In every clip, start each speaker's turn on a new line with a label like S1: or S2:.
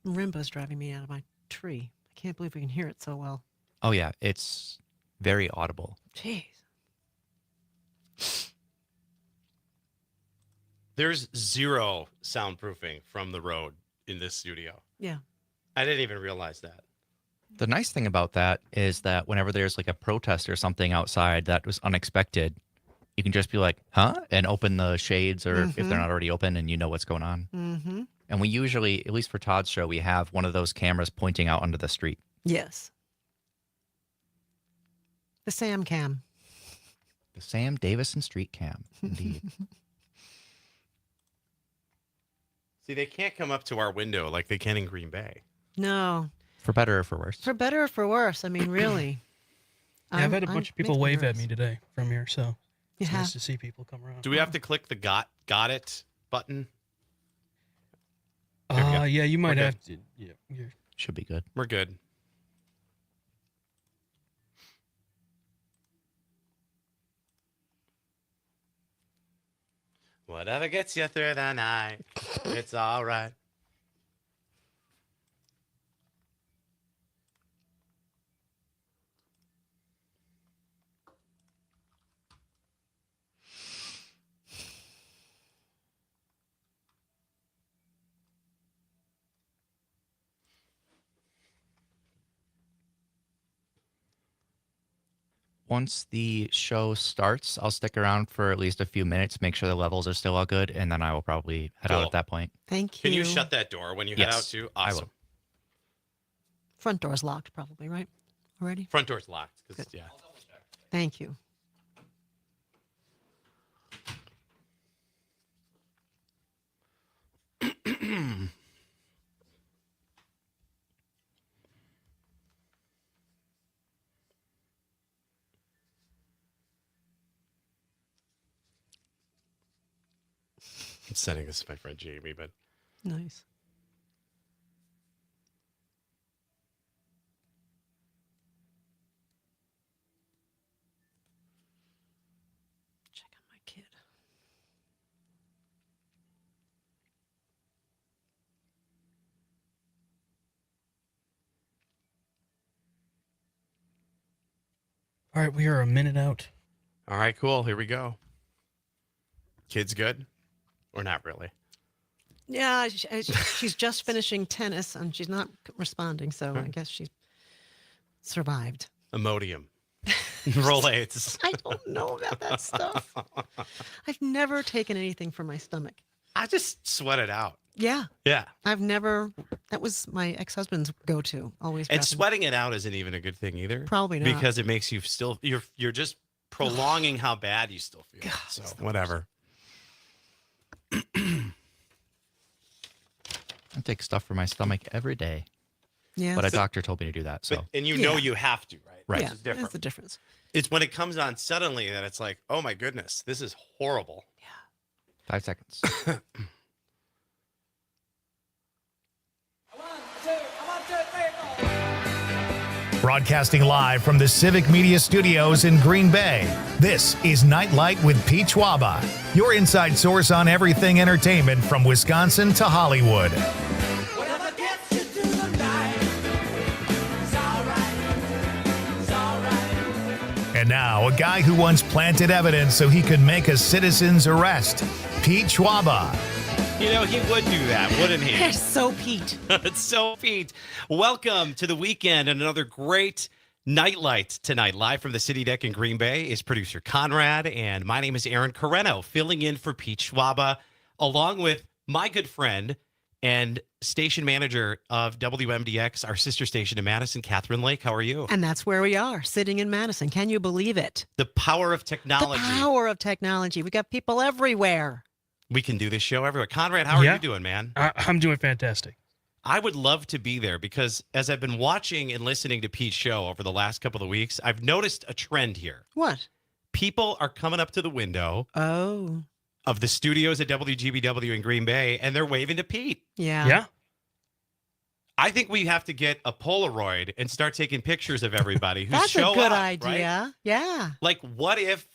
S1: marimba's driving me out of my tree. I can't believe we can hear it so well.
S2: Oh, yeah. It's very audible.
S1: Jeez.
S3: There's zero soundproofing from the road in this studio.
S1: Yeah.
S3: I didn't even realize that.
S2: The nice thing about that is that whenever there's like a protest or something outside that was unexpected, you can just be like, huh? And open the shades or if they're not already open and you know what's going on.
S1: Mm-hmm.
S2: And we usually, at least for Todd's show, we have one of those cameras pointing out onto the street.
S1: Yes. The Sam Cam.
S2: The Sam Davison Street Cam, indeed.
S3: See, they can't come up to our window like they can in Green Bay.
S1: No.
S2: For better or for worse.
S1: For better or for worse. I mean, really.
S4: Yeah, I've had a bunch of people
S1: makes
S4: wave at
S1: nervous.
S4: me today from here, so it's
S1: Yeah.
S4: nice to see people come around.
S3: Do we have to click the got it button? we go.
S4: Yeah, you might
S3: We're
S4: have to. Yeah, you're
S2: Should be good.
S3: We're good. Whatever gets you through the night, it's all right.
S2: Once the show starts, I'll stick around for at least a few minutes, make sure the levels are still all good, and then I will probably head out
S3: Cool.
S2: at that point.
S1: Thank you.
S3: Can you shut that door when you head
S2: Yes,
S3: out too?
S2: I
S3: Awesome.
S2: will.
S1: Front door's locked, probably, right? Already?
S3: Front door's locked. 'Cause, yeah.
S1: Thank you.
S3: I'm sending this to my friend Jamie, but
S1: Nice. Check on my kid.
S4: all right. We are a minute out.
S3: all right, cool. Here we go. Kids good? Or not really?
S1: Yeah, she's just finishing tennis and she's not responding, so I guess she's survived.
S3: Imodium. Rolaids.
S1: I don't know about that stuff. I've never taken anything for my stomach.
S3: I just sweat it out.
S1: Yeah,
S3: Yeah.
S1: I've never. That was my ex-husband's go-to. Always.
S3: And
S1: breath.
S3: sweating it out isn't even a good thing either.
S1: Probably not.
S3: Because it makes you still you're just prolonging how bad you still feel.
S1: God,
S3: So
S1: it's the
S3: whatever.
S2: I take stuff for my stomach every day,
S1: Yeah,
S2: but a doctor told me to do that. So
S3: And you know
S1: Yeah.
S3: you have to, right?
S2: Right.
S3: Which
S1: yeah,
S3: is different.
S1: that's the difference.
S3: It's when it comes on suddenly that it's like, oh my goodness, this is horrible.
S2: 5 seconds.
S5: Broadcasting live from the Civic Media Studios in Green Bay, this is Nite Lite with Pete Schwaba, your inside source on everything entertainment from Wisconsin to Hollywood.
S6: Whatever gets you through the night, it's alright, it's alright.
S5: And now, a guy who once planted evidence so he could make a citizen's arrest, Pete Schwaba.
S3: You know, he would do that, wouldn't he?
S1: It's so Pete.
S3: It's so Pete. Welcome to the weekend and another great Nite Lite tonight. Live from the City Deck in Green Bay is producer Conrad, and my name is Aaron Carreno, filling in for Pete Schwaba, along with my good friend and station manager of WMDX, our sister station in Madison, Catherine Lake. How are you?
S1: And that's where we are, sitting in Madison. Can you believe it?
S3: The power of technology.
S1: The power of technology. We got people everywhere.
S3: We can do this show everywhere. Conrad, how are
S4: Yeah.
S3: you doing, man?
S4: I'm doing fantastic.
S3: I would love to be there because as I've been watching and listening to Pete's show over the last couple of weeks, I've noticed a trend here.
S1: What?
S3: People are coming up to the window
S1: Oh,
S3: of the studios at WGBW in Green Bay and they're waving to Pete.
S1: yeah.
S4: Yeah.
S3: I think we have to get a Polaroid and start taking pictures of everybody who's
S1: That's
S3: show
S1: a good
S3: up,
S1: idea.
S3: right?
S1: Yeah.
S3: Like what if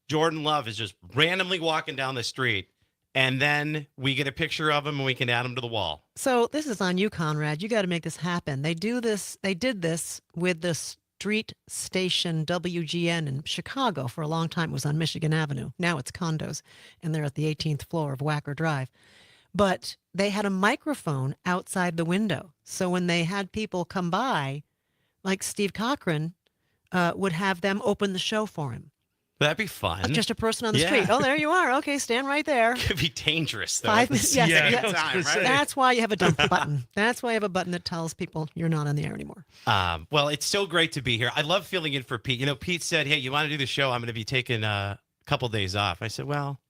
S3: Jordan Love is just randomly walking down the street and then we get a picture of him and we can add him to the wall.
S1: So this is on you, Conrad. You got to make this happen. They do this. They did this with the street station WGN in Chicago for a long time. It was on Michigan Avenue. Now it's condos, and they're at the 18th floor of Wacker Drive. But they had a microphone outside the window. So when they had people come by, like Steve Cochran, would have them open the show for him.
S3: That'd be fun.
S1: Just a person on the
S3: Yeah.
S1: street. Oh, there you are. Okay, stand right there.
S3: Could be dangerous though.
S1: 5
S3: at the
S1: minutes. Yes,
S3: same
S4: Yeah,
S1: yes.
S4: I was
S3: time,
S4: gonna
S3: right?
S4: say.
S1: That's why you have a dump button. That's why you have a button that tells people you're not on the air anymore.
S3: Well, it's so great to be here. I love filling in for Pete. You know, Pete said, "Hey, you want to do the show? I'm going to be taking a couple days off." I said, "Well,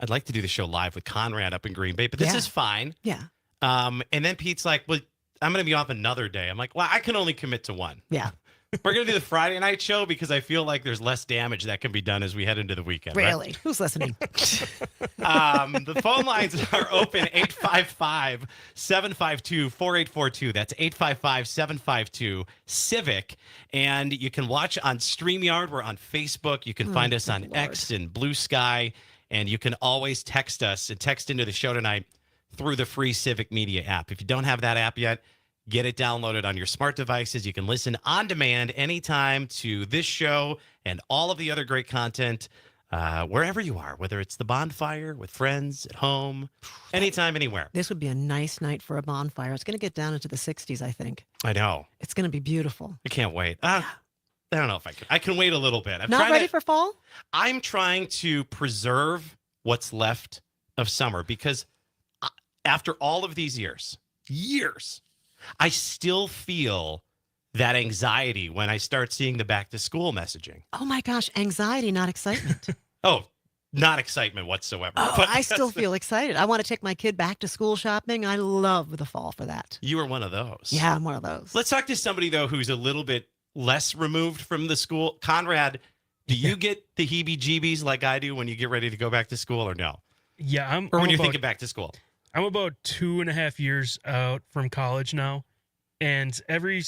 S3: I'd like to do the show live with Conrad up in Green Bay, but this
S1: Yeah.
S3: is fine."
S1: Yeah.
S3: And then Pete's like, "Well, I'm going to be off another day." I'm like, "Well, I can only commit to one."
S1: Yeah.
S3: We're going to do the Friday night show because I feel like there's less damage that can be done as we head into the weekend. right?
S1: Really? Who's listening?
S3: The phone lines are open 855-752-4842. That's 855-752-CIVIC. And you can watch on StreamYard. We're on Facebook. You can find us on
S1: Lord.
S3: X and Blue Sky. And you can always text us and text into the show tonight through the free Civic Media app. If you don't have that app yet, get it downloaded on your smart devices. You can listen on demand anytime to this show and all of the other great content wherever you are, whether it's the bonfire, with friends, at home, anytime, anywhere.
S1: This would be a nice night for a bonfire. It's going to get down into the 60s, I think.
S3: I know.
S1: It's going to be beautiful.
S3: I can't wait. I don't know if I can. I can wait a little bit.
S1: Not ready for fall?
S3: I'm trying to preserve what's left of summer because after all of these years, I still feel that anxiety when I start seeing the back to school messaging.
S1: Oh my gosh, anxiety, not excitement.
S3: Oh, not excitement whatsoever.
S1: Oh,
S3: But
S1: I still feel excited. I want to take my kid back to school shopping. I love the fall for that.
S3: you were one of those.
S1: Yeah, I'm one of those.
S3: Let's talk to somebody, though, who's a little bit less removed from the school. Conrad, do you get the heebie-jeebies like I do when you get ready to go back to school or no?
S4: Yeah,
S3: Or when
S4: I'm
S3: you're
S4: about,
S3: thinking back to school?
S4: I'm about 2.5 years out from college now, and every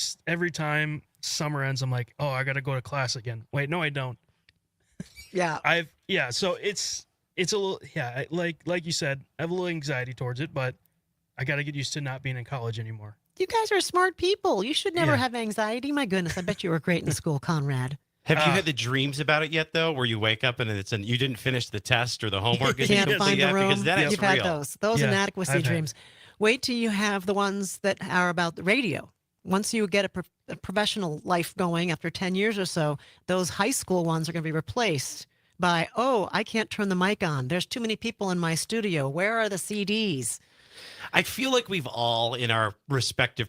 S4: time summer ends, I'm like, oh, I got to go to class again. Wait, no, I don't.
S1: Yeah.
S4: So it's a little like you said, I have a little anxiety towards it, but I got to get used to not being in college anymore.
S1: You guys are smart people. You should never
S4: Yeah.
S1: have anxiety. My goodness, I bet you were great in school, Conrad.
S3: Have you
S4: Uh,
S3: had the dreams about it yet, though, where you wake up and you didn't finish the test or the homework?
S1: You
S3: isn't
S1: can't
S3: complete
S1: find the
S3: yet?
S1: room.
S3: Because then it's
S1: You've
S3: real.
S1: had those. Those
S4: Yeah,
S1: inadequacy
S4: I've had-
S1: dreams. Wait till you have the ones that are about the radio. Once you get a professional life going after 10 years or so, those high school ones are going to be replaced by, oh, I can't turn the mic on. There's too many people in my studio. Where are the CDs?
S3: I feel like we've all, in our respective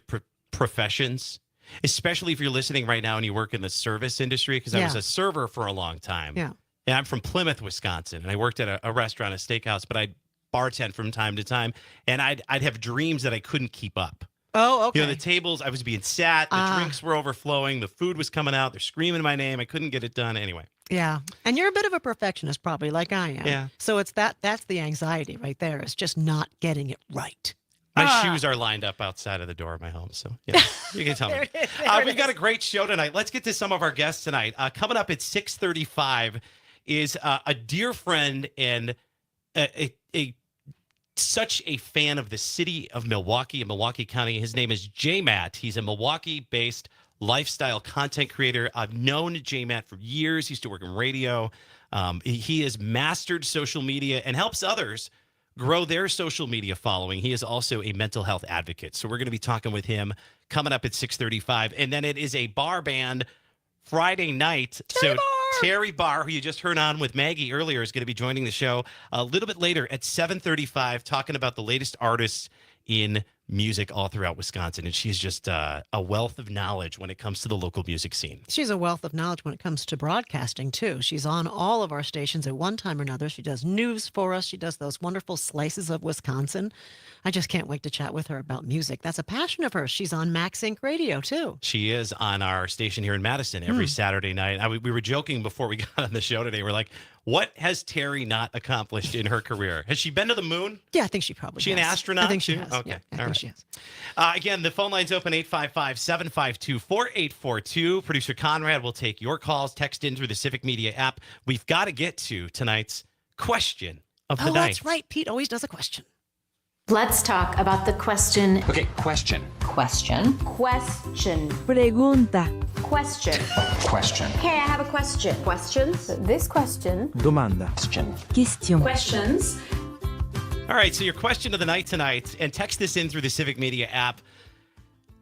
S3: professions, especially if you're listening right now and you work in the service industry, because I was
S1: Yeah.
S3: a server for a long time.
S1: Yeah.
S3: And I'm from Plymouth, Wisconsin, and I worked at a restaurant, a steakhouse, but I'd bartend from time to time, and I'd have dreams that I couldn't keep up.
S1: Oh, okay.
S3: You know, the tables, I was being sat, the
S1: Ah.
S3: drinks were overflowing, the food was coming out, they're screaming my name, I couldn't get it done anyway.
S1: Yeah. And you're a bit of a perfectionist, probably, like I am.
S3: Yeah.
S1: So that's the anxiety right there. It's just not getting it right.
S3: My shoes are lined up outside of the door of my home, so yeah, you can tell me.
S1: There it is, there it
S3: We've got a
S1: is.
S3: great show tonight. Let's get to some of our guests tonight. Coming up at 6:35 is a dear friend and such a fan of the city of Milwaukee and Milwaukee County. His name is J Matt. He's a Milwaukee-based lifestyle content creator. I've known J Matt for years. He used to work in radio. He has mastered social media and helps others grow their social media following. He is also a mental health advocate. So we're going to be talking with him coming up at 6:35. And then it is a bar band Friday night. Terry Barr, who you just heard on with Maggie earlier, is going to be joining the show a little bit later at 7:35, talking about the latest artists in music all throughout Wisconsin. And she's just a wealth of knowledge when it comes to the local music scene.
S1: She's a wealth of knowledge when it comes to broadcasting, too. She's on all of our stations at one time or another. She does news for us. She does those wonderful slices of Wisconsin. I just can't wait to chat with her about music. That's a passion of hers. She's on Max Inc. Radio, too.
S3: She is on our station here in Madison every Saturday night. We were joking before we got on the show today. We're like, what has Terry not accomplished in her career? Has she been to the moon?
S1: Yeah, I think she probably
S3: She an
S1: has.
S3: astronaut,
S1: I think she
S3: too?
S1: has.
S3: Okay,
S1: Yeah, I
S3: all
S1: think
S3: right.
S1: she has.
S3: Again, the phone line's open 855-752-4842. Producer Conrad will take your calls. Text in through the Civic Media app. We've got to get to tonight's question of the
S1: Oh,
S3: night.
S1: that's right. Pete always does a question.
S7: Let's talk about the question.
S8: Okay, question.
S7: Question.
S9: Question.
S10: Pregunta.
S9: Question.
S8: Question.
S9: Hey, I have a question. Questions? This question.
S10: Domanda. Question.
S7: Questions.
S3: All right, so your question of the night tonight, and text this in through the Civic Media app.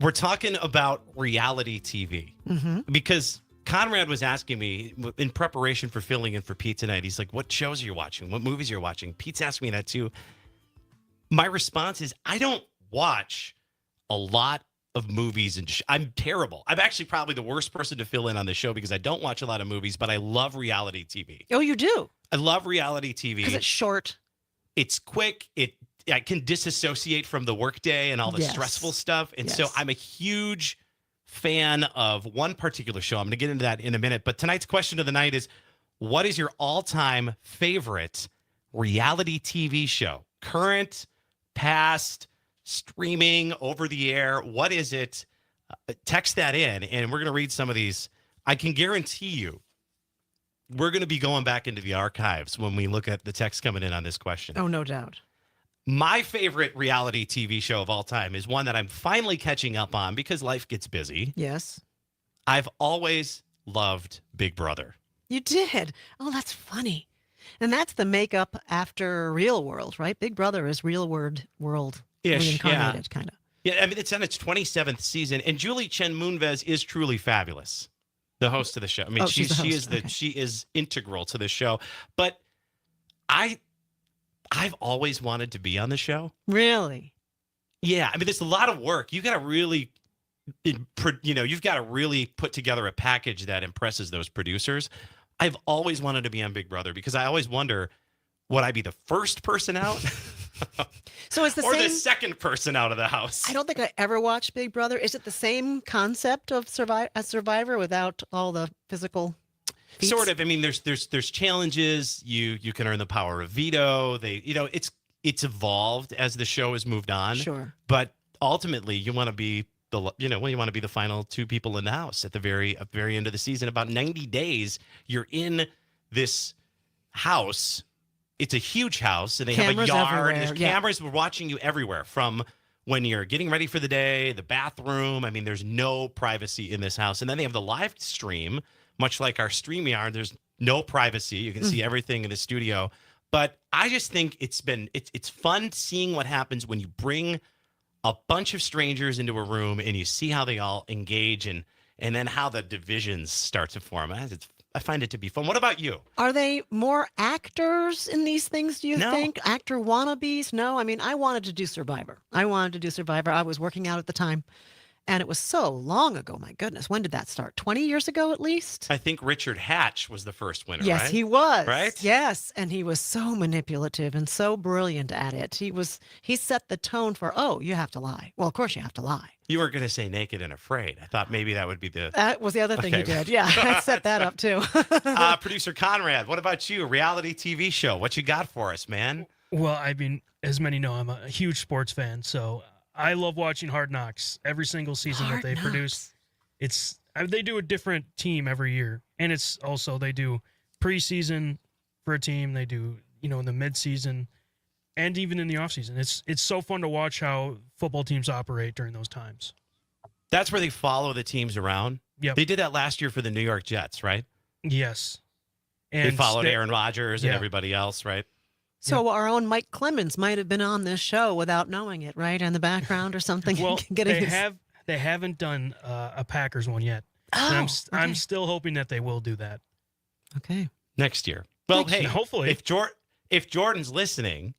S3: We're talking about reality TV because Conrad was asking me in preparation for filling in for Pete tonight. He's like, what shows are you watching? What movies are you watching? Pete's asking me that too. My response is, I don't watch a lot of movies, and I'm terrible. I'm actually probably the worst person to fill in on the show because I don't watch a lot of movies, but I love reality TV.
S1: Oh, you do?
S3: I love reality TV.
S1: Because it's short.
S3: It's quick. I can disassociate from the workday and all the
S1: Yes.
S3: stressful stuff. And so
S1: Yes.
S3: I'm a huge fan of one particular show. I'm going to get into that in a minute. But tonight's question of the night is, what is your all-time favorite reality TV show? Current, past, streaming, over the air. What is it? Text that in, and we're going to read some of these. I can guarantee you we're going to be going back into the archives when we look at the text coming in on this question.
S1: Oh, no doubt.
S3: My favorite reality TV show of all time is one that I'm finally catching up on because life gets busy.
S1: Yes.
S3: I've always loved Big Brother.
S1: You did. Oh, that's funny. And that's the makeup after Real World, right? Big Brother is Real World
S3: Ish,
S1: reincarnated, kind of.
S3: Yeah, I mean, it's on its 27th season, and Julie Chen Moonves is truly fabulous, the host of the show. I mean,
S1: Oh, she's the host. Okay.
S3: she is integral to the show. But I've always wanted to be on the show.
S1: Really?
S3: Yeah, I mean, there's a lot of work. You got to really, you've got to really put together a package that impresses those producers. I've always wanted to be on Big Brother because I always wonder, would I be the first person out
S1: So it's the
S3: or
S1: same.
S3: the second person out of the house?
S1: I don't think I ever watched Big Brother. Is it the same concept of a Survivor without all the physical feats?
S3: Sort of. I mean, there's challenges. You can earn the power of veto. It's evolved as the show has moved on.
S1: Sure.
S3: But ultimately, you want to be you want to be the final two people in the house at the very end of the season. About 90 days, you're in this house. It's a huge house, and they
S1: Cameras
S3: have a yard.
S1: everywhere,
S3: There's
S1: yeah.
S3: cameras watching you everywhere, from when you're getting ready for the day, the bathroom. I mean, there's no privacy in this house. And then they have the live stream, much like our StreamYard. There's no privacy. You can see everything in the studio. But I just think it's fun seeing what happens when you bring a bunch of strangers into a room and you see how they all engage and then how the divisions start to form. I find it to be fun. What about you?
S1: Are they more actors in these things, do you
S3: No.
S1: think? Actor wannabes? No. I mean, I wanted to do Survivor. I was working out at the time. And it was so long ago. My goodness. When did that start? 20 years ago, at least?
S3: I think Richard Hatch was the first winner,
S1: Yes,
S3: right?
S1: he was.
S3: Right?
S1: Yes. And he was so manipulative and so brilliant at it. He set the tone for, oh, you have to lie. Well, of course you have to lie.
S3: You were going to say Naked and Afraid. I thought maybe that would be the...
S1: That was the other thing he
S3: Okay.
S1: did. Yeah, I set that up too.
S3: Producer Conrad, what about you? Reality TV show. What you got for us, man?
S4: Well, I mean, as many know, I'm a huge sports fan, so I love watching Hard Knocks. Every single season
S1: Hard
S4: that they produce, they do a different team every year, and it's also they do preseason for a team. They do in the midseason, and even in the offseason. It's so fun to watch how football teams operate during those times.
S3: That's where they follow the teams around.
S4: Yep.
S3: They did that last year for the New York Jets, right?
S4: Yes,
S3: They followed Aaron Rodgers and
S4: yeah.
S3: everybody else, right?
S1: So our own Mike Clemens might have been on this show without knowing it, right? In the background or something.
S4: Well,
S1: Getting
S4: they
S1: his-
S4: haven't done a Packers one yet.
S1: Oh,
S4: And I'm
S1: okay.
S4: still hoping that they will do that.
S1: Okay.
S3: Next year. Well,
S4: Next
S3: hey,
S4: year, hopefully.
S3: if Jordan's listening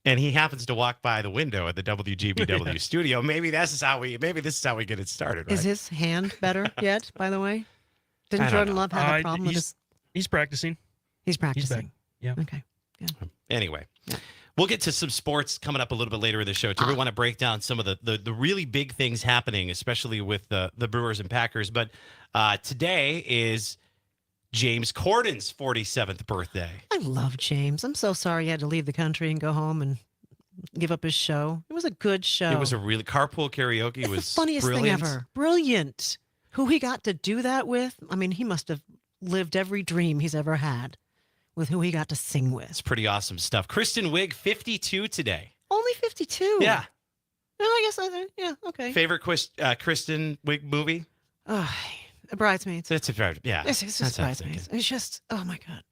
S3: and he happens to walk by the window at the WGBW studio, maybe this is how we get it started, right?
S1: Is his hand better yet, by the way? Didn't
S3: I don't
S1: Jordan
S3: know.
S1: Love have a problem with
S4: he's,
S1: his...
S4: he's practicing.
S1: He's practicing.
S4: Yeah.
S1: Okay.
S3: Anyway, we'll get to some sports coming up a little bit later in the show too. We want to break down some of the really big things happening, especially with the Brewers and Packers. But today is James Corden's 47th birthday.
S1: I love James. I'm so sorry he had to leave the country and go home and give up his show. It was a good show.
S3: It was a really carpool karaoke.
S1: It's
S3: was
S1: the funniest
S3: brilliant.
S1: thing ever. Brilliant. Who he got to do that with? I mean, he must have lived every dream he's ever had with who he got to sing with.
S3: It's pretty awesome stuff. Kristen Wiig, 52 today.
S1: Only 52.
S3: Yeah.
S1: No, I guess yeah, okay.
S3: Favorite Kristen Wiig movie?
S1: Bridesmaids.
S3: That's a favorite. Yeah.
S1: It's just
S3: That's what I'm
S1: Bridesmaids.
S3: thinking.
S1: It's just, oh my God.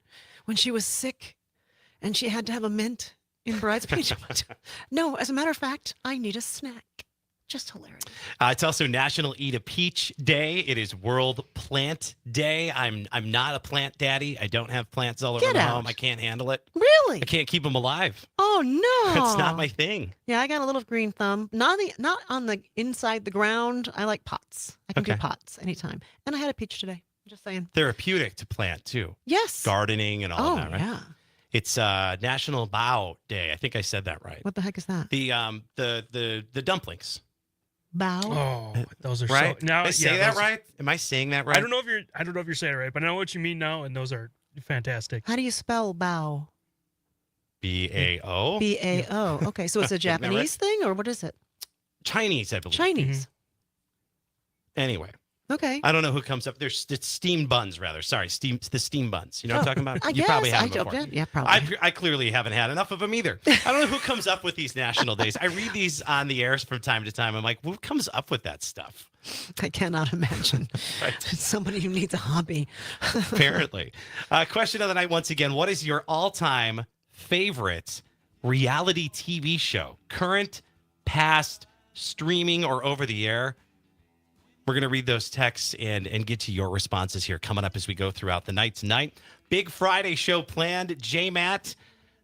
S1: When she was sick and she had to have a mint in Bridesmaids. No, as a matter of fact, I need a snack. Just hilarious.
S3: It's also National Eat a Peach Day. It is World Plant Day. I'm not a plant daddy. I don't have plants all over
S1: Get
S3: my
S1: out.
S3: home. I can't handle it.
S1: Really?
S3: I can't keep them alive.
S1: Oh no.
S3: It's not my thing.
S1: Yeah, I got a little green thumb. Not on the inside the ground. I like pots. I can do
S3: Okay.
S1: pots anytime. And I had a peach today. I'm just saying.
S3: Therapeutic to plant too.
S1: Yes.
S3: Gardening and all
S1: Oh
S3: that, right?
S1: yeah.
S3: It's National Bao Day. I think I said that right.
S1: What the heck is that?
S3: The dumplings.
S1: Bow.
S4: Oh, those are
S3: Right?
S4: so. Now,
S3: Did I say
S4: yeah,
S3: that
S4: those-
S3: right? Am I saying that right?
S4: I don't know if you're saying it right, but I know what you mean now, and those are fantastic.
S1: How do you spell bow?
S3: BAO.
S1: B-A-O. Okay, so it's a
S3: Isn't that right?
S1: Japanese thing or what is it?
S3: Chinese, I believe.
S1: Chinese.
S3: Anyway,
S1: Okay.
S3: I don't know who comes up. There's steamed buns, rather. Sorry, the steam buns. You know what I'm talking about?
S1: I
S3: You
S1: guess.
S3: probably had them before.
S1: Yeah, probably.
S3: I clearly haven't had enough of them either. I don't know who comes up with these national days. I read these on the airs from time to time. I'm like, who comes up with that stuff?
S1: I cannot imagine.
S3: Right.
S1: It's somebody who needs a hobby.
S3: Apparently. Question of the night once again. What is your all-time favorite reality TV show? Current, past, streaming, or over the air? We're going to read those texts and get to your responses here coming up as we go throughout the night tonight. Big Friday show planned. J-Matt,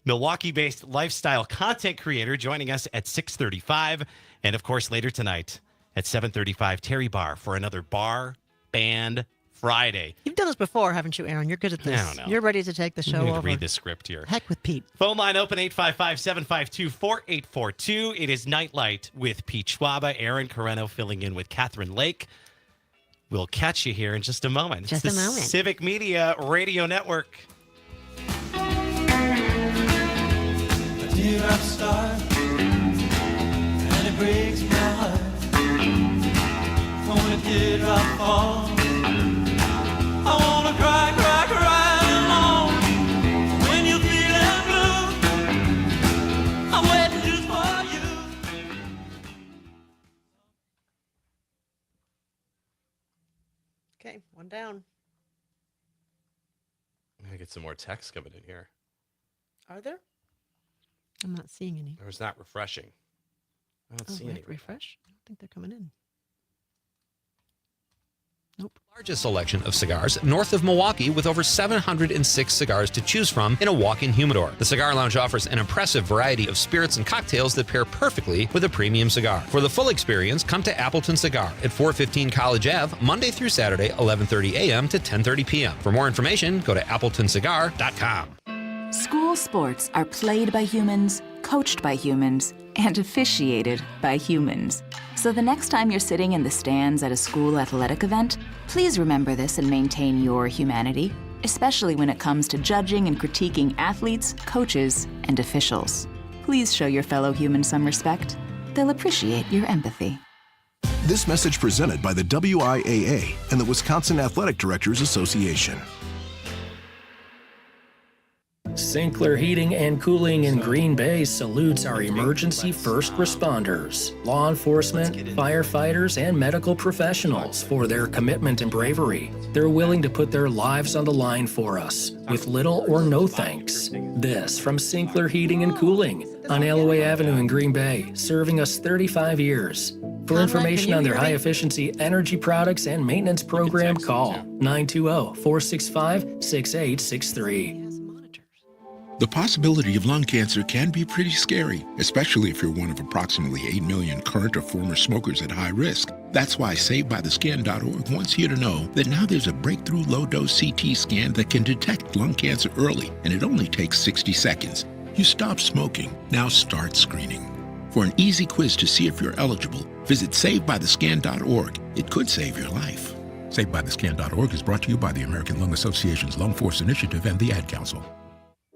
S3: Milwaukee-based lifestyle content creator, joining us at 6:35. And, of course, later tonight at 7:35, Terry Barr for another Bar Band Friday.
S1: You've done this before, haven't you, Aaron? You're good at this.
S3: I don't know.
S1: You're ready to take the
S3: I'm
S1: show
S3: going to
S1: over.
S3: read the script here.
S1: Heck with Pete.
S3: Phone line open 855-752-4842. It is Nightlight with Pete Schwaba, Aaron Carreno filling in with Catherine Lake. We'll catch you here in just a moment.
S1: Just
S3: it's
S1: a
S3: the
S1: moment.
S3: Civic Media Radio Network.
S6: A teardrop start, and it breaks my heart. When a teardrop falls, I wanna cry, cry, cry alone. When you're feeling blue, I'm waiting just for you.
S1: Okay, one down.
S3: I'm going to get some more text coming in here.
S1: Are there? I'm not seeing any.
S3: It was not refreshing. I don't see
S1: wait,
S3: any. right now.
S1: refresh? I don't think they're coming in. Nope.
S8: Largest selection of cigars north of Milwaukee with over 706 cigars to choose from in a walk-in humidor. The Cigar Lounge offers an impressive variety of spirits and cocktails that pair perfectly with a premium cigar. For the full experience, come to Appleton Cigar at 415 College Ave, Monday through Saturday, 11:30 a.m. to 10:30 p.m. For more information, go to appletoncigar.com.
S11: School sports are played by humans, coached by humans, and officiated by humans. So the next time you're sitting in the stands at a school athletic event, please remember this and maintain your humanity, especially when it comes to judging and critiquing athletes, coaches, and officials. Please show your fellow humans some respect. They'll appreciate your empathy.
S12: This message presented by the WIAA and the Wisconsin Athletic Directors Association.
S13: Sinclair Heating and Cooling in Green Bay salutes our emergency first responders, law enforcement, firefighters, and medical professionals for their commitment and bravery. They're willing to put their lives on the line for us with little or no thanks. This from Sinclair Heating and Cooling on Alloway Avenue in Green Bay, serving us 35 years. For information on their high-efficiency energy products and maintenance program, call 920-465-6863.
S14: The possibility of lung cancer can be pretty scary, especially if you're one of approximately 8 million current or former smokers at high risk. That's why SaveByTheScan.org wants you to know that now there's a breakthrough low-dose CT scan that can detect lung cancer early, and it only takes 60 seconds. You stop smoking, now start screening. For an easy quiz to see if you're eligible, visit SaveByTheScan.org. It could save your life. SaveByTheScan.org is brought to you by the American Lung Association's Lung Force Initiative and the Ad Council.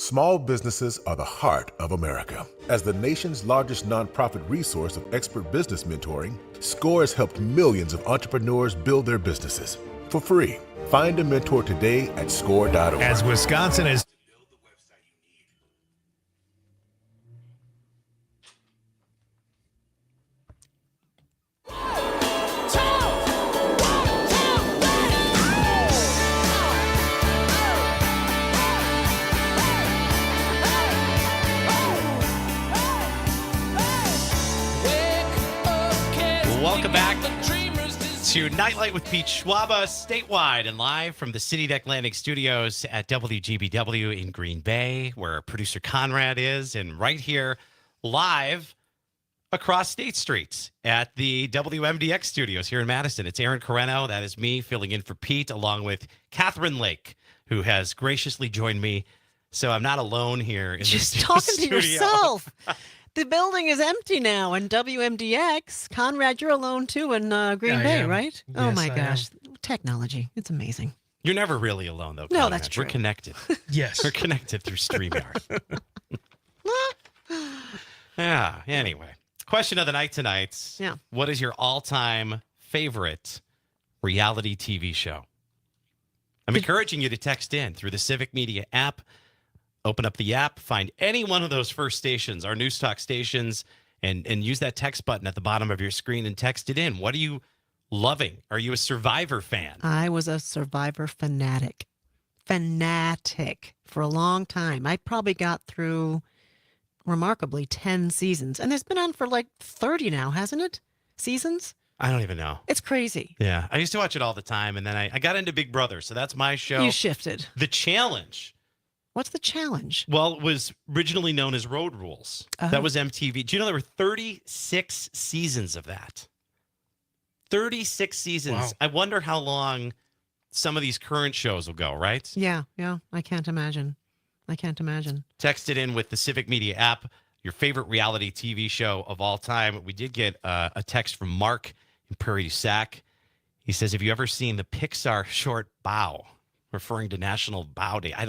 S15: Small businesses are the heart of America. As the nation's largest nonprofit resource of expert business mentoring, SCORE has helped millions of entrepreneurs build their businesses for free. Find a mentor today at SCORE.org.
S5: As Wisconsin is
S3: Welcome back to Nightlight with Pete Schwaba, statewide and live from the City Deck Landing Studios at WGBW in Green Bay, where producer Conrad is, and right here live across State Street at the WMDX studios here in Madison. It's Aaron Carreno. That is me filling in for Pete, along with Catherine Lake, who has graciously joined me. So I'm not alone here in
S1: Just
S3: the
S1: talking
S3: studio.
S1: to yourself. The building is empty now, and WMDX. Conrad, you're alone too in Green
S4: I
S1: Bay,
S4: am.
S1: right? Oh
S4: Yes,
S1: my
S4: I
S1: gosh, technology! It's amazing.
S3: You're never really alone, though.
S1: No,
S3: Conrad.
S1: that's true.
S3: We're connected.
S4: Yes.
S3: We're connected through StreamYard. Yeah, anyway. Question of the night tonight.
S1: Yeah.
S3: What is your all-time favorite reality TV show? I'm encouraging you to text in through the Civic Media app. Open up the app, find any one of those first stations, our News Talk stations, and use that text button at the bottom of your screen and text it in. What are you loving? Are you a Survivor fan?
S1: I was a Survivor fanatic for a long time. I probably got through remarkably 10 seasons, and it's been on for like 30 now, hasn't it? Seasons?
S3: I don't even know.
S1: It's crazy.
S3: Yeah, I used to watch it all the time, and then I got into Big Brother, so that's my show.
S1: You shifted.
S3: The Challenge.
S1: What's the challenge?
S3: Well, it was originally known as Road Rules.
S1: Oh.
S3: That was MTV. Do you know there were 36 seasons of that? 36 seasons.
S4: Wow.
S3: I wonder how long some of these current shows will go, right?
S1: Yeah. I can't imagine.
S3: Text it in with the Civic Media app, your favorite reality TV show of all time. We did get a text from Mark in Prairie du Sac. He says, have you ever seen the Pixar short Bow? Referring to National Bow Day. I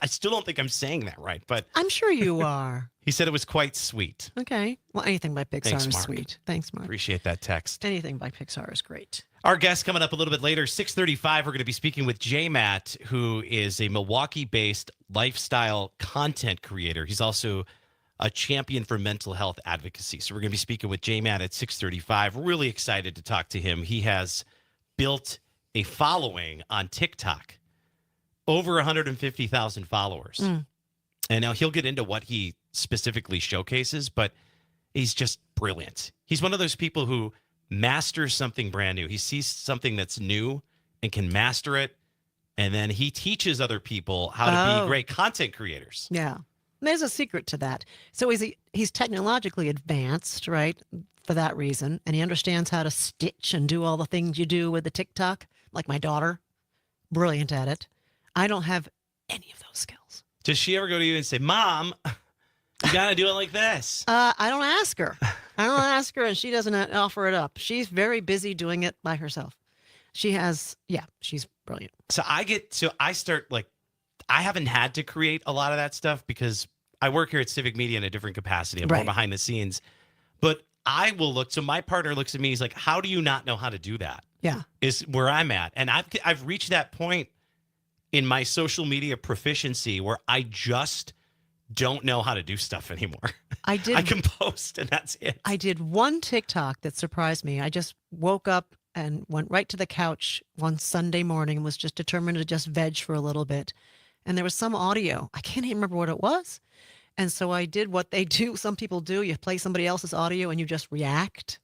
S3: still don't think I'm saying that right, but
S1: I'm sure you are.
S3: he said it was quite sweet.
S1: Okay. Well, anything by Pixar
S3: Thanks,
S1: is
S3: Mark.
S1: sweet. Thanks, Mark.
S3: Appreciate that text.
S1: Anything by Pixar is great.
S3: Our guest coming up a little bit later, 6:35, we're going to be speaking with J Matt, who is a Milwaukee-based lifestyle content creator. He's also a champion for mental health advocacy. So we're going to be speaking with J Matt at 6:35. Really excited to talk to him. He has built a following on TikTok. Over 150,000 followers. And now he'll get into what he specifically showcases, but he's just brilliant. He's one of those people who masters something brand new. He sees something that's new and can master it, and then he teaches other people how to be great content creators.
S1: Yeah. There's a secret to that. So he's technologically advanced, right? For that reason. And he understands how to stitch and do all the things you do with the TikTok, like my daughter. Brilliant at it. I don't have any of those skills.
S3: Does she ever go to you and say, Mom, you got to do it like this?
S1: I don't ask her. And she doesn't offer it up. She's very busy doing it by herself. She's brilliant.
S3: So I start like, I haven't had to create a lot of that stuff because I work here at Civic Media in a different capacity. I'm more behind the scenes. But I will look, so my partner looks at me, he's like, how do you not know how to do that?
S1: Yeah.
S3: Is where I'm at. And I've reached that point in my social media proficiency where I just don't know how to do stuff anymore. I can post and that's it.
S1: I did one TikTok that surprised me. I just woke up and went right to the couch one Sunday morning and was just determined to just veg for a little bit. And there was some audio. I can't even remember what it was. And so I did what they do. Some people do. You play somebody else's audio and you just react.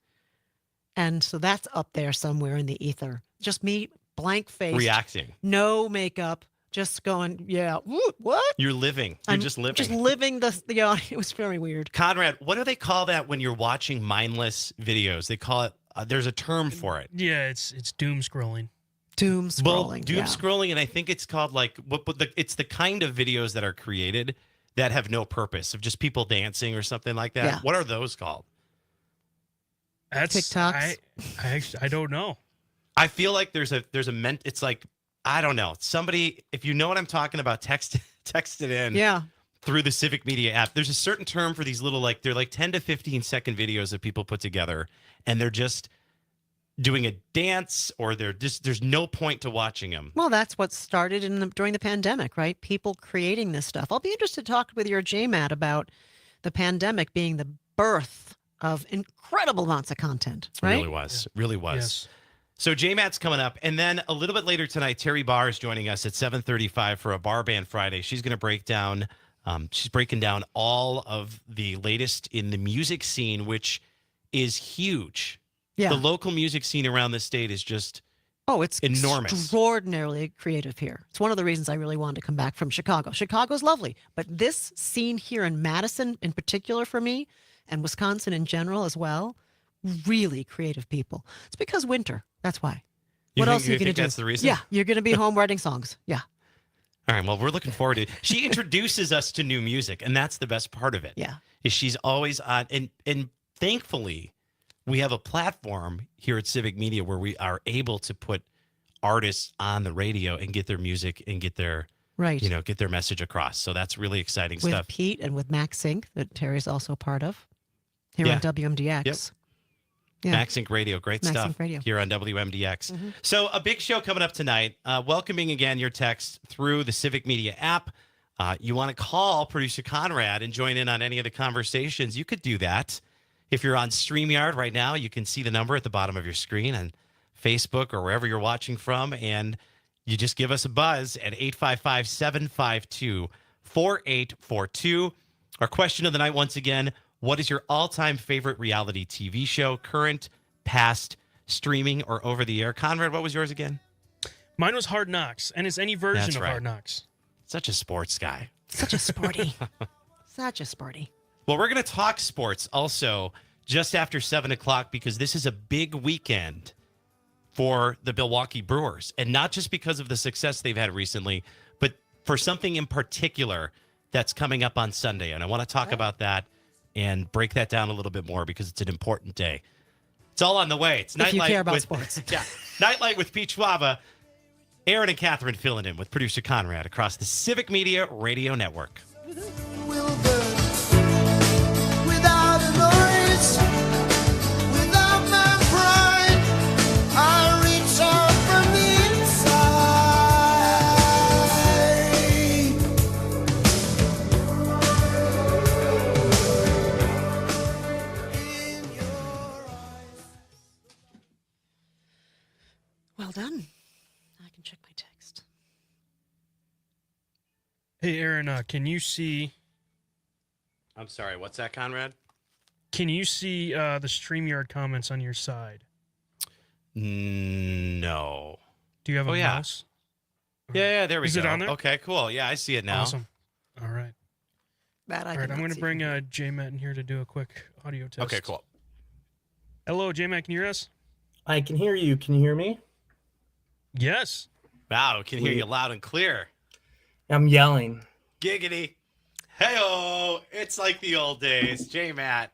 S1: And so that's up there somewhere in the ether. Just me, blank face.
S3: Reacting.
S1: No makeup. Just going, yeah, what?
S3: You're living. You're just living.
S1: Just living the audio. It was very weird.
S3: Conrad, what do they call that when you're watching mindless videos? They call it, there's a term for it.
S4: Yeah, it's doom scrolling.
S1: Doom scrolling.
S3: Well, doom scrolling, and I think it's called like, it's the kind of videos that are created that have no purpose, of just people dancing or something like that.
S1: Yeah.
S3: What are those called?
S4: That's
S1: TikToks.
S4: I don't know.
S3: I feel like it's like, I don't know. Somebody, if you know what I'm talking about, text it in.
S1: Yeah.
S3: Through the Civic Media app. There's a certain term for these little, they're like 10 to 15 second videos that people put together, and they're just doing a dance, or there's no point to watching them.
S1: Well, that's what started during the pandemic, right? People creating this stuff. I'll be interested to talk with your JMAT about the pandemic being the birth of incredible amounts of content, right?
S3: Really was.
S4: Yes.
S3: So JMAT's coming up, and then a little bit later tonight, Terry Barr is joining us at 7:35 for a Bar Band Friday. She's going to break down. She's breaking down all of the latest in the music scene, which is huge.
S1: Yeah.
S3: The local music scene around the state is just
S1: it's
S3: enormous.
S1: Extraordinarily creative here. It's one of the reasons I really wanted to come back from Chicago. Chicago's lovely, but this scene here in Madison in particular for me, and Wisconsin in general as well, really creative people. It's because winter. That's why. What else are you going to do?
S3: That's the reason?
S1: Yeah, you're going to be home writing songs. Yeah.
S3: All right, well, we're looking forward to it. She introduces us to new music, and that's the best part of it.
S1: Yeah.
S3: Is she's always on, and thankfully, we have a platform here at Civic Media where we are able to put artists on the radio and get their music and get their get their message across. So that's really exciting
S1: with
S3: stuff.
S1: Pete and with Max Sync that Terry's also part of here on WMDX.
S3: Yep.
S1: Yeah.
S3: Max Sync Radio, great
S1: Max
S3: stuff
S1: Sync Radio.
S3: here on WMDX.
S1: Mm-hmm.
S3: So a big show coming up tonight. Welcoming again your text through the Civic Media app. You want to call producer Conrad and join in on any of the conversations, you could do that. If you're on StreamYard right now, you can see the number at the bottom of your screen on Facebook or wherever you're watching from, and you just give us a buzz at 855-752-4842. Our question of the night, once again, what is your all-time favorite reality TV show, current, past, streaming, or over-the-air? Conrad, what was yours again?
S4: Mine was Hard Knocks, and it's any version
S3: That's
S4: of
S3: right.
S4: Hard Knocks.
S3: Such a sports guy.
S1: Such a sporty. Such a sporty.
S3: Well, we're going to talk sports also just after 7 o'clock because this is a big weekend for the Milwaukee Brewers. And not just because of the success they've had recently, but for something in particular that's coming up on Sunday. And I want to talk about that and break that down a little bit more because it's an important day. It's all on the way. It's
S1: If you
S3: Nightlight
S1: care about
S3: with,
S1: sports.
S3: Yeah, Nightlight with Pete Schwaba. Aaron and Catherine filling in with producer Conrad across the Civic Media Radio Network.
S6: Without a noise, without my pride, I reach out from the
S1: Well done. I can check my text.
S4: Hey, Aaron, can you see...
S3: I'm sorry, what's that, Conrad?
S4: Can you see the StreamYard comments on your side?
S3: No.
S4: Do you have a
S3: yeah.
S4: mouse?
S3: Yeah, there we
S4: Is
S3: go.
S4: it on there?
S3: Okay, cool. Yeah, I see it now.
S4: Awesome. All right.
S1: That I
S4: All right,
S1: cannot
S4: I'm going to
S1: see
S4: bring
S1: from here.
S4: J-Matt in here to do a quick audio test.
S3: Okay, cool.
S4: Hello, J-Matt, can you hear us?
S16: I can hear you. Can you hear me?
S4: Yes.
S3: Wow, can hear you loud and clear.
S16: I'm yelling.
S3: Giggity. Hey-oh, it's like the old days. J-Matt,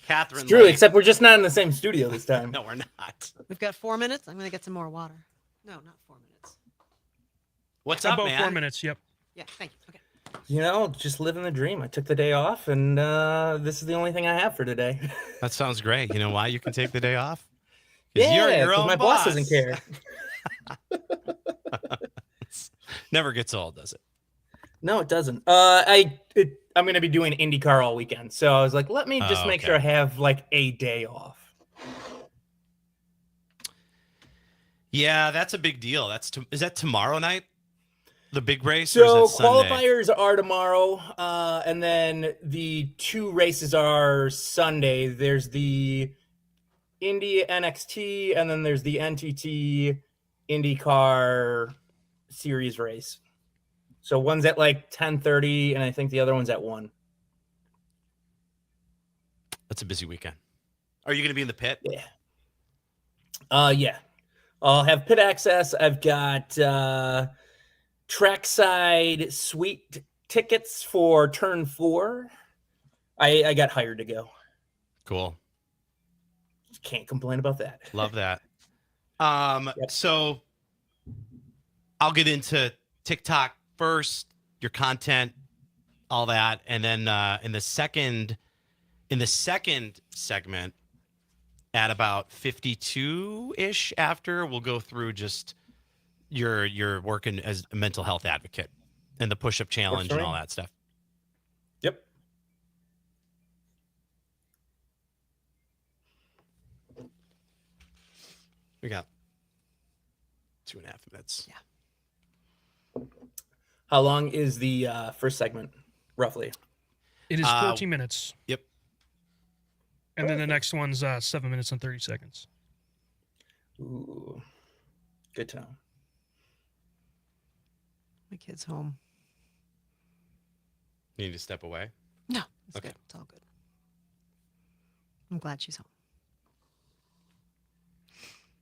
S3: Catherine.
S16: It's true,
S3: Lake.
S16: except we're just not in the same studio this time.
S3: No, we're not.
S1: We've got 4 minutes. I'm going to get some more water. No, not 4 minutes.
S3: What's up,
S4: About
S3: man?
S4: 4 minutes, yep.
S1: Yeah, thank you. Okay.
S16: You know, just living the dream. I took the day off, and this is the only thing I have for today.
S3: That sounds great. You know why you can take the day off? 'Cause
S16: Yeah,
S3: you're your
S16: 'cause
S3: own
S16: my boss doesn't care.
S3: Never gets old, does it?
S16: No, it doesn't. I'm going to be doing IndyCar all weekend, so I was like, let me just make
S3: okay.
S16: sure I have like a day off.
S3: Yeah, that's a big deal. Is that tomorrow night? The big race? Or
S16: So
S3: is that Sunday?
S16: qualifiers are tomorrow, and then the two races are Sunday. There's the Indy NXT, and then there's the NTT IndyCar Series race. So one's at like 10:30, and I think the other one's at 1.
S3: That's a busy weekend. Are you going to be in the pit?
S16: Yeah. Yeah. I'll have pit access. I've got trackside suite tickets for turn 4. I got hired to go.
S3: Cool.
S16: Can't complain about that.
S3: Love that. So I'll get into TikTok first, your content, all that, and then in the second segment, at about 52-ish after, we'll go through just your work as a mental health advocate and the push-up challenge and all that stuff.
S16: Yep.
S3: We got 2.5 minutes.
S1: Yeah.
S16: How long is the first segment, roughly?
S4: It is 14 minutes.
S3: Yep.
S4: And then the next one's 7 minutes and 30 seconds.
S16: Ooh, good to know.
S1: My kid's home.
S3: You need to step away?
S1: No, it's
S3: Okay.
S1: good. It's all good. I'm glad she's home.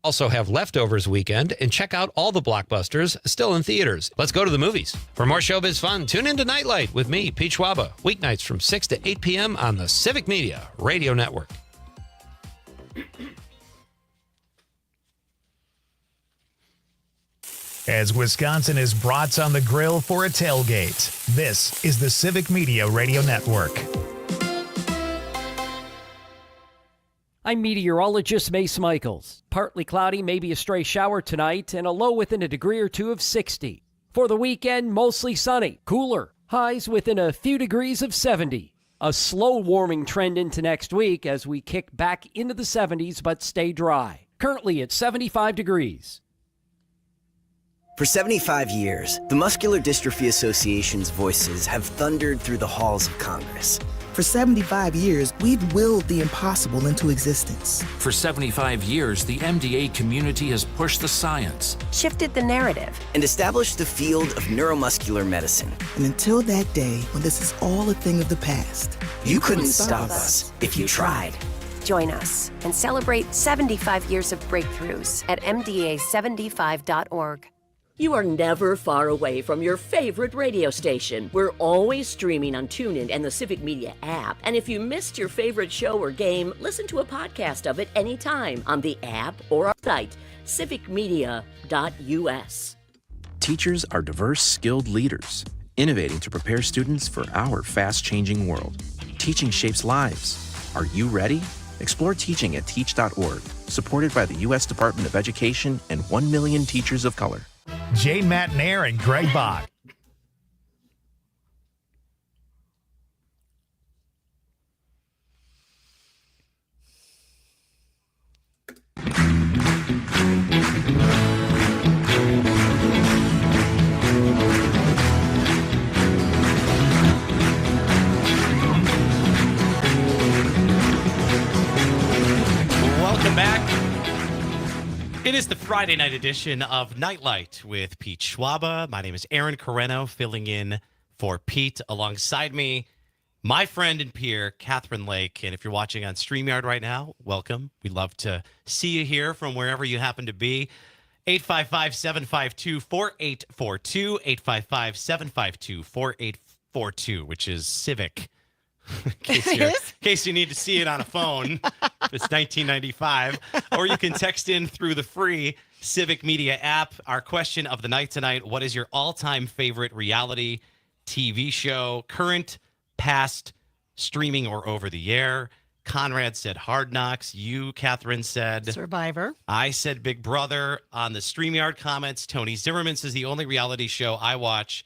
S8: Also have Leftovers weekend and check out all the blockbusters still in theaters. Let's go to the movies. For more showbiz fun, tune into Nightlight with me, Pete Schwaba, weeknights from 6 to 8 p.m. on the Civic Media Radio Network.
S5: As Wisconsin is brats on the grill for a tailgate, this is the Civic Media Radio Network.
S17: I'm meteorologist Mace Michaels. Partly cloudy, maybe a stray shower tonight, and a low within a degree or two of 60. For the weekend, mostly sunny, cooler, highs within a few degrees of 70. A slow warming trend into next week as we kick back into the 70s but stay dry. Currently at 75 degrees.
S18: For 75 years, the Muscular Dystrophy Association's voices have thundered through the halls of Congress.
S19: For 75 years, we've willed the impossible into existence.
S20: For 75 years, the MDA community has pushed the science,
S18: shifted the narrative, and established the field of neuromuscular medicine.
S19: And until that day, when this is all a thing of the past,
S18: you couldn't stop us if you tried.
S21: Join us and celebrate 75 years of breakthroughs at MDA75.org.
S22: You are never far away from your favorite radio station. We're always streaming on TuneIn and the Civic Media app. And if you missed your favorite show or game, listen to a podcast of it anytime on the app or our site, civicmedia.us.
S23: Teachers are diverse, skilled leaders, innovating to prepare students for our fast-changing world. Teaching shapes lives. Are you ready? Explore teaching at teach.org, supported by the U.S. Department of Education and 1 million teachers of color.
S5: Jay Matnair and Greg Bach.
S3: Welcome back. It is the Friday night edition of Nightlight with Pete Schwaba. My name is Aaron Carreno, filling in for Pete. Alongside me, my friend and peer, Catherine Lake. And if you're watching on StreamYard right now, welcome. We'd love to see you here from wherever you happen to be. 855-752-4842, 855-752-4842, which is Civic. In case you need to see it on a phone, it's 1995. Or you can text in through the free Civic Media app. Our question of the night tonight: what is your all-time favorite reality TV show, current, past, streaming, or over the air? Conrad said Hard Knocks. You, Catherine, said
S1: Survivor.
S3: I said Big Brother. On the StreamYard comments, Tony Zimmerman says the only reality show I watch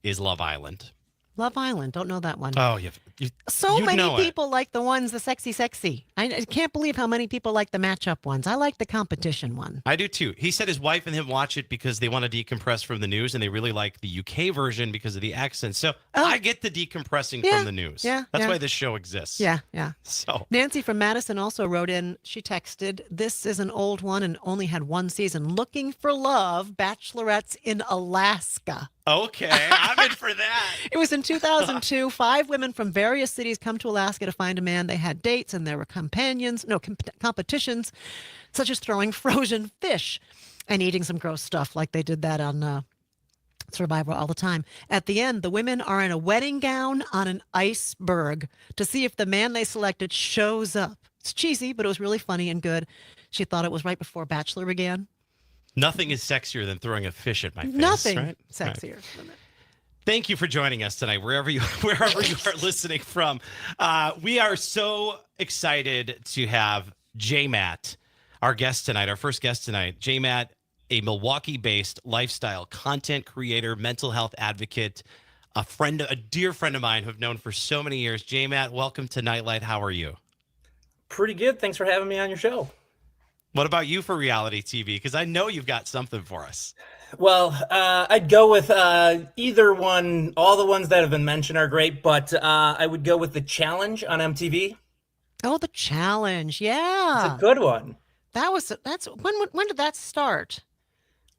S3: is Love Island.
S1: Love Island. Don't know that one.
S3: Oh,
S1: So
S3: you'd
S1: many
S3: know it.
S1: people like the ones, the sexy. I can't believe how many people like the matchup ones. I like the competition one.
S3: I do too. He said his wife and him watch it because they want to decompress from the news, and they really like the UK version because of the accent. So I get the decompressing from the news.
S1: Yeah,
S3: That's
S1: yeah.
S3: why this show exists.
S1: Yeah.
S3: So
S1: Nancy from Madison also wrote in, she texted, this is an old one and only had one season. Looking for Love, Bachelorettes in Alaska.
S3: Okay, I'm in for that.
S1: It was in 2002. 5 women from various cities come to Alaska to find a man. They had dates and there were competitions, such as throwing frozen fish and eating some gross stuff like they did that on Survivor all the time. At the end, the women are in a wedding gown on an iceberg to see if the man they selected shows up. It's cheesy, but it was really funny and good. She thought it was right before Bachelor began.
S3: Nothing is sexier than throwing a fish at my face.
S1: Nothing
S3: right?
S1: sexier
S3: Right.
S1: than that.
S3: Thank you for joining us tonight, wherever you are listening from. We are so excited to have J Matt, our guest tonight, our first guest tonight. J Matt, a Milwaukee-based lifestyle content creator, mental health advocate, a dear friend of mine who I've known for so many years. J Matt, welcome to Nightlight. How are you?
S16: Pretty good. Thanks for having me on your show.
S3: What about you for reality TV? Because I know you've got something for us.
S16: Well, I'd go with either one. All the ones that have been mentioned are great, but I would go with The Challenge on MTV.
S1: Oh, The Challenge. Yeah.
S16: It's a good one.
S1: That's when did that start?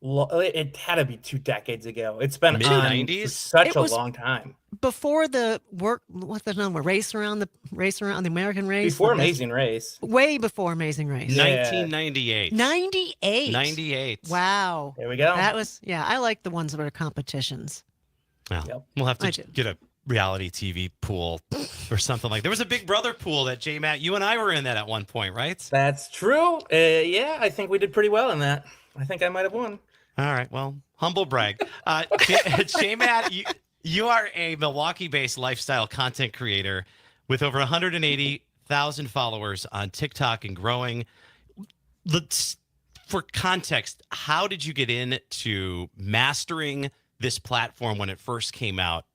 S16: It had to be 2 decades ago. It's been on for
S3: Mid-90s?
S16: such
S1: It
S16: a
S1: was
S16: long time.
S1: before the what's the number? Race around the American race.
S16: Before
S1: the best-
S16: Amazing Race.
S1: Way before Amazing Race.
S16: Yeah.
S3: 1998.
S1: 98.
S3: 98.
S1: Wow.
S16: There we go.
S1: That was I like the ones that are competitions.
S3: Well,
S16: Yep.
S3: we'll have
S1: I
S3: to
S1: do.
S3: get a reality TV pool or something like. There was a Big Brother pool that Matt, you and I were in that at one point, right?
S16: That's true. Yeah, I think we did pretty well in that. I think I might have won.
S3: All right. Well, humble brag. Matt, you are a Milwaukee-based lifestyle content creator with over 180,000 followers on TikTok and growing. For context, how did you get into mastering this platform when it first came out?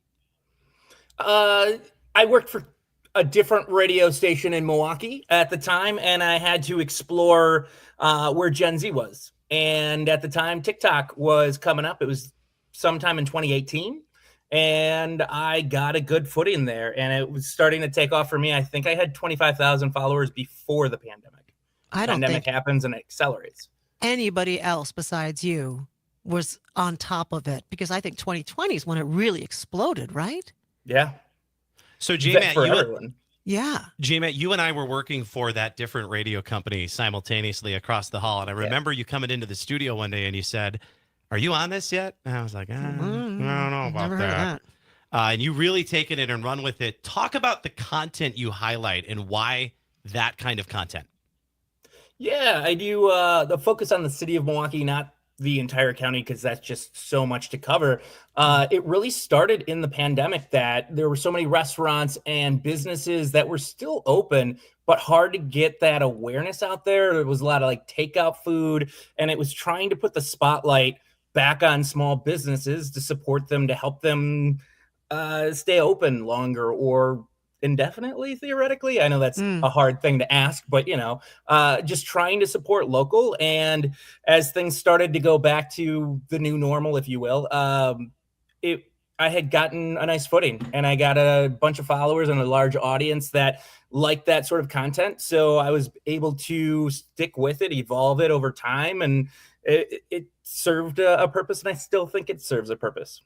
S16: I worked for a different radio station in Milwaukee at the time, and I had to explore where Gen Z was. And at the time, TikTok was coming up. It was sometime in 2018. And I got a good footing there, and it was starting to take off for me. I think I had 25,000 followers before the pandemic.
S1: I don't
S16: Pandemic
S1: think
S16: happens and it accelerates.
S1: anybody else besides you was on top of it, because I think 2020 is when it really exploded, right?
S16: Yeah.
S3: So,
S16: Vet for
S3: J-Matt,
S16: everyone.
S1: Yeah.
S3: J-Matt, you and I were working for that different radio company simultaneously across the hall. And I remember you coming into the studio one day and you said, "Are you on this yet?" And I was like, I don't know about
S1: Never heard of
S3: that.
S1: that.
S3: And you really taken it and run with it. Talk about the content you highlight and why that kind of content.
S16: Yeah, I do the focus on the city of Milwaukee, not the entire county, because that's just so much to cover. It really started in the pandemic that there were so many restaurants and businesses that were still open, but hard to get that awareness out there. There was a lot of like takeout food, and it was trying to put the spotlight back on small businesses to support them, to help them stay open longer or indefinitely, theoretically. I know that's a hard thing to ask, but just trying to support local. And as things started to go back to the new normal, if you will, I had gotten a nice footing, and I got a bunch of followers and a large audience that liked that sort of content. So I was able to stick with it, evolve it over time, and it served a purpose, and I still think it serves a purpose.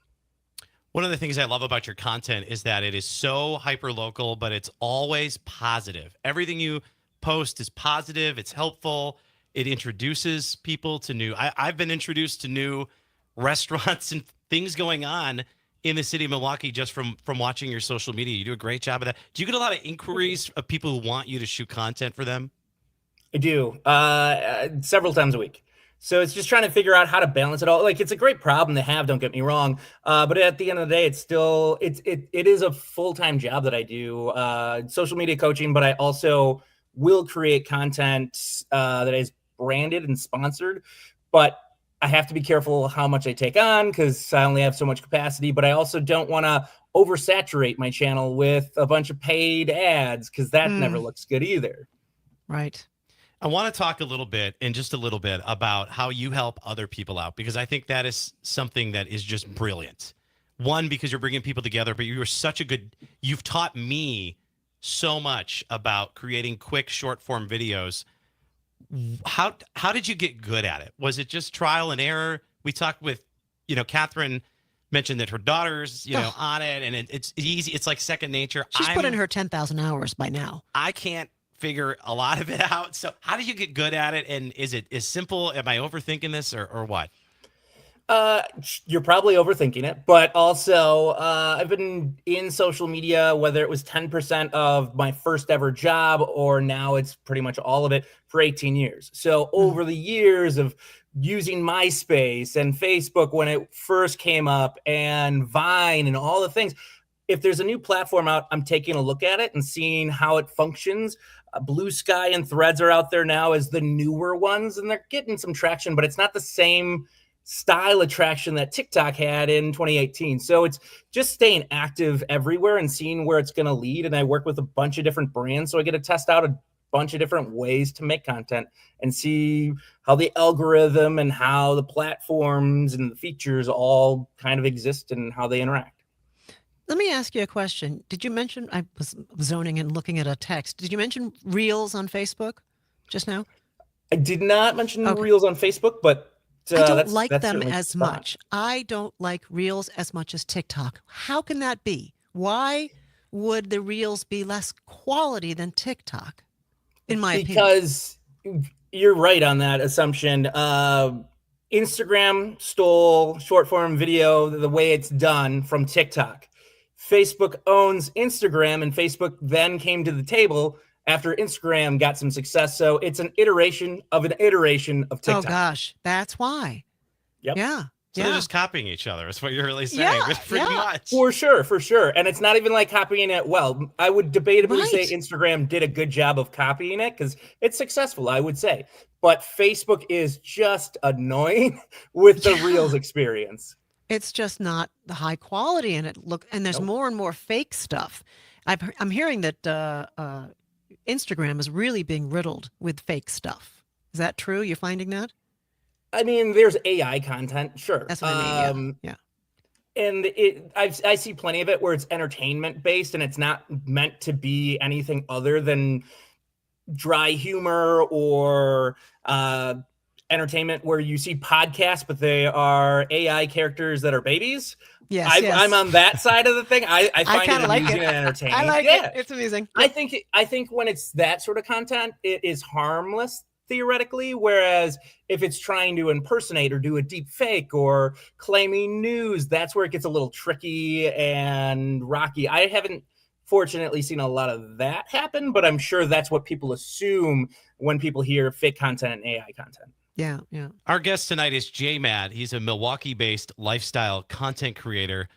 S3: One of the things I love about your content is that it is so hyper local, but it's always positive. Everything you post is positive. It's helpful. It introduces people to new. I've been introduced to new restaurants and things going on in the city of Milwaukee just from watching your social media. You do a great job of that. Do you get a lot of inquiries of people who want you to shoot content for them?
S16: I do, several times a week. So it's just trying to figure out how to balance it all. Like, it's a great problem to have, don't get me wrong. But at the end of the day, it is a full-time job that I do, social media coaching, but I also will create content that is branded and sponsored. But I have to be careful how much I take on, because I only have so much capacity. But I also don't want to oversaturate my channel with a bunch of paid ads, because that never looks good either.
S1: Right.
S3: I want to talk a little bit about how you help other people out, because I think that is something that is just brilliant. One, because you're bringing people together, but you've taught me so much about creating quick short form videos. How did you get good at it? Was it just trial and error? We talked with, Catherine mentioned that her daughter's, on it, and it's easy. It's like second nature.
S1: She's put in her 10,000 hours by now.
S3: I can't figure a lot of it out. So how do you get good at it? And is it as simple? Am I overthinking this or what?
S16: You're probably overthinking it, but also I've been in social media, whether it was 10% of my first ever job or now it's pretty much all of it, for 18 years. So over the years of using MySpace and Facebook when it first came up, and Vine and all the things, if there's a new platform out, I'm taking a look at it and seeing how it functions. Blue Sky and Threads are out there now as the newer ones, and they're getting some traction, but it's not the same style attraction that TikTok had in 2018. So it's just staying active everywhere and seeing where it's going to lead. And I work with a bunch of different brands, so I get to test out a bunch of different ways to make content and see how the algorithm and how the platforms and the features all kind of exist and how they interact.
S1: Let me ask you a question. Did you mention, I was zoning and looking at a text, did you mention Reels on Facebook just now?
S16: I did not mention
S1: Okay.
S16: Reels on Facebook, but
S1: I don't
S16: that's
S1: like them
S16: certainly
S1: as
S16: spot on.
S1: much. I don't like Reels as much as TikTok. How can that be? Why would the Reels be less quality than TikTok, in my opinion?
S16: Because you're right on that assumption. Instagram stole short form video the way it's done from TikTok. Facebook owns Instagram, and Facebook then came to the table after Instagram got some success. So it's an iteration of TikTok.
S1: Oh gosh, that's why.
S16: Yep.
S1: Yeah.
S3: So
S1: yeah.
S3: they're just copying each other. Is what you're really saying.
S1: Yeah,
S3: Pretty
S1: yeah.
S3: much.
S16: For sure. And it's not even like copying it well. I would debatably say Instagram did a good job of copying it because it's successful, I would say. But Facebook is just annoying with the Reels experience.
S1: It's just not the high quality in it. Look, and there's more and more fake stuff. I'm hearing that Instagram is really being riddled with fake stuff. Is that true? You're finding that?
S16: I mean, there's AI content, sure.
S1: That's what I mean. Yeah.
S16: And I see plenty of it where it's entertainment based and it's not meant to be anything other than dry humor or entertainment, where you see podcasts, but they are AI characters that are babies.
S1: Yes,
S16: I'm on that side of the thing. I find it
S1: like
S16: amusing
S1: it.
S16: and entertaining.
S1: I like
S16: Yeah.
S1: it. It's amusing.
S16: I think when it's that sort of content, it is harmless theoretically, whereas if it's trying to impersonate or do a deep fake or claiming news, that's where it gets a little tricky and rocky. I haven't fortunately seen a lot of that happen, but I'm sure that's what people assume when people hear fake content and AI content.
S1: Yeah.
S3: Our guest tonight is Jay Matt. He's a Milwaukee-based lifestyle content creator.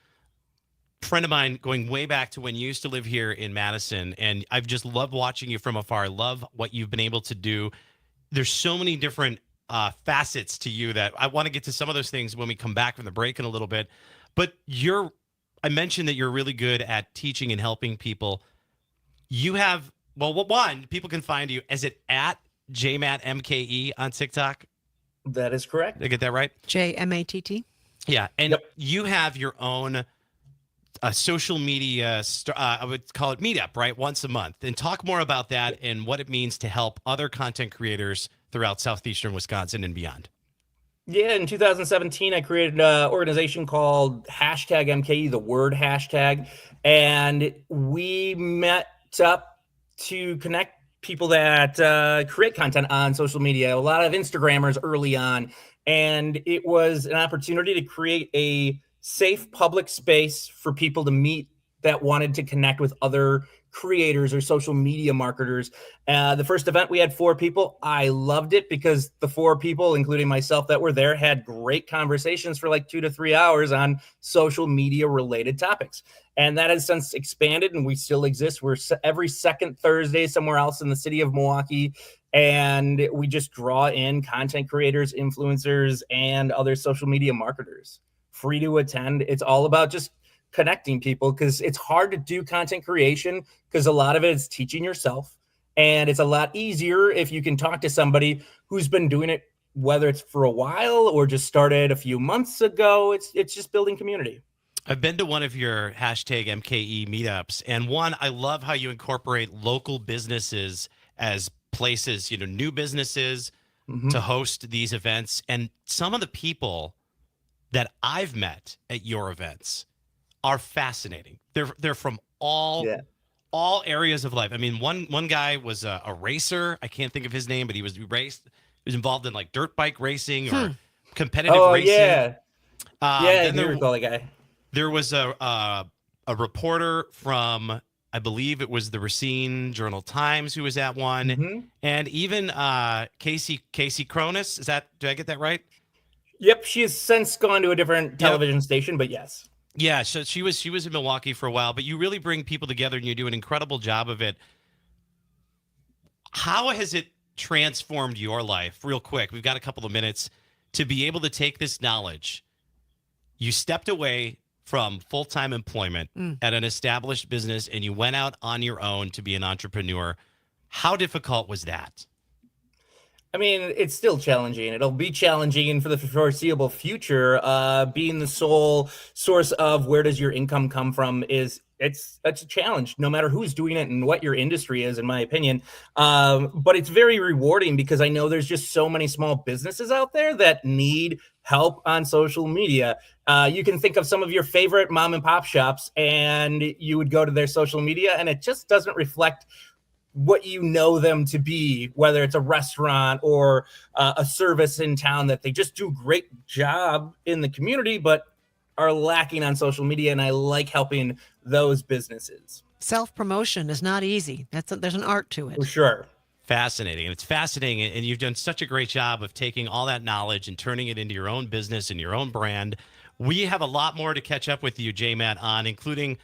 S3: Friend of mine going way back to when you used to live here in Madison, and I've just loved watching you from afar. I love what you've been able to do. There's so many different facets to you that I want to get to some of those things when we come back from the break in a little bit. But I mentioned that you're really good at teaching and helping people. You have, one, people can find you. Is it at JMattMKE on TikTok?
S16: That is correct.
S3: Did I get that right?
S1: JMATT.
S3: Yeah. And you have your own social media, I would call it meetup, right? Once a month. And talk more about that and what it means to help other content creators throughout southeastern Wisconsin and beyond.
S16: Yeah, in 2017, I created an organization called #MKE, the word hashtag. And we met up to connect people that create content on social media, a lot of Instagrammers early on. And it was an opportunity to create a safe public space for people to meet that wanted to connect with other creators or social media marketers. The first event, we had 4 people. I loved it because the 4 people, including myself that were there, had great conversations for like 2 to 3 hours on social media related topics. And that has since expanded, and we still exist. We're every second Thursday somewhere else in the city of Milwaukee. And we just draw in content creators, influencers, and other social media marketers. Free to attend. It's all about just connecting people, because it's hard to do content creation because a lot of it is teaching yourself. And it's a lot easier if you can talk to somebody who's been doing it, whether it's for a while or just started a few months ago. It's just building community.
S3: I've been to one of your #MKE meetups, and one, I love how you incorporate local businesses as places, new businesses to host these events. And some of the people that I've met at your events are fascinating. They're from all areas of life. I mean, one guy was a racer. I can't think of his name, but he was involved in like dirt bike racing or competitive racing.
S16: Yeah,
S3: I
S16: do recall that guy.
S3: There was a reporter from, I believe it was the Racine Journal-Times, who was at one, and even Casey Cronus. Did I get that right?
S16: Yep, she has since gone to a different television station, but yes.
S3: Yeah, so she was in Milwaukee for a while, but you really bring people together and you do an incredible job of it. How has it transformed your life? Real quick, we've got a couple of minutes to be able to take this knowledge. You stepped away from full-time employment at an established business and you went out on your own to be an entrepreneur. How difficult was that?
S16: I mean, it's still challenging. It'll be challenging for the foreseeable future. Being the sole source of where does your income come from it's a challenge, no matter who's doing it and what your industry is, in my opinion. But it's very rewarding because I know there's just so many small businesses out there that need help on social media. You can think of some of your favorite mom and pop shops, and you would go to their social media, and it just doesn't reflect what you know them to be, whether it's a restaurant or a service in town, that they just do a great job in the community, but are lacking on social media. And I like helping those businesses.
S1: Self-promotion is not easy. There's an art to it.
S16: For sure.
S3: Fascinating. And it's fascinating. And you've done such a great job of taking all that knowledge and turning it into your own business and your own brand. We have a lot more to catch up with you, J-Matt, on, including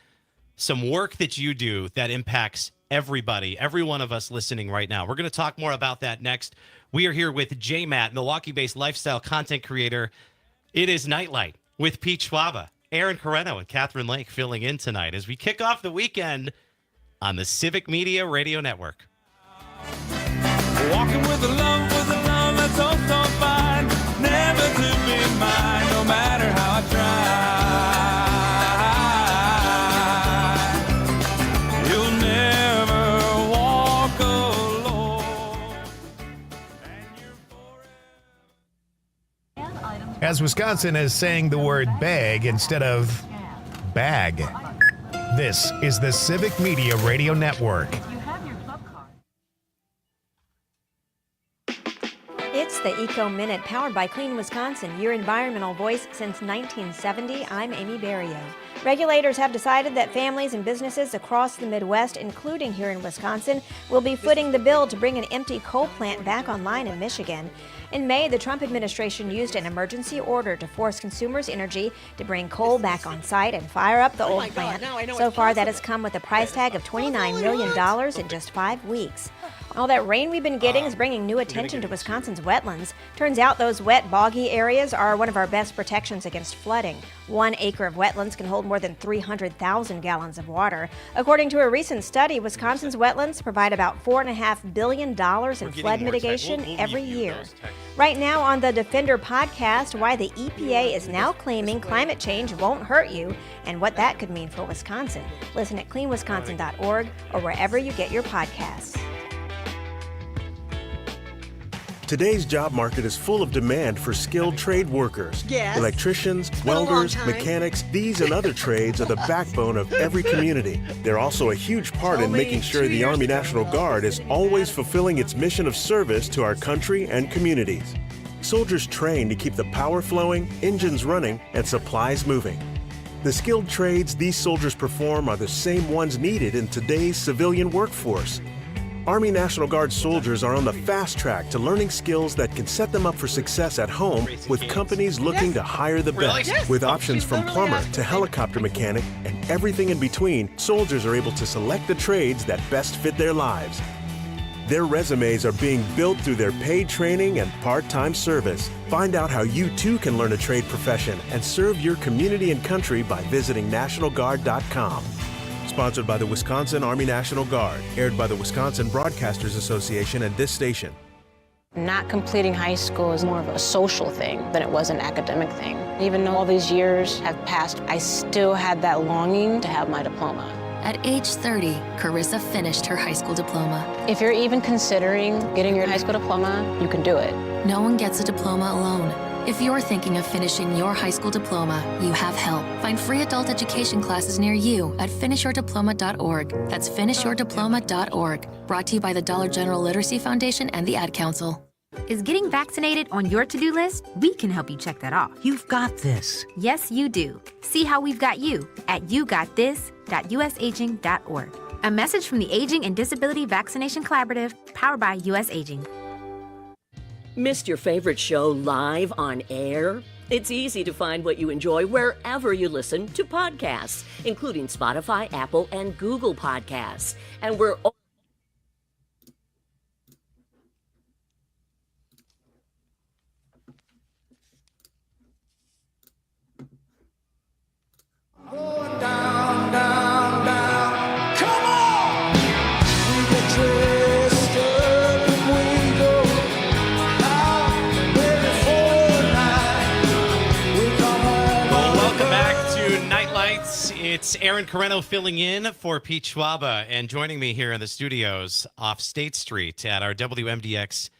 S3: some work that you do that impacts everybody, every one of us listening right now. We're going to talk more about that next. We are here with J-Matt, Milwaukee-based lifestyle content creator. It is Nightlight with Pete Schwaba, Aaron Carreno, and Catherine Lake filling in tonight as we kick off the weekend on the Civic Media Radio Network.
S6: Walking with a love that's all so fine, never to be mine, no matter how I try. You'll never walk alone.
S5: As Wisconsin is saying the word bag instead of bag. This is the Civic Media Radio Network.
S2: It's the Eco Minute, powered by Clean Wisconsin, your environmental voice since 1970. I'm Amy Barrio. Regulators have decided that families and businesses across the Midwest, including here in Wisconsin, will be footing the bill to bring an empty coal plant back online in Michigan. In May, the Trump administration used an emergency order to force Consumers Energy to bring coal back on site and fire up the old plant. So far, that has come with a price tag of $29 million in just 5 weeks. All that rain we've been getting is bringing new attention to Wisconsin's wetlands. Turns out those wet, boggy areas are one of our best protections against flooding. 1 acre of wetlands can hold more than 300,000 gallons of water. According to a recent study, Wisconsin's wetlands provide about $4.5 billion in flood mitigation every year. Right now on the Defender podcast, why the EPA is now claiming climate change won't hurt you and what that could mean for Wisconsin. Listen at cleanwisconsin.org or wherever you get your podcasts.
S9: Today's job market is full of demand for skilled trade workers.
S1: Yes.
S9: Electricians,
S1: been a long
S9: welders,
S1: time.
S9: mechanics, these and other trades are the backbone of every community. They're also a huge part in making sure the Army National Guard is always fulfilling its mission of service to our country and communities. Soldiers train to keep the power flowing, engines running, and supplies moving. The skilled trades these soldiers perform are the same ones needed in today's civilian workforce. Army National Guard soldiers are on the fast track to learning skills that can set them up for success at home with companies looking to hire the best. With options from plumber to helicopter mechanic and everything in between, soldiers are able to select the trades that best fit their lives. Their resumes are being built through their paid training and part-time service. Find out how you too can learn a trade profession and serve your community and country by visiting NationalGuard.com. Sponsored by the Wisconsin Army National Guard, aired by the Wisconsin Broadcasters Association and this station.
S10: Not completing high school is more of a social thing than it was an academic thing. Even though all these years have passed, I still had that longing to have my diploma.
S24: At age 30, Carissa finished her high school diploma.
S10: If you're even considering getting your high school diploma, you can do it.
S24: No one gets a diploma alone. If you're thinking of finishing your high school diploma, you have help. Find free adult education classes near you at finishyourdiploma.org. That's finishyourdiploma.org. Brought to you by the Dollar General Literacy Foundation and the Ad Council.
S25: Is getting vaccinated on your to-do list? We can help you check that off. You've got this. Yes, you do. See how we've got you at yougotthis.usaging.org. A message from the Aging and Disability Vaccination Collaborative, powered by US Aging.
S22: Missed your favorite show live on air? It's easy to find what you enjoy wherever you listen to podcasts, including Spotify, Apple, and Google Podcasts. And we're
S6: Going down, down, down. Come on! We get dressed up and we go
S3: It's Aaron Carreno filling in for Pete Schwaba, and joining me here in the studios off State Street at our WMDX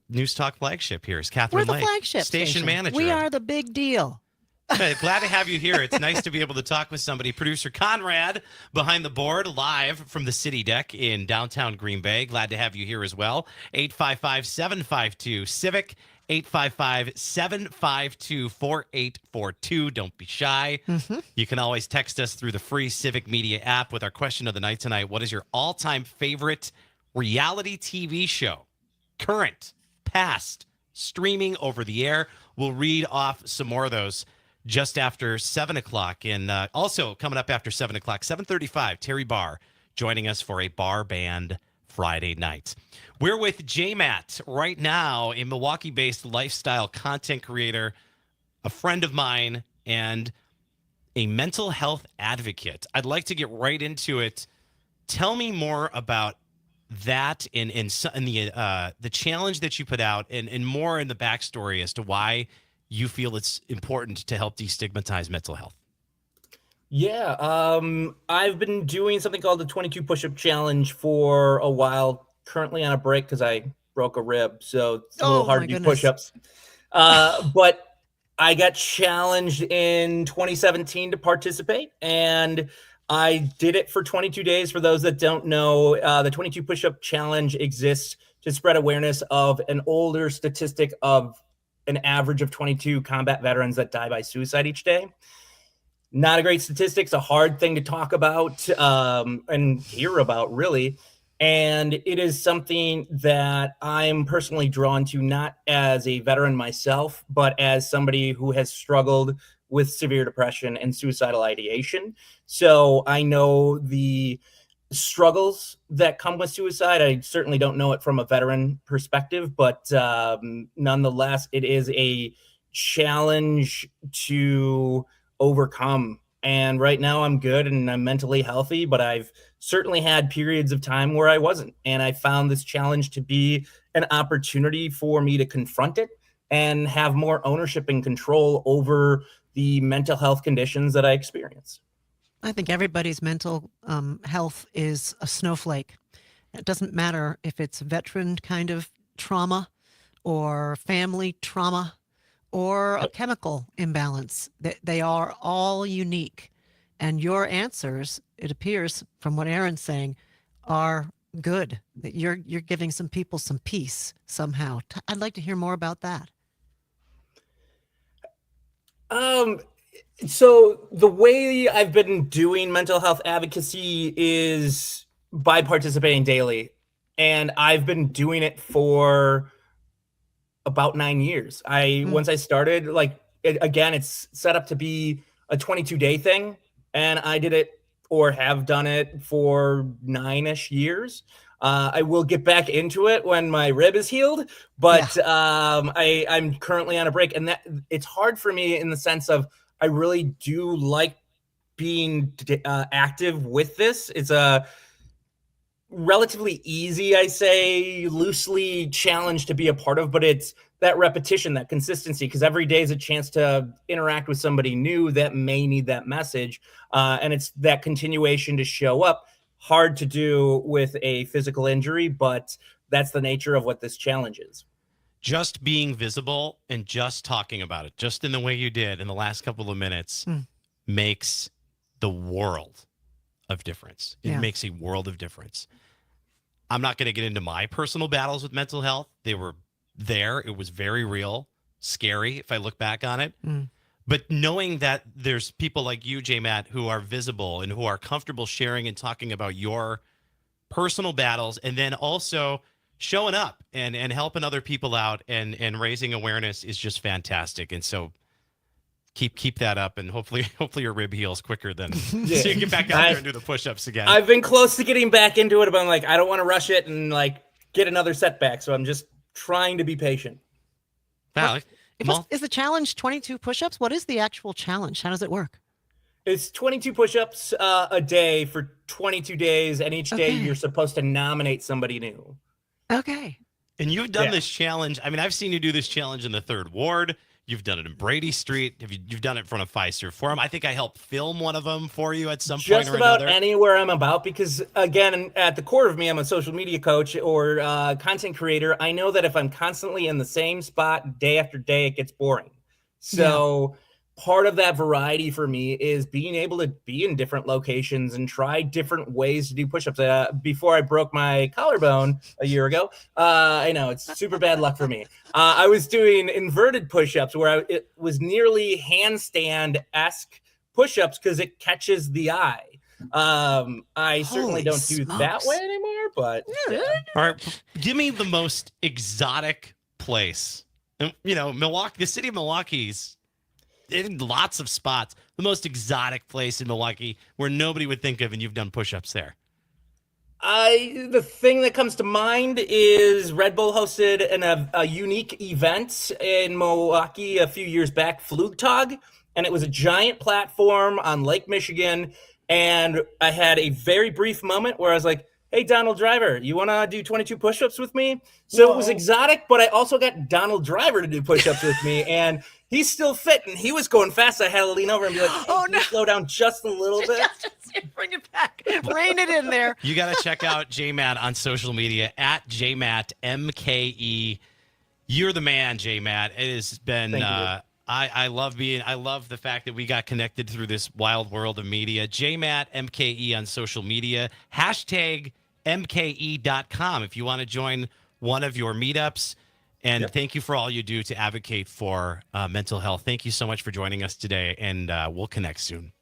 S3: News Talk flagship here is Catherine
S1: We're the
S3: Lake,
S1: flagship
S3: station manager.
S1: We are the big deal.
S3: Glad to have you here. It's nice to be able to talk with somebody. Producer Conrad behind the board, live from the City Deck in downtown Green Bay. Glad to have you here as well. 855-752-CIVIC. 855-752-4842. Don't be shy. You can always text us through the free Civic Media app with our question of the night tonight. What is your all-time favorite reality TV show? Current, past, streaming, over the air. We'll read off some more of those just after 7 o'clock. And also coming up after 7 o'clock, 7:35, Terry Barr joining us for a bar band Friday night. We're with J-Matt right now, a Milwaukee-based lifestyle content creator, a friend of mine, and a mental health advocate. I'd like to get right into it. Tell me more about that and the challenge that you put out, and more in the backstory as to why you feel it's important to help destigmatize mental health.
S16: Yeah, I've been doing something called the 22 push-up challenge for a while. Currently on a break because I broke a rib, so it's a little hard to do push-ups. But I got challenged in 2017 to participate, and I did it for 22 days. For those that don't know, the 22 push-up challenge exists to spread awareness of an older statistic of an average of 22 combat veterans that die by suicide each day. Not a great statistic. It's a hard thing to talk about and hear about, really. And it is something that I'm personally drawn to, not as a veteran myself, but as somebody who has struggled with severe depression and suicidal ideation. So I know the struggles that come with suicide. I certainly don't know it from a veteran perspective, but nonetheless, it is a challenge to overcome. And right now I'm good and I'm mentally healthy, but I've certainly had periods of time where I wasn't. And I found this challenge to be an opportunity for me to confront it and have more ownership and control over the mental health conditions that I experience.
S1: I think everybody's mental health is a snowflake. It doesn't matter if it's veteran kind of trauma or family trauma or a chemical imbalance. They are all unique. And your answers, it appears from what Aaron's saying, are good. That you're giving some people some peace somehow. I'd like to hear more about that.
S16: So the way I've been doing mental health advocacy is by participating daily. And I've been doing it for about 9 years. Once I started, it's set up to be a 22-day thing. And I did it or have done it for 9-ish years. I will get back into it when my rib is healed, but I'm currently on a break. And that it's hard for me in the sense of I really do like being active with this. It's a relatively easy, I say, loosely challenge to be a part of, but it's that repetition, that consistency, because every day is a chance to interact with somebody new that may need that message. And it's that continuation to show up. Hard to do with a physical injury, but that's the nature of what this challenge is.
S3: Just being visible and just talking about it, just in the way you did in the last couple of minutes, makes the world of difference. It makes a world of difference. I'm not going to get into my personal battles with mental health. They were there. It was very real, scary if I look back on it. But knowing that there's people like you, J-Matt, who are visible and who are comfortable sharing and talking about your personal battles, and then also showing up and helping other people out and raising awareness is just fantastic. And so keep that up, and hopefully your rib heals quicker than so you can get back out there and do the push-ups again.
S16: I've been close to getting back into it, but I'm like, I don't want to rush it and get another setback. So I'm just trying to be patient.
S3: Wow.
S1: Is the challenge 22 push-ups? What is the actual challenge? How does it work?
S16: It's 22 push-ups a day for 22 days, and each day you're supposed to nominate somebody new.
S1: Okay.
S3: And you've done this challenge. I mean, I've seen you do this challenge in the 3rd Ward. You've done it in Brady Street. You've done it in front of Fiserv Forum. I think I helped film one of them for you at some point
S16: Just
S3: or
S16: about
S3: another.
S16: anywhere I'm about, because again, at the core of me, I'm a social media coach or content creator. I know that if I'm constantly in the same spot day after day, it gets boring. So part of that variety for me is being able to be in different locations and try different ways to do push-ups. Before I broke my collarbone a year ago, I know it's super bad luck for me. I was doing inverted push-ups where it was nearly handstand-esque push-ups because it catches the eye. I certainly
S1: Holy
S16: don't do that
S1: smokes.
S16: way anymore, but yeah.
S3: All right, give me the most exotic place. Milwaukee, the city of Milwaukee's in lots of spots. The most exotic place in Milwaukee where nobody would think of, and you've done push-ups there.
S16: The thing that comes to mind is Red Bull hosted a unique event in Milwaukee a few years back, Flugtag, and it was a giant platform on Lake Michigan. And I had a very brief moment where I was like, hey, Donald Driver, you want to do 22 push-ups with me? So It was exotic, but I also got Donald Driver to do push-ups with me, and he's still fit, and he was going fast. I had to lean over and be like, hey, can you slow down just a little bit?
S1: Bring it back. Rein it in there.
S3: You got to check out JMatt on social media at JMattMKE. You're the man, JMatt. It has been. I love the fact that we got connected through this wild world of media. JMattMKE on social media. Hashtag MKE.com if you want to join one of your meetups. And thank you for all you do to advocate for mental health. Thank you so much for joining us today, and we'll connect soon.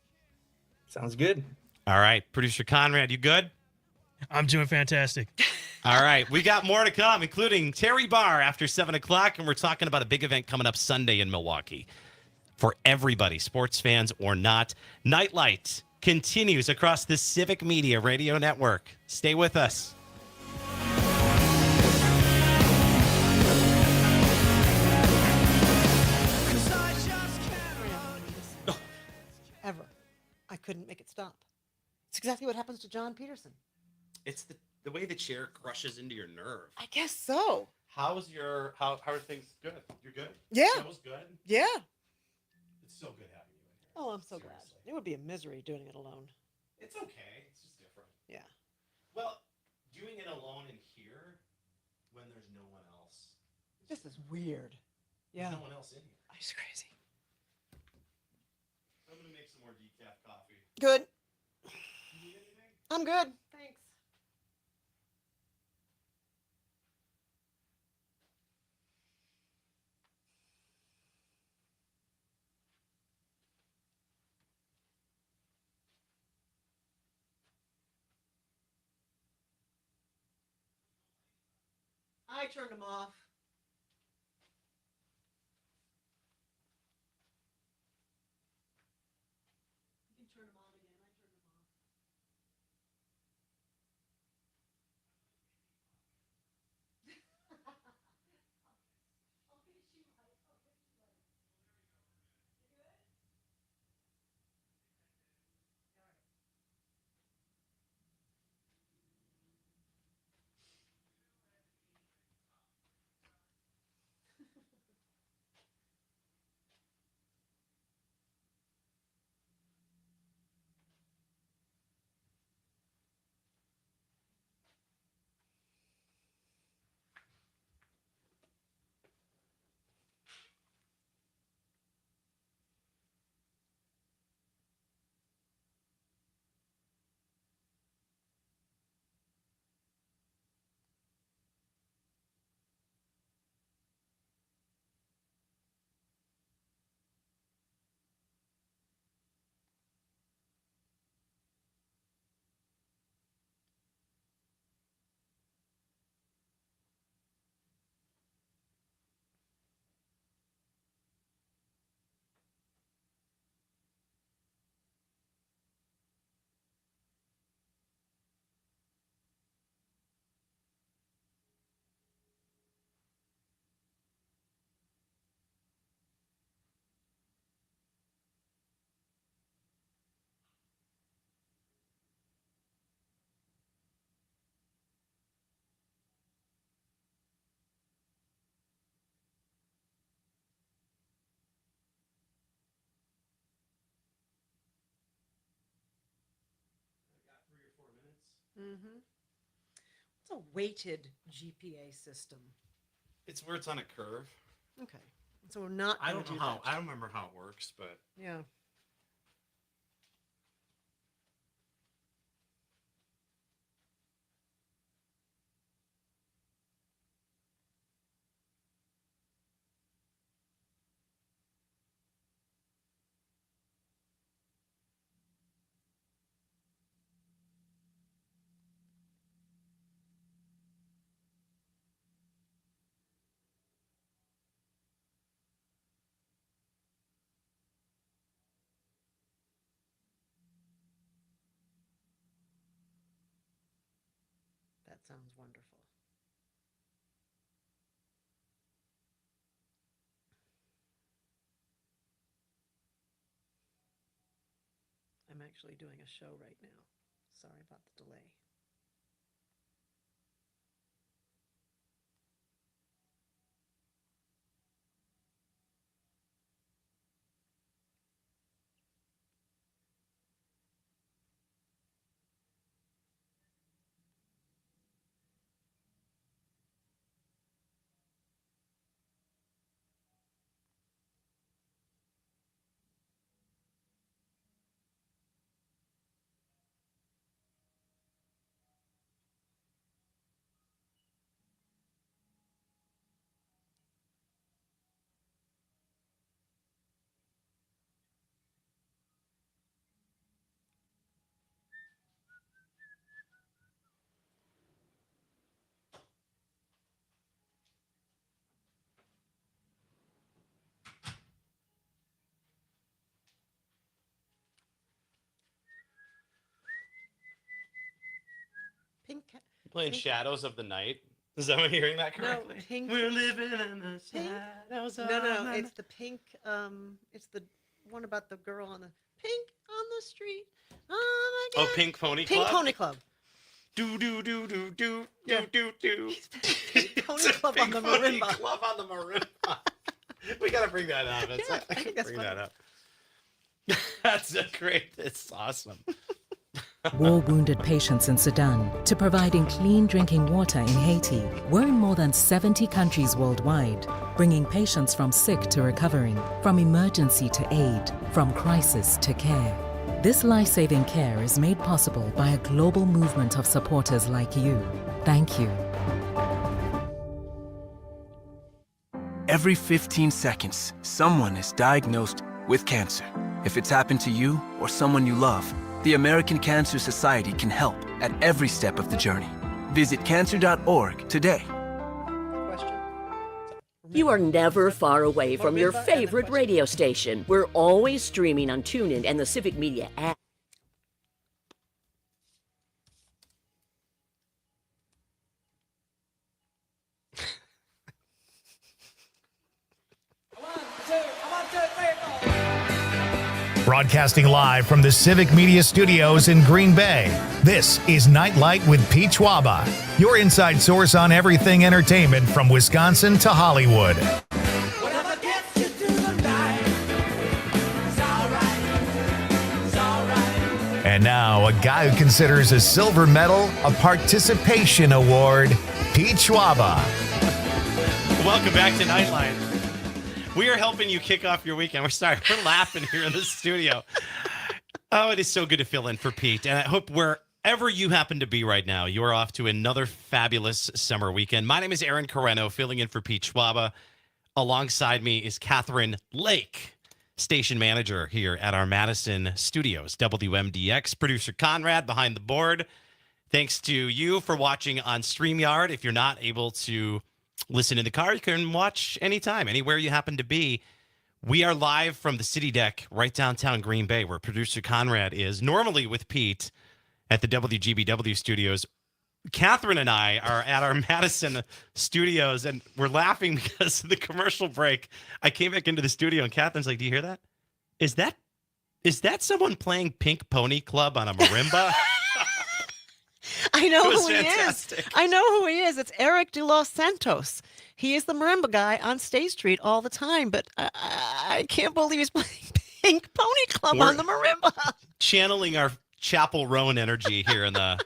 S16: Sounds good.
S3: All right. Producer Conrad, you good?
S4: I'm doing fantastic.
S3: All right. We got more to come, including Terry Barr after 7 o'clock, and we're talking about a big event coming up Sunday in Milwaukee for everybody, sports fans or not. Nightlight continues across the Civic Media Radio Network. Stay with us.
S1: Ever. I couldn't make it stop. It's exactly what happens to John Peterson.
S3: It's the way the chair crushes into your nerve.
S1: I guess so.
S3: How are things good? You're good?
S1: Yeah.
S3: Feels good?
S1: Yeah.
S3: It's so good having you in here.
S1: Oh, I'm so glad. It would be a misery doing it alone.
S3: It's okay. It's just different.
S1: Yeah.
S3: Well, doing it alone in here when there's no one else.
S1: This is weird. Yeah.
S3: There's no one else in here.
S1: It's crazy.
S3: I'm going to make some more decaf coffee.
S1: Good.
S3: You need anything?
S1: I'm good. Thanks. I turned them off. You can turn them on again. I turned them off. Mm-hmm. It's a weighted GPA system.
S3: It's where it's on a curve.
S1: Okay. So we're not
S3: I
S1: going
S3: don't
S1: to
S3: know
S1: do
S3: how.
S1: that.
S3: I don't remember how it works, but
S1: Yeah. That sounds wonderful. I'm actually doing a show right now. Sorry about the delay. Pink.
S3: playing
S1: Pink-
S3: Shadows of the Night. Is that what you're hearing that
S1: No,
S3: correctly?
S1: pink.
S3: We're living in the
S1: Pink?
S3: shadows of
S1: No,
S3: the
S1: it's the pink. It's the one about the girl on the pink on the street. Oh my
S3: Oh,
S1: God.
S3: Pink Pony
S1: Pink
S3: Club?
S1: Pony Club.
S3: Do do do do do
S1: Yeah.
S3: do do.
S1: Pink Pony Club on the marimba.
S3: Club on the marimba. We gotta bring that up. It's,
S1: Yeah, I think that's
S3: bring
S1: funny.
S3: that up. That's a great. It's awesome.
S7: War-wounded patients in Sudan to providing clean drinking water in Haiti. We're in more than 70 countries worldwide, bringing patients from sick to recovering, from emergency to aid, from crisis to care. This life-saving care is made possible by a global movement of supporters like you. Thank you.
S11: Every 15 seconds, someone is diagnosed with cancer. If it's happened to you or someone you love, the American Cancer Society can help at every step of the journey. Visit cancer.org today.
S22: You are never far away from your favorite radio station. We're always streaming on TuneIn and the Civic Media app.
S5: Broadcasting live from the Civic Media Studios in Green Bay, this is Night Light with Pete Schwaba, your inside source on everything entertainment from Wisconsin to Hollywood. And now, a guy who considers a silver medal a participation award, Pete Schwaba.
S3: Welcome back to Nightline. We are helping you kick off your weekend. We're laughing here in the studio. Oh, it is so good to fill in for Pete. And I hope wherever you happen to be right now, you're off to another fabulous summer weekend. My name is Aaron Carreno, filling in for Pete Schwaba. Alongside me is Catherine Lake, station manager here at our Madison studios. WMDX producer Conrad behind the board. Thanks to you for watching on StreamYard. If you're not able to listen in the car, you can watch anytime, anywhere you happen to be. We are live from the City Deck right downtown Green Bay, where producer Conrad is, normally with Pete at the WGBW studios. Catherine and I are at our Madison studios, and we're laughing because of the commercial break. I came back into the studio, and Catherine's like, do you hear that? Is that someone playing Pink Pony Club on a marimba?
S1: I know
S3: It was
S1: who
S3: fantastic.
S1: he is. I know who he is. It's Eric de Los Santos. He is the marimba guy on State Street all the time, but I can't believe he's playing Pink Pony Club on the marimba.
S3: Channeling our Chapel Roan energy here in the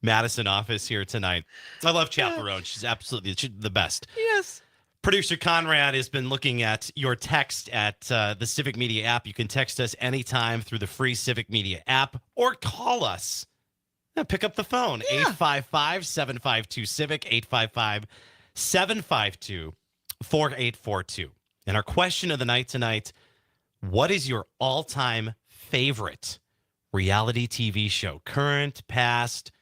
S3: Madison office here tonight. I love Chaperone. She's absolutely the best.
S1: Yes.
S3: Producer Conrad has been looking at your text at the Civic Media app. You can text us anytime through the free Civic Media app or call us. Pick up the phone, 855-752-CIVIC, 855-752-4842. And our question of the night tonight, what is your all-time favorite reality TV show? Current, past,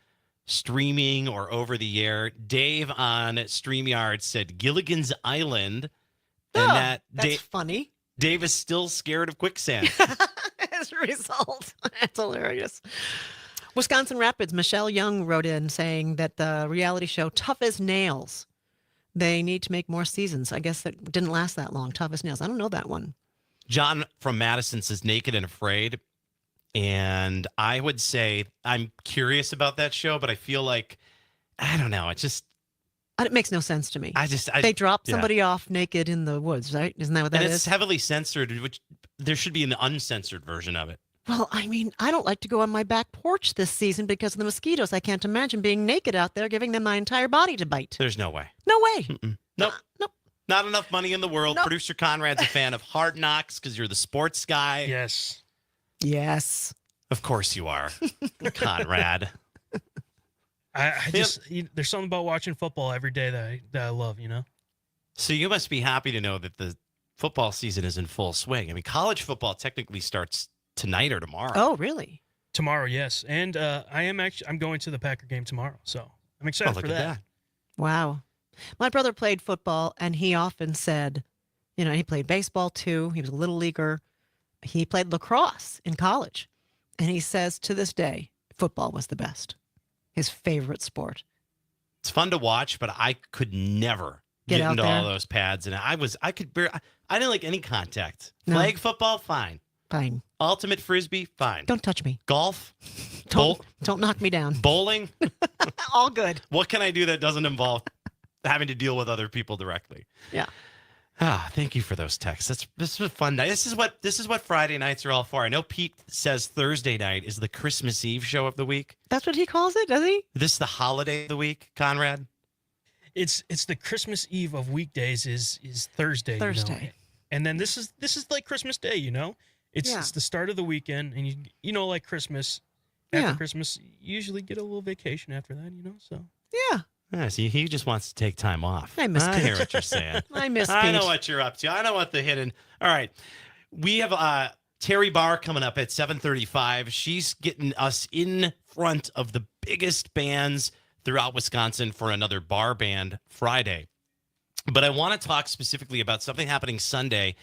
S3: streaming, or over the air? Dave on StreamYard said Gilligan's Island. And
S1: that's funny.
S3: Dave is still scared of quicksand.
S1: As a result. That's hilarious. Wisconsin Rapids, Michelle Young wrote in saying that the reality show Tough as Nails, they need to make more seasons. I guess that didn't last that long. Tough as Nails. I don't know that one.
S3: John from Madison says Naked and Afraid. And I would say I'm curious about that show, but I feel like, I don't know. It
S1: makes no sense to me.
S3: They
S1: drop somebody off naked in the woods, right? Isn't that what that is?
S3: It's heavily censored, which there should be an uncensored version of it.
S1: Well, I mean, I don't like to go on my back porch this season because of the mosquitoes. I can't imagine being naked out there, giving them my entire body to bite.
S3: There's no way.
S1: No way.
S3: Nope.
S1: Nope.
S3: Not enough money in the world.
S1: Nope.
S3: Producer Conrad's a fan of Hard Knocks because you're the sports guy.
S4: Yes.
S1: Yes.
S3: Of course you are, Conrad.
S4: There's something about watching football every day that I love,
S3: So you must be happy to know that the football season is in full swing. I mean, college football technically starts tonight or tomorrow.
S1: Oh, really?
S4: Tomorrow, yes. And I'm going to the Packer game tomorrow, so I'm excited for that.
S1: Wow. My brother played football, and he often said, he played baseball too. He was a little leaguer. He played lacrosse in college. And he says to this day, football was the best. His favorite sport.
S3: It's fun to watch, but I could never get into all those pads. And I didn't like any contact. Flag football, fine.
S1: Fine.
S3: Ultimate Frisbee, fine.
S1: Don't touch me.
S3: Golf?
S1: Don't knock me down.
S3: Bowling?
S1: All good.
S3: What can I do that doesn't involve having to deal with other people directly?
S1: Yeah.
S3: Thank you for those texts. This was a fun night. This is what Friday nights are all for. I know Pete says Thursday night is the Christmas Eve show of the week.
S1: That's what he calls it, does he?
S3: This is the holiday of the week, Conrad.
S4: It's the Christmas Eve of weekdays is Thursday.
S1: Thursday.
S4: And then this is like Christmas Day, It's the start of the weekend, and like Christmas. After Christmas, you usually get a little vacation after that, So
S1: yeah.
S3: Yeah, see, he just wants to take time off.
S1: I miss Pete.
S3: Hear what you're saying.
S1: I miss Pete.
S3: I know what you're up to. I know what the hidden. All right, we have Terry Barr coming up at 7:35. She's getting us in front of the biggest bands throughout Wisconsin for another bar band Friday. But I want to talk specifically about something happening Sunday.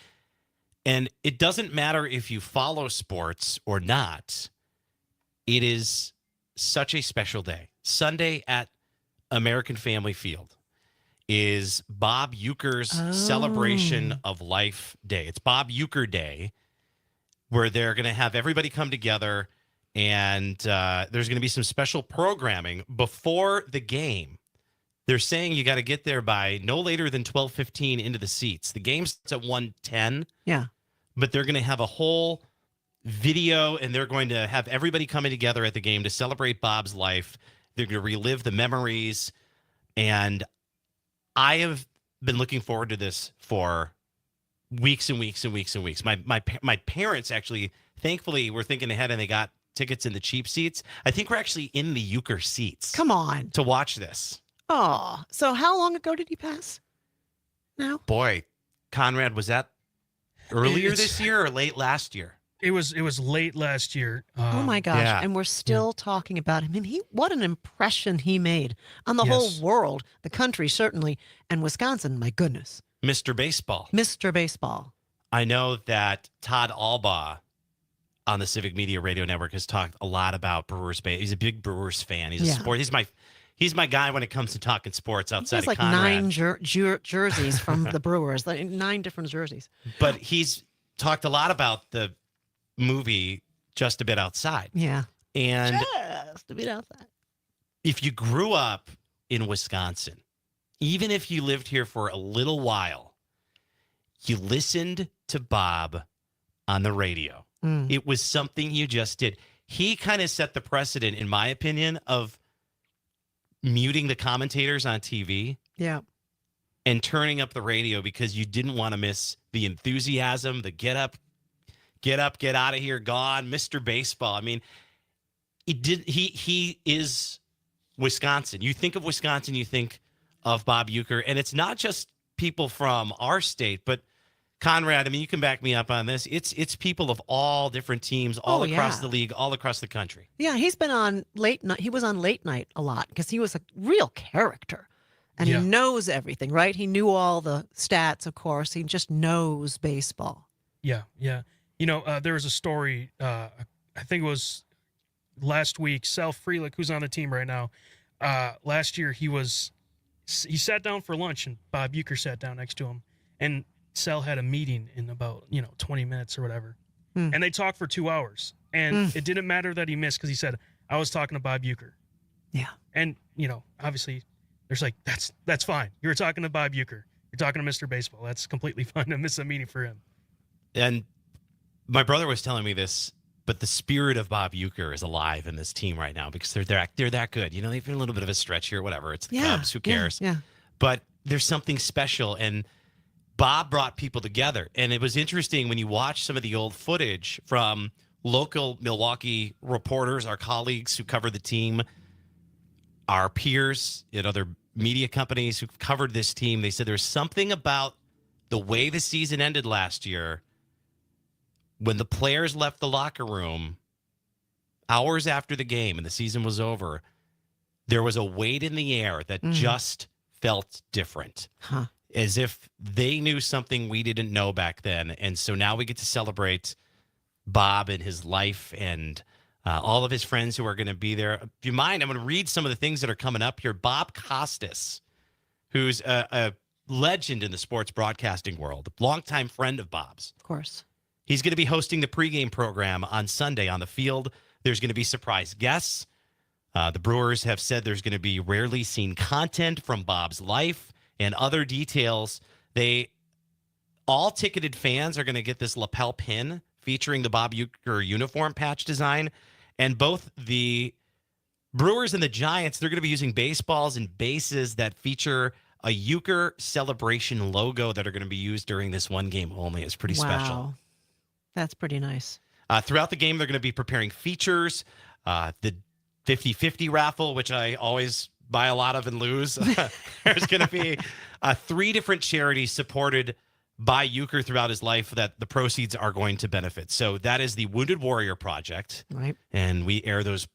S3: And it doesn't matter if you follow sports or not. It is such a special day. Sunday at American Family Field is Bob Uecker's Celebration of Life Day. It's Bob Uecker Day, where they're going to have everybody come together, and there's going to be some special programming before the game. They're saying you got to get there by no later than 12:15 into the seats. The game starts at 1:10.
S1: Yeah.
S3: But they're going to have a whole video, and they're going to have everybody coming together at the game to celebrate Bob's life. They're going to relive the memories. And I have been looking forward to this for weeks and weeks and weeks and weeks. My parents actually, thankfully, were thinking ahead, and they got tickets in the cheap seats. I think we're actually in the Uecker seats.
S1: Come on.
S3: To watch this.
S1: Oh, so how long ago did he pass? Now?
S3: Boy, Conrad, was that earlier this year or late last year?
S4: It was late last year.
S1: Oh my gosh!
S3: Yeah.
S1: And we're still talking about him. And what an impression he made on the whole world, the country certainly, and Wisconsin. My goodness,
S3: Mr. Baseball.
S1: Mr. Baseball.
S3: I know that Todd Albaugh on the Civic Media Radio Network has talked a lot about Brewers. He's a big Brewers fan. He's a sport. He's my guy when it comes to talking sports outside of
S1: like
S3: Conrad.
S1: 9 jerseys from the Brewers, like 9 different jerseys.
S3: But he's talked a lot about the movie Just a Bit Outside.
S1: Yeah.
S3: And
S1: just a bit outside.
S3: If you grew up in Wisconsin, even if you lived here for a little while, you listened to Bob on the radio. It was something you just did. He kind of set the precedent, in my opinion, of muting the commentators on TV
S1: Yeah.
S3: and turning up the radio because you didn't want to miss the enthusiasm, the get out of here, gone, Mr. Baseball. I mean, he is Wisconsin. You think of Wisconsin, you think of Bob Uecker, and it's not just people from our state, but Conrad, I mean, you can back me up on this. It's people of all different teams, all across the league, all across the country.
S1: Yeah, he's been on late night. He was on late night a lot because he was a real character. And he knows everything, right? He knew all the stats, of course. He just knows baseball.
S4: Yeah, yeah. You know, there was a story, I think it was last week, Sal Frelick, who's on the team right now. Last year, he sat down for lunch, and Bob Uecker sat down next to him. And Sal had a meeting in about, 20 minutes or whatever. And they talked for 2 hours. And it didn't matter that he missed because he said, I was talking to Bob Uecker.
S1: Yeah.
S4: And, obviously, there's like, that's fine. You were talking to Bob Uecker. You're talking to Mr. Baseball. That's completely fine to miss a meeting for him.
S3: And my brother was telling me this, but the spirit of Bob Uecker is alive in this team right now because they're that good. They've been a little bit of a stretch here, whatever. It's the Cubs. Who cares?
S1: Yeah.
S3: But there's something special, and Bob brought people together. And it was interesting when you watch some of the old footage from local Milwaukee reporters, our colleagues who cover the team, our peers at other media companies who covered this team. They said there's something about the way the season ended last year when the players left the locker room hours after the game and the season was over. There was a weight in the air that just felt different.
S1: Huh.
S3: As if they knew something we didn't know back then. And so now we get to celebrate Bob and his life and all of his friends who are going to be there. If you mind, I'm going to read some of the things that are coming up here. Bob Costas, who's a legend in the sports broadcasting world, a longtime friend of Bob's.
S1: Of course.
S3: He's going to be hosting the pregame program on Sunday on the field. There's going to be surprise guests. The Brewers have said there's going to be rarely seen content from Bob's life and other details. All ticketed fans are going to get this lapel pin featuring the Bob Uecker uniform patch design. And both the Brewers and the Giants, they're going to be using baseballs and bases that feature a Uecker celebration logo that are going to be used during this one game only. It's pretty special.
S1: That's pretty nice.
S3: Throughout the game, they're going to be preparing features. The 50-50 raffle, which I always buy a lot of and lose. There's going to be 3 different charities supported by Uecker throughout his life that the proceeds are going to benefit. So that is the Wounded Warrior Project.
S1: Right.
S3: And we air those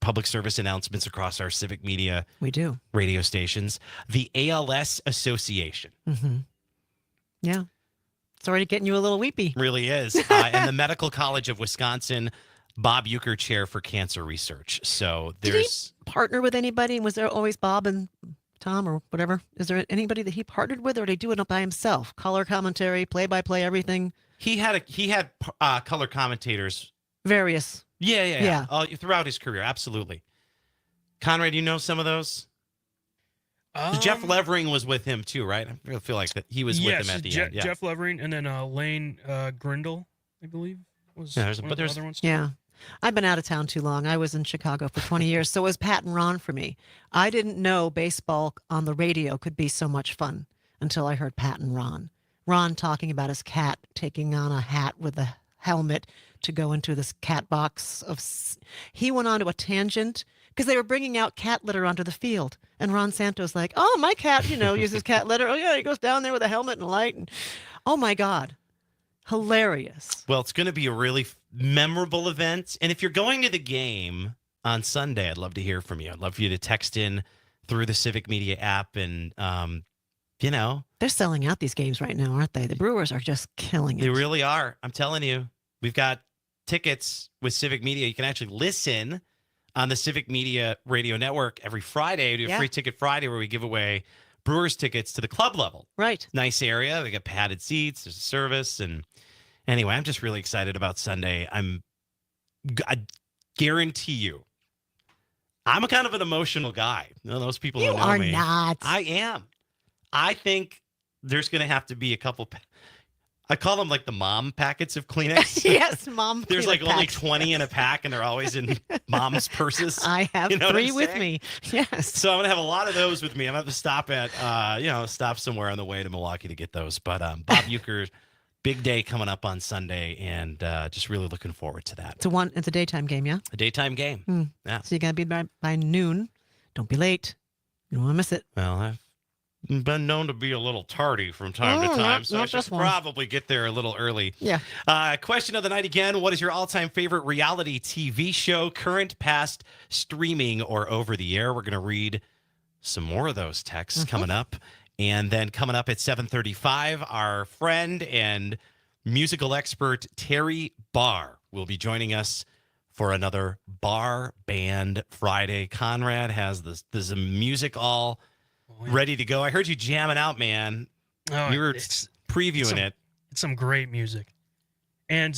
S3: public service announcements across our civic media radio stations. The ALS Association.
S1: Mm-hmm. Yeah. It's already getting you a little weepy.
S3: Really is. And the Medical College of Wisconsin Bob Uecker Chair for Cancer Research. So there's...
S1: Did he partner with anybody? Was there always Bob and Tom or whatever? Is there anybody that he partnered with, or did he do it by himself? Color commentary, play-by-play, everything?
S3: He had color commentators.
S1: Various.
S3: Yeah. Throughout his career, absolutely. Conrad, you know some of those? Jeff Levering was with him too, right? I feel like that he was with him at the end. Yeah.
S4: Jeff Levering, and then Lane Grindle, I believe, was one of the other ones.
S1: Yeah. I've been out of town too long. I was in Chicago for 20 years. So was Pat and Ron for me. I didn't know baseball on the radio could be so much fun until I heard Pat and Ron. Ron talking about his cat taking on a hat with a helmet to go into this cat box. He went on to a tangent because they were bringing out cat litter onto the field. And Ron Santos like, oh, my cat, uses cat litter. Oh, yeah, he goes down there with a helmet and a light. And, oh, my God. Hilarious.
S3: Well, it's going to be a really memorable event. And if you're going to the game on Sunday, I'd love to hear from you. I'd love for you to text in through the Civic Media app. And,
S1: they're selling out these games right now, aren't they? The Brewers are just killing it.
S3: They really are. I'm telling you. We've got tickets with Civic Media. You can actually listen on the Civic Media Radio Network every Friday. We do a Free Ticket Friday where we give away Brewers tickets to the club level.
S1: Right.
S3: Nice area. They got padded seats. There's a service. And anyway, I'm just really excited about Sunday. I guarantee you, I'm a kind of an emotional guy. Those people who know me.
S1: You are not.
S3: I am. I think there's going to have to be a couple. I call them like the mom packets of Kleenex.
S1: Yes, mom.
S3: There's
S1: Kleenex
S3: like only
S1: packs.
S3: 20 in a pack, and they're always in mom's purses.
S1: I have
S3: You know what
S1: 3
S3: I'm
S1: with
S3: saying?
S1: me. Yes.
S3: So I'm gonna have a lot of those with me. I'm gonna have to stop at, stop somewhere on the way to Milwaukee to get those. But Bob Euchre, big day coming up on Sunday, and just really looking forward to that.
S1: It's a daytime game, yeah?
S3: A daytime game. Yeah.
S1: So you got to be by noon. Don't be late. You don't want to miss it.
S3: Well, I've been known to be a little tardy from time to time, so I should probably get there a little early.
S1: Yeah.
S3: Question of the night again. What is your all-time favorite reality TV show, current, past, streaming, or over the air? We're going to read some more of those texts coming up. And then coming up at 7:35, our friend and musical expert Terry Barr will be joining us for another Bar Band Friday. Conrad has the music all ready to go. I heard you jamming out, man.
S4: Oh,
S3: You were previewing it.
S4: It's some great music. And,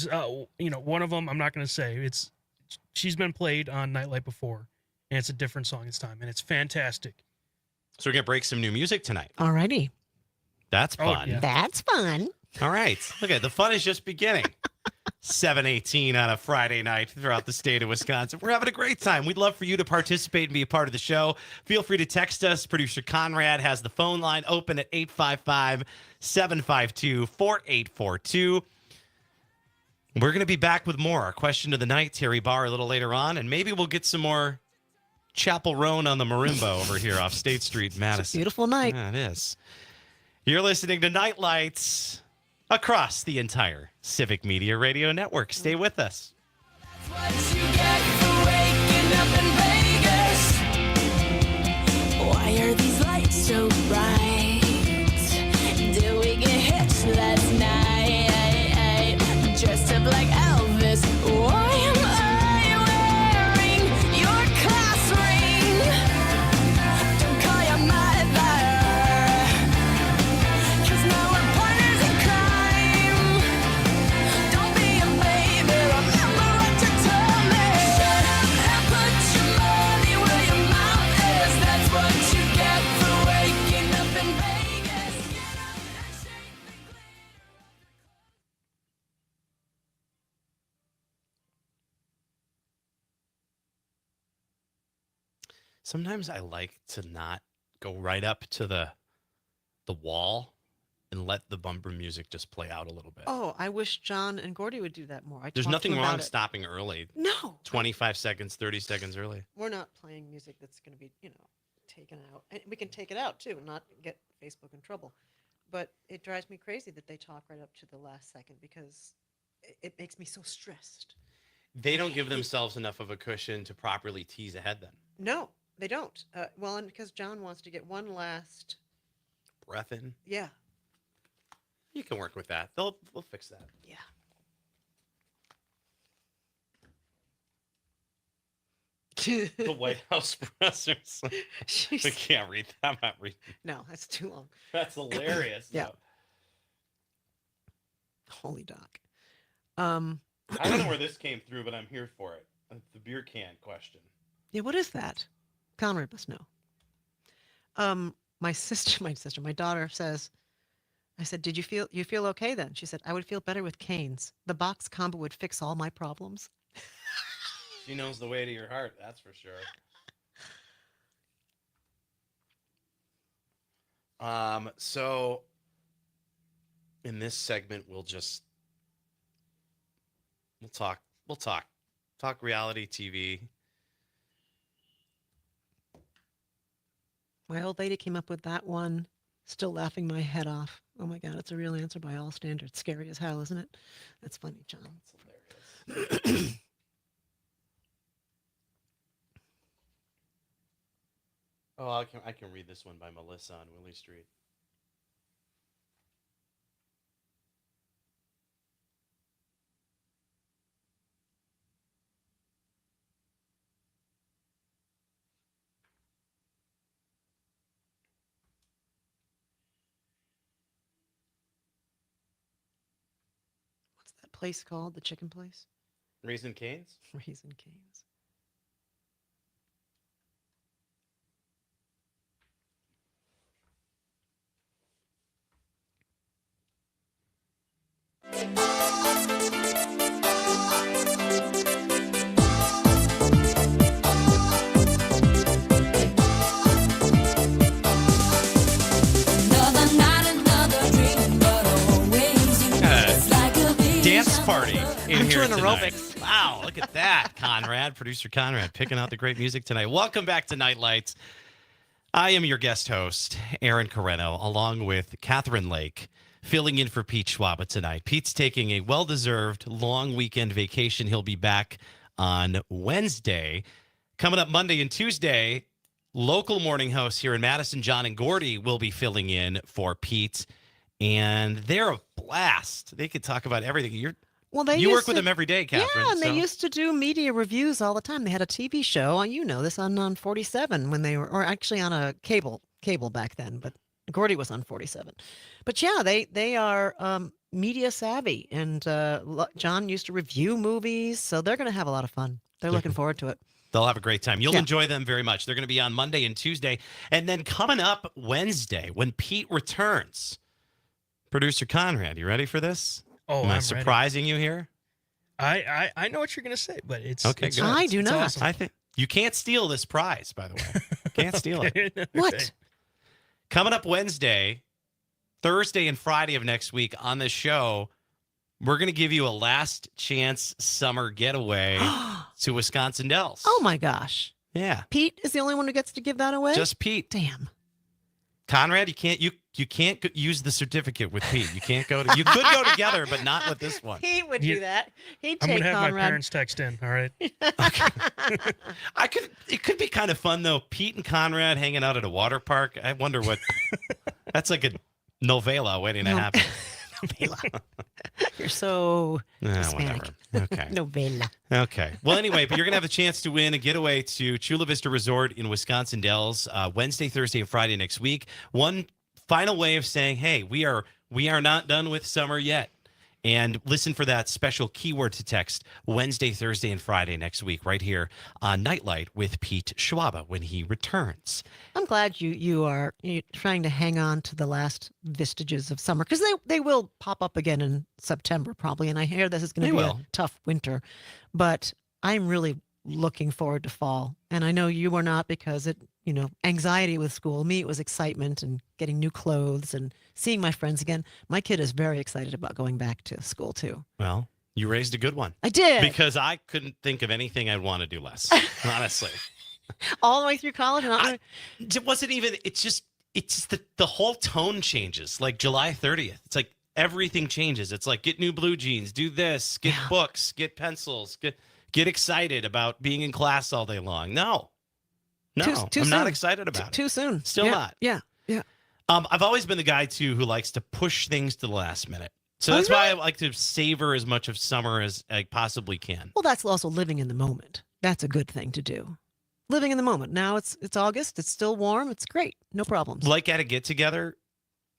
S4: one of them, I'm not going to say. She's been played on Nightlight before, and it's a different song this time, and it's fantastic.
S3: So we're going to break some new music tonight.
S1: Alrighty.
S3: That's
S4: Oh,
S3: fun.
S4: yeah.
S1: That's fun.
S3: All right. Look at the fun is just beginning. 7:18 on a Friday night throughout the state of Wisconsin. We're having a great time. We'd love for you to participate and be a part of the show. Feel free to text us. Producer Conrad has the phone line open at 855-752-4842. We're going to be back with more. Our question of the night, Terry Barr, a little later on, and maybe we'll get some more Chapel Roan on the marimba over here off State Street, Madison.
S1: Beautiful night.
S3: Yeah, it is. You're listening to Night Lights across the entire Civic Media Radio Network. Stay with us.
S6: Why are these lights so bright? Did we get hitched last night? Dressed up like Elvis. Why am I wearing your class ring? Don't call your mother, 'cause now we're partners in crime. Don't be a baby, remember what you told me. Shut up and put your money where your mouth is. That's what you get for waking up in Vegas.
S3: Sometimes I like to not go right up to the wall and let the bumper music just play out a little bit.
S1: Oh, I wish John and Gordy would do that more.
S3: There's
S1: talked to
S3: nothing
S1: them
S3: wrong
S1: about it.
S3: stopping early.
S1: No.
S3: 25 seconds, 30 seconds early.
S1: We're not playing music that's going to be, taken out. And we can take it out too and not get Facebook in trouble. But it drives me crazy that they talk right up to the last second because it makes me so stressed.
S3: They don't give themselves enough of a cushion to properly tease ahead then.
S1: No, they don't. Well, and because John wants to get one last,
S3: Breath in.
S1: yeah.
S3: You can work with that. We'll fix that.
S1: Yeah.
S3: The White House pressers. I can't read that. I'm not reading.
S1: No, that's too long.
S3: That's hilarious.
S1: Yeah.
S3: though.
S1: Holy doc.
S3: I don't know where this came through, but I'm here for it. The beer can question.
S1: Yeah, what is that? Conrad must know. My daughter says, I said, "Did you feel okay then?" She said, "I would feel better with canes. The box combo would fix all my problems."
S3: She knows the way to your heart, that's for sure. So in this segment, we'll talk reality TV.
S1: My old lady came up with that one, still laughing my head off. Oh my God, it's a real answer by all standards. Scary as hell, isn't it? That's funny, John. That's hilarious.
S3: Oh, I can read this one by Melissa on Willie Street.
S1: What's that place called? The chicken place?
S3: Raisin Canes?
S1: Raisin Canes.
S3: party in
S1: I'm
S3: here
S1: doing
S3: tonight.
S1: aerobics.
S3: Wow, look at that, Conrad, producer Conrad, picking out the great music tonight. Welcome back to Night Lights. I am your guest host, Aaron Carreno, along with Catherine Lake, filling in for Pete Schwaba tonight. Pete's taking a well-deserved long weekend vacation. He'll be back on Wednesday. Coming up Monday and Tuesday, local morning hosts here in Madison, John and Gordy, will be filling in for Pete. And they're a blast. They could talk about everything. You work with them every day, Catherine.
S1: Yeah, and
S3: so.
S1: they used to do media reviews all the time. They had a TV show, you know this, on 47 when they were, or actually on a cable back then, but Gordy was on 47. But yeah, they are media savvy, and John used to review movies, so they're going to have a lot of fun. They're looking forward to it.
S3: They'll have a great time. You'll enjoy them very much. They're going to be on Monday and Tuesday. And then coming up Wednesday, when Pete returns, producer Conrad, you ready for this?
S4: Oh,
S3: Am I
S4: I'm
S3: surprising you here?
S4: I know what you're going to say, but it's
S3: okay.
S4: it's,
S3: Good.
S1: I do
S4: it's
S1: not.
S4: awesome.
S3: I think you can't steal this prize, by the way. Can't steal it.
S4: Okay.
S1: What?
S3: Coming up Wednesday, Thursday, and Friday of next week on the show, we're going to give you a last chance summer getaway to Wisconsin Dells.
S1: Oh my gosh.
S3: Yeah.
S1: Pete is the only one who gets to give that away?
S3: Just Pete.
S1: Damn.
S3: Conrad, you can't use the certificate with Pete. You can't go. You could go together, but not with this one.
S1: He would do that. He'd
S4: I'm
S1: take
S4: gonna have
S1: Conrad.
S4: my parents text in. All right.
S3: It could be kind of fun though. Pete and Conrad hanging out at a water park. I wonder what. That's like a novela waiting to happen.
S1: Novela. You're so Hispanic.
S3: Whatever. Okay.
S1: Novela.
S3: Okay. Well, anyway, but you're going to have a chance to win a getaway to Chula Vista Resort in Wisconsin Dells Wednesday, Thursday, and Friday next week. One final way of saying, hey, we are not done with summer yet. And listen for that special keyword to text Wednesday, Thursday, and Friday next week right here on Nightlight with Pete Schwaba when he returns.
S1: I'm glad you're trying to hang on to the last vestiges of summer, because they will pop up again in September probably, and I hear this is going to be a tough winter, but I'm really looking forward to fall. And I know you are not, because anxiety with school. Me, it was excitement and getting new clothes and seeing my friends again. My kid is very excited about going back to school too.
S3: Well, you raised a good one.
S1: I did.
S3: Because I couldn't think of anything I'd want to do less, honestly.
S1: All the way through college?
S3: It wasn't even, it's just the whole tone changes. Like July 30th. It's like everything changes. It's like, get new blue jeans, do this, get books, get pencils, get excited about being in class all day long. No,
S1: too
S3: I'm
S1: soon.
S3: not excited about it.
S1: Too soon.
S3: Still not.
S1: Yeah.
S3: I've always been the guy, too, who likes to push things to the last minute. So that's why I like to savor as much of summer as I possibly can.
S1: Well, that's also living in the moment. That's a good thing to do. Living in the moment. Now it's August. It's still warm. It's great. No problems.
S3: Like at a get-together,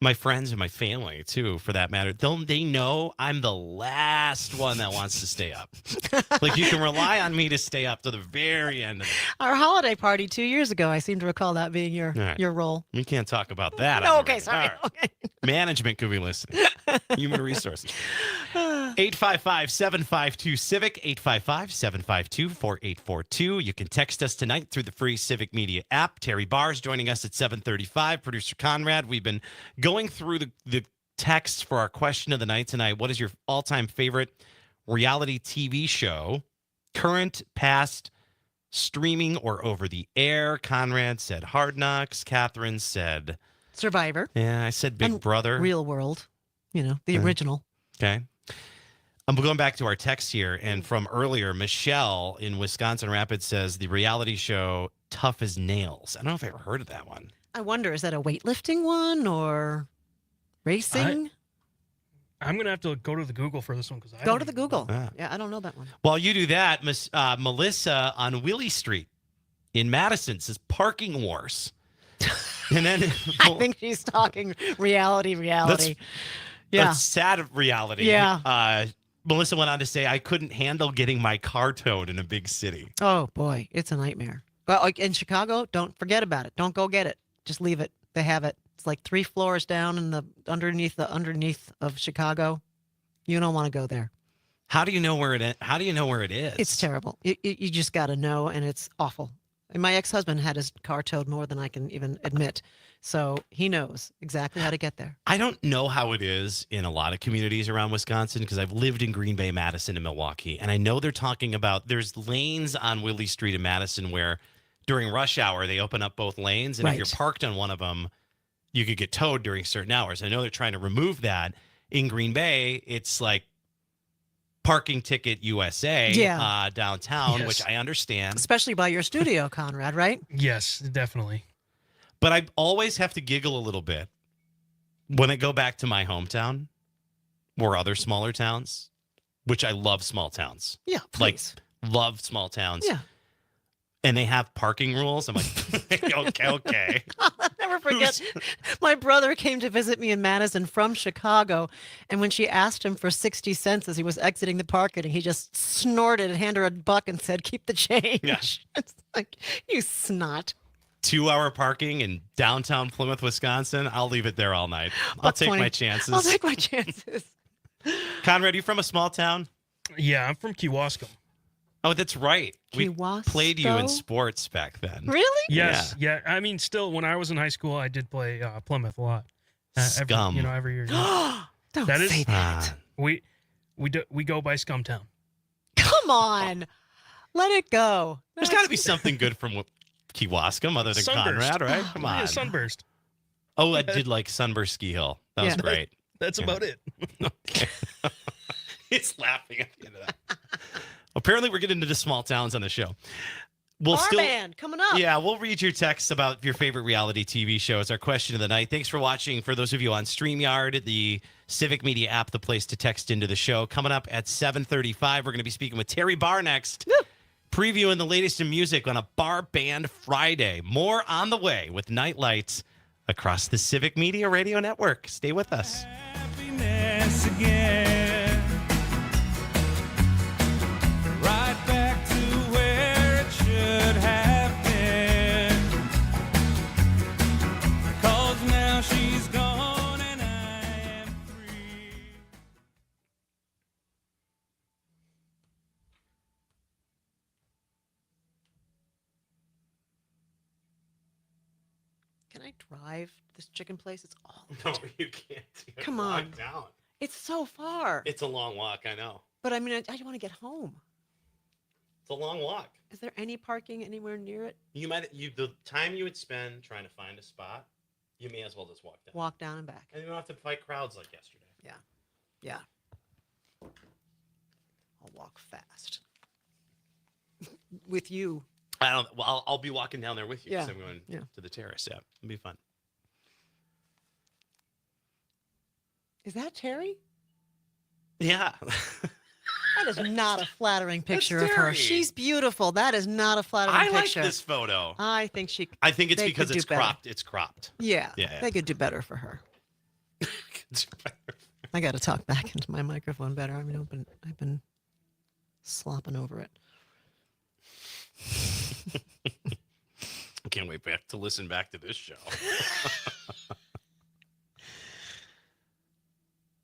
S3: my friends and my family, too, for that matter, they know I'm the last one that wants to stay up. Like, you can rely on me to stay up to the very end of it.
S1: Our holiday party 2 years ago, I seem to recall that being your role.
S3: We can't talk about that.
S1: No, okay, sorry.
S3: All right.
S1: Okay.
S3: Management could be listening. Human resources. 855-752-CIVIC, 855-752-4842. You can text us tonight through the free Civic Media app. Terry Barr's joining us at 7:35. Producer Conrad, we've been going through the texts for our question of the night tonight. What is your all-time favorite reality TV show? Current, past, streaming, or over the air? Conrad said Hard Knocks. Catherine said
S1: Survivor.
S3: Yeah, I said Big Brother.
S1: Real World. The original.
S3: Okay. I'm going back to our text here, and from earlier, Michelle in Wisconsin Rapids says the reality show Tough as Nails. I don't know if I ever heard of that one.
S1: I wonder, is that a weightlifting one or racing?
S4: I'm going to have to go to the Google for this one.
S1: Go to the Google. Yeah, I don't know that one.
S3: While you do that, Melissa on Willie Street in Madison says Parking Wars. And then
S1: I think she's talking reality.
S3: That's sad reality.
S1: Yeah.
S3: Melissa went on to say, I couldn't handle getting my car towed in a big city.
S1: Oh, boy. It's a nightmare. Well, like in Chicago, don't forget about it. Don't go get it. Just leave it. They have it. It's like 3 floors down in the underneath of Chicago. You don't want to go there.
S3: How do you know where it is?
S1: It's terrible. You just got to know, and it's awful. And my ex-husband had his car towed more than I can even admit. So he knows exactly how to get there.
S3: I don't know how it is in a lot of communities around Wisconsin because I've lived in Green Bay, Madison, and Milwaukee. And I know they're talking about there's lanes on Willie Street in Madison where during rush hour they open up both lanes. And if you're parked on one of them, you could get towed during certain hours. I know they're trying to remove that. In Green Bay, it's like parking ticket USA downtown,
S1: Yes.
S3: which I understand.
S1: Especially by your studio, Conrad, right?
S4: Yes, definitely.
S3: But I always have to giggle a little bit when I go back to my hometown or other smaller towns, which I love small towns.
S1: Yeah, please.
S3: Like, love small towns.
S1: Yeah.
S3: And they have parking rules. I'm like, okay.
S1: I'll never forget. My brother came to visit me in Madison from Chicago, and when she asked him for 60 cents as he was exiting the parking, he just snorted and handed her a buck and said, "Keep the change."
S3: Yeah.
S1: It's like, you snot.
S3: 2-hour parking in downtown Plymouth, Wisconsin. I'll leave it there all night. I'll take my chances.
S1: I'll take my chances.
S3: Conrad, are you from a small town?
S4: Yeah, I'm from Kewaskum.
S3: Oh, that's right. We played you in
S1: Kewaskum?
S3: sports back then.
S1: Really?
S4: Yes, yeah. I mean, still, when I was in high school, I did play Plymouth a lot.
S3: Scum.
S4: Every year.
S1: Don't
S4: That is-
S1: say that.
S4: We go by Scumtown.
S1: Come on. Let it go.
S3: There's got to be something good from Kewaskum other than
S4: Sunburst.
S3: Conrad, right? Come on.
S4: Yeah, Sunburst.
S3: Oh, I did like Sunburst Ski Hill. That was
S1: Yeah.
S3: great.
S4: That's about it.
S3: Okay. He's laughing at the end of that. Apparently, we're getting into small towns on the show. We'll
S1: Barman, coming up.
S3: Yeah, we'll read your texts about your favorite reality TV show. It's our question of the night. Thanks for watching. For those of you on StreamYard, the Civic Media app, the place to text into the show. Coming up at 7:35, we're going to be speaking with Terry Barr next. Previewing the latest in music on a Bar Band Friday. More on the way with Night Lights across the Civic Media Radio Network. Stay with us.
S8: Happiness again. Right back to where it should have been. 'Cause now she's gone and I am free.
S1: Can I drive to this chicken place? It's all.
S3: No, you can't. You
S1: Come
S3: walk
S1: on.
S3: down.
S1: It's so far.
S3: It's a long walk, I know.
S1: But I mean, I want to get home.
S3: It's a long walk.
S1: Is there any parking anywhere near it?
S3: The time you would spend trying to find a spot, you may as well just walk down.
S1: Walk down and back.
S3: And you don't have to fight crowds like yesterday.
S1: Yeah. I'll walk fast. With you.
S3: I don't. Well, I'll be walking down there with you. 'Cause
S1: Yeah.
S3: I'm going to the terrace. Yeah, it'll be fun.
S1: Is that Terry?
S3: Yeah.
S1: That is not a flattering picture of her.
S3: Terry.
S1: She's beautiful. That is not a flattering
S3: I like
S1: picture.
S3: this photo.
S1: I think she.
S3: I think it's
S1: they
S3: because
S1: could
S3: it's
S1: do better.
S3: cropped. It's cropped.
S1: Yeah.
S3: Yeah.
S1: They could do better for her. I got to talk back into my microphone better. I mean, I've been slopping over it.
S3: I can't wait back to listen back to this show.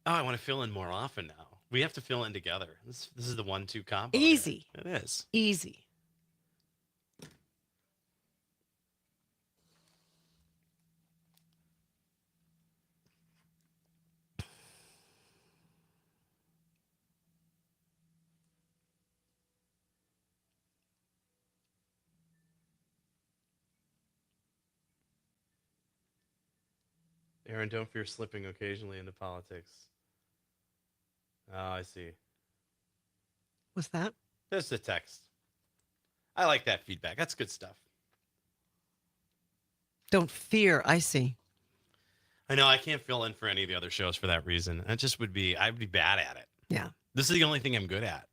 S3: Oh, I want to fill in more often now. We have to fill in together. This is the 1-2 combo. here.
S1: Easy.
S3: It is.
S1: Easy.
S3: Aaron, don't fear slipping occasionally into politics. Oh, I see.
S1: What's that?
S3: There's the text. I like that feedback. That's good stuff.
S1: Don't fear. I see.
S3: I know I can't fill in for any of the other shows for that reason. It just would be, I'd be bad at it.
S1: Yeah.
S3: This is the only thing I'm good at.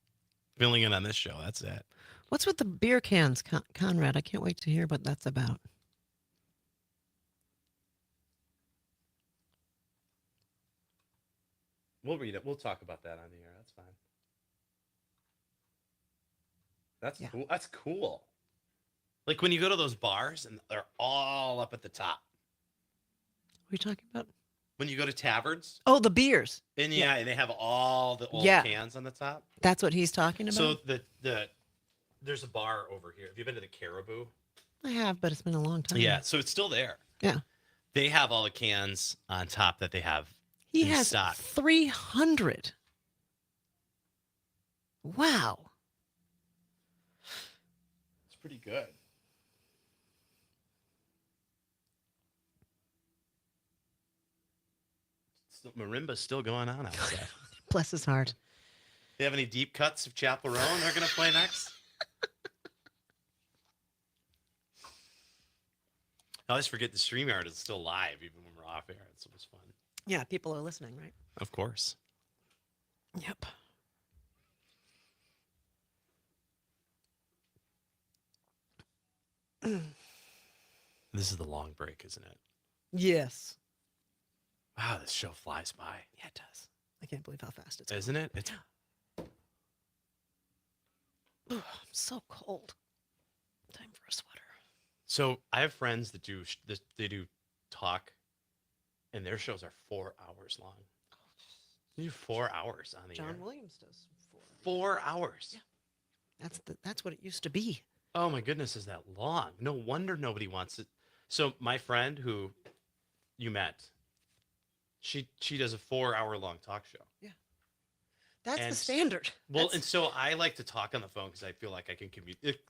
S3: Filling in on this show. That's it.
S1: What's with the beer cans, Conrad? I can't wait to hear what that's about.
S3: We'll read it. We'll talk about that on the air. That's fine. That's cool. That's cool. Like when you go to those bars and they're all up at the top.
S1: What are you talking about?
S3: When you go to taverns.
S1: Oh, the beers.
S3: And and they have all the old cans on the top.
S1: That's what he's talking about?
S3: So the there's a bar over here. Have you been to the Caribou?
S1: I have, but it's been a long time.
S3: Yeah, so it's still there.
S1: Yeah.
S3: They have all the cans on top that they have
S1: He
S3: in
S1: has
S3: stock.
S1: 300. Wow.
S3: It's pretty good. Marimba's still going on outside.
S1: Bless his heart.
S3: Do you have any deep cuts of Chapel Roan they're going to play next? I always forget the StreamYard is still live even when we're off air. It's always fun.
S1: Yeah, people are listening, right?
S3: Of course.
S1: Yep.
S3: This is the long break, isn't it?
S1: Yes.
S3: Wow, this show flies by.
S1: Yeah, it does. I can't believe how fast it's
S3: Isn't it? It's
S1: I'm so cold. Time for a sweater.
S3: So I have friends that do they do talk, and their shows are 4 hours long. They do 4 hours on the air.
S1: John Williams does
S3: 4 hours.
S1: Yeah. That's what it used to be.
S3: Oh my goodness, is that long? No wonder nobody wants it. So my friend who you met, she does a 4 hour long talk show.
S1: Yeah. That's
S3: And
S1: the standard.
S3: Well, and so I like to talk on the phone because I feel like I can communicate.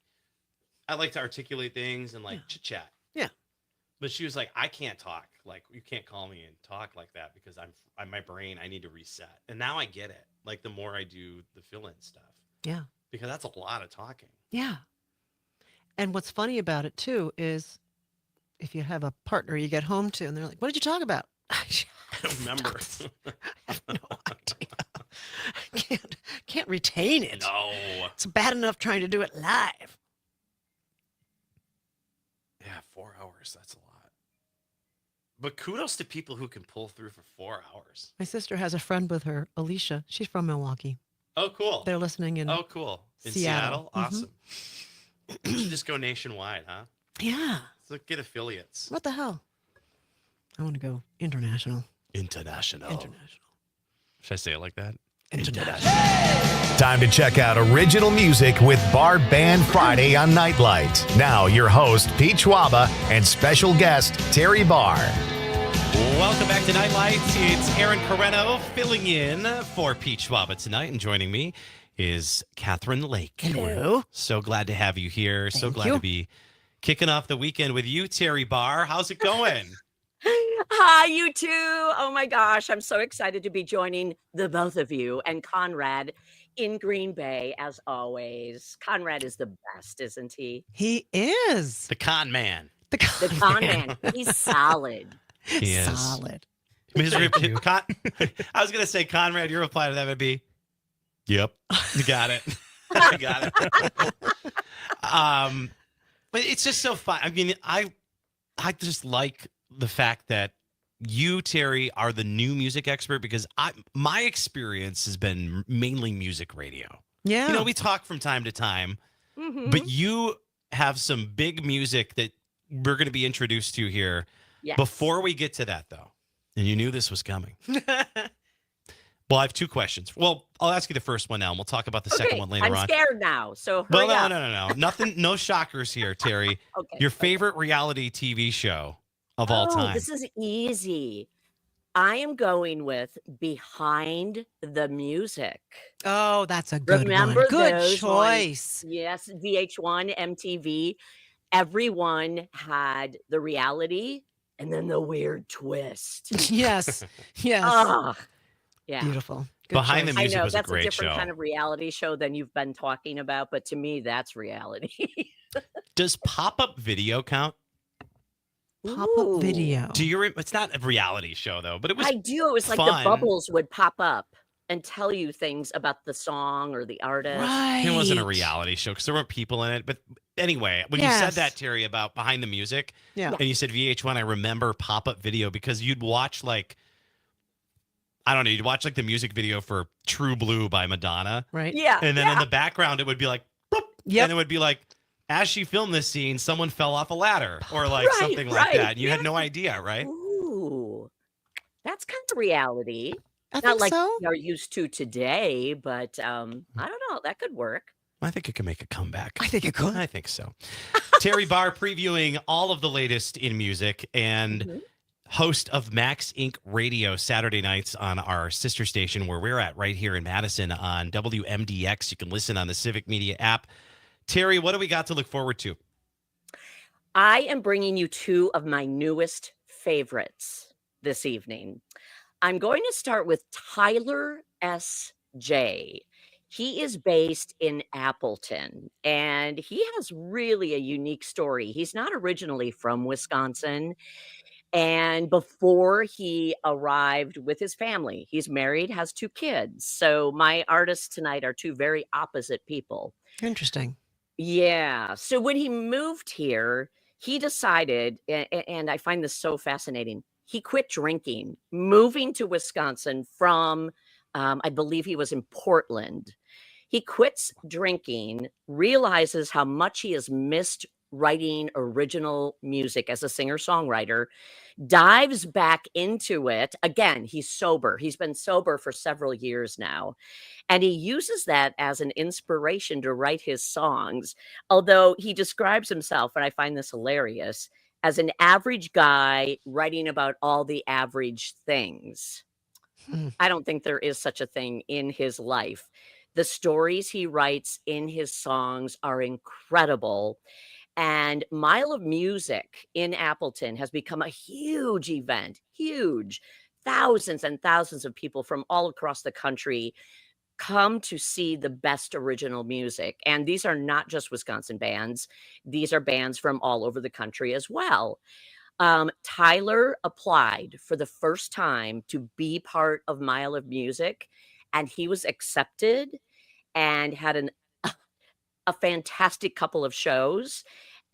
S3: I like to articulate things and like chit chat.
S1: Yeah.
S3: But she was like, I can't talk. Like, you can't call me and talk like that because I'm my brain, I need to reset. And now I get it. Like, the more I do the fill-in stuff.
S1: Yeah.
S3: Because that's a lot of talking.
S1: Yeah. And what's funny about it too is if you have a partner you get home to and they're like, what did you talk about?
S3: I don't remember.
S1: I have no idea. I can't retain it.
S3: No.
S1: It's bad enough trying to do it live.
S3: Yeah, 4 hours. That's a lot. But kudos to people who can pull through for 4 hours.
S1: My sister has a friend with her, Alicia. She's from Milwaukee.
S3: Oh, cool.
S1: They're listening in
S3: cool. In
S1: Seattle.
S3: Seattle? Awesome. You should just go nationwide, huh?
S1: Yeah.
S3: So get affiliates.
S1: What the hell? I want to go international.
S3: International. Should I say it like that?
S1: International.
S5: Time to check out original music with Bar Band Friday on Nightlight. Now, your host, Pete Schwaba, and special guest, Terry Barr.
S3: Welcome back to Nightlight. It's Aaron Carreno filling in for Pete Schwaba tonight, and joining me is Catherine Lake.
S1: Hello.
S3: So glad to have you here. So glad
S1: you.
S3: to be kicking off the weekend with you, Terry Barr. How's it going?
S22: Hi, you two. Oh my gosh, I'm so excited to be joining the both of you and Conrad in Green Bay, as always. Conrad is the best, isn't he?
S1: He is.
S3: The con man.
S22: The con man. He's solid.
S3: He is.
S1: Solid.
S3: I was going to say, Conrad, your reply to that would be, yep, you got it. I got it. But it's just so fun. I mean, I just like the fact that you, Terry, are the new music expert because my experience has been mainly music radio.
S1: Yeah.
S3: You know, we talk from time to time, but you have some big music that we're going to be introduced to here.
S22: Yes.
S3: Before we get to that, though, and you knew this was coming. Well, I have two questions. Well, I'll ask you the first one now, and we'll talk about the second one later on.
S22: I'm scared now, so hurry
S3: Well,
S22: up.
S3: no. Nothing, no shockers here, Terry.
S22: Okay.
S3: Your favorite reality TV show of all time.
S22: This is easy. I am going with Behind the Music.
S1: Oh, that's a good
S22: Remember
S1: one. Good
S22: those
S1: choice.
S22: ones? Yes, VH1, MTV. Everyone had the reality and then the weird twist.
S1: Yes. Yes.
S22: Yeah.
S1: Beautiful. Good
S3: Behind
S1: choice.
S3: the Music
S22: I know
S3: was a
S22: that's a
S3: great
S22: different
S3: show.
S22: kind of reality show than you've been talking about, but to me, that's reality.
S3: Does pop-up video count?
S1: Pop-up video.
S3: Do you? It's not a reality show though, but it was.
S22: I do. It was like
S3: fun.
S22: the bubbles would pop up and tell you things about the song or the artist.
S1: Right.
S3: It wasn't a reality show because there weren't people in it. But anyway, when you said
S1: Yes.
S3: that, Terry, about Behind the Music,
S1: Yeah.
S3: and you said VH1, I remember pop-up video because you'd watch like, I don't know, you'd watch like the music video for True Blue by Madonna.
S1: Right.
S22: Yeah.
S3: And then in the background, it would be like, boop,
S1: Yep.
S3: and it would be like, as she filmed this scene, someone fell off a ladder or like
S22: Right,
S3: something like
S22: right,
S3: that. And you had no idea, right?
S22: Ooh, that's kind of reality.
S1: I
S22: Not
S1: think
S22: like
S1: so.
S22: we are used to today, but I don't know. That could work.
S3: I think it can make a comeback.
S1: I think it could.
S3: I think so. Terry Barr previewing all of the latest in music and host of Max Inc. Radio Saturday nights on our sister station where we're at right here in Madison on WMDX. You can listen on the Civic Media app. Terry, what do we got to look forward to?
S22: I am bringing you two of my newest favorites this evening. I'm going to start with Tyler S.J. He is based in Appleton, and he has really a unique story. He's not originally from Wisconsin, and before he arrived with his family, he's married, has 2 kids. So my artists tonight are 2 very opposite people.
S1: Interesting.
S22: Yeah. So when he moved here, he decided, and I find this so fascinating, he quit drinking, moving to Wisconsin from, I believe he was in Portland. He quits drinking, realizes how much he has missed writing original music as a singer-songwriter, dives back into it. Again, he's sober. He's been sober for several years now. And he uses that as an inspiration to write his songs. Although he describes himself, and I find this hilarious, as an average guy writing about all the average things. I don't think there is such a thing in his life. The stories he writes in his songs are incredible. And Mile of Music in Appleton has become a huge event, huge. Thousands and thousands of people from all across the country come to see the best original music. And these are not just Wisconsin bands. These are bands from all over the country as well. Tyler applied for the first time to be part of Mile of Music, and he was accepted and had a fantastic couple of shows.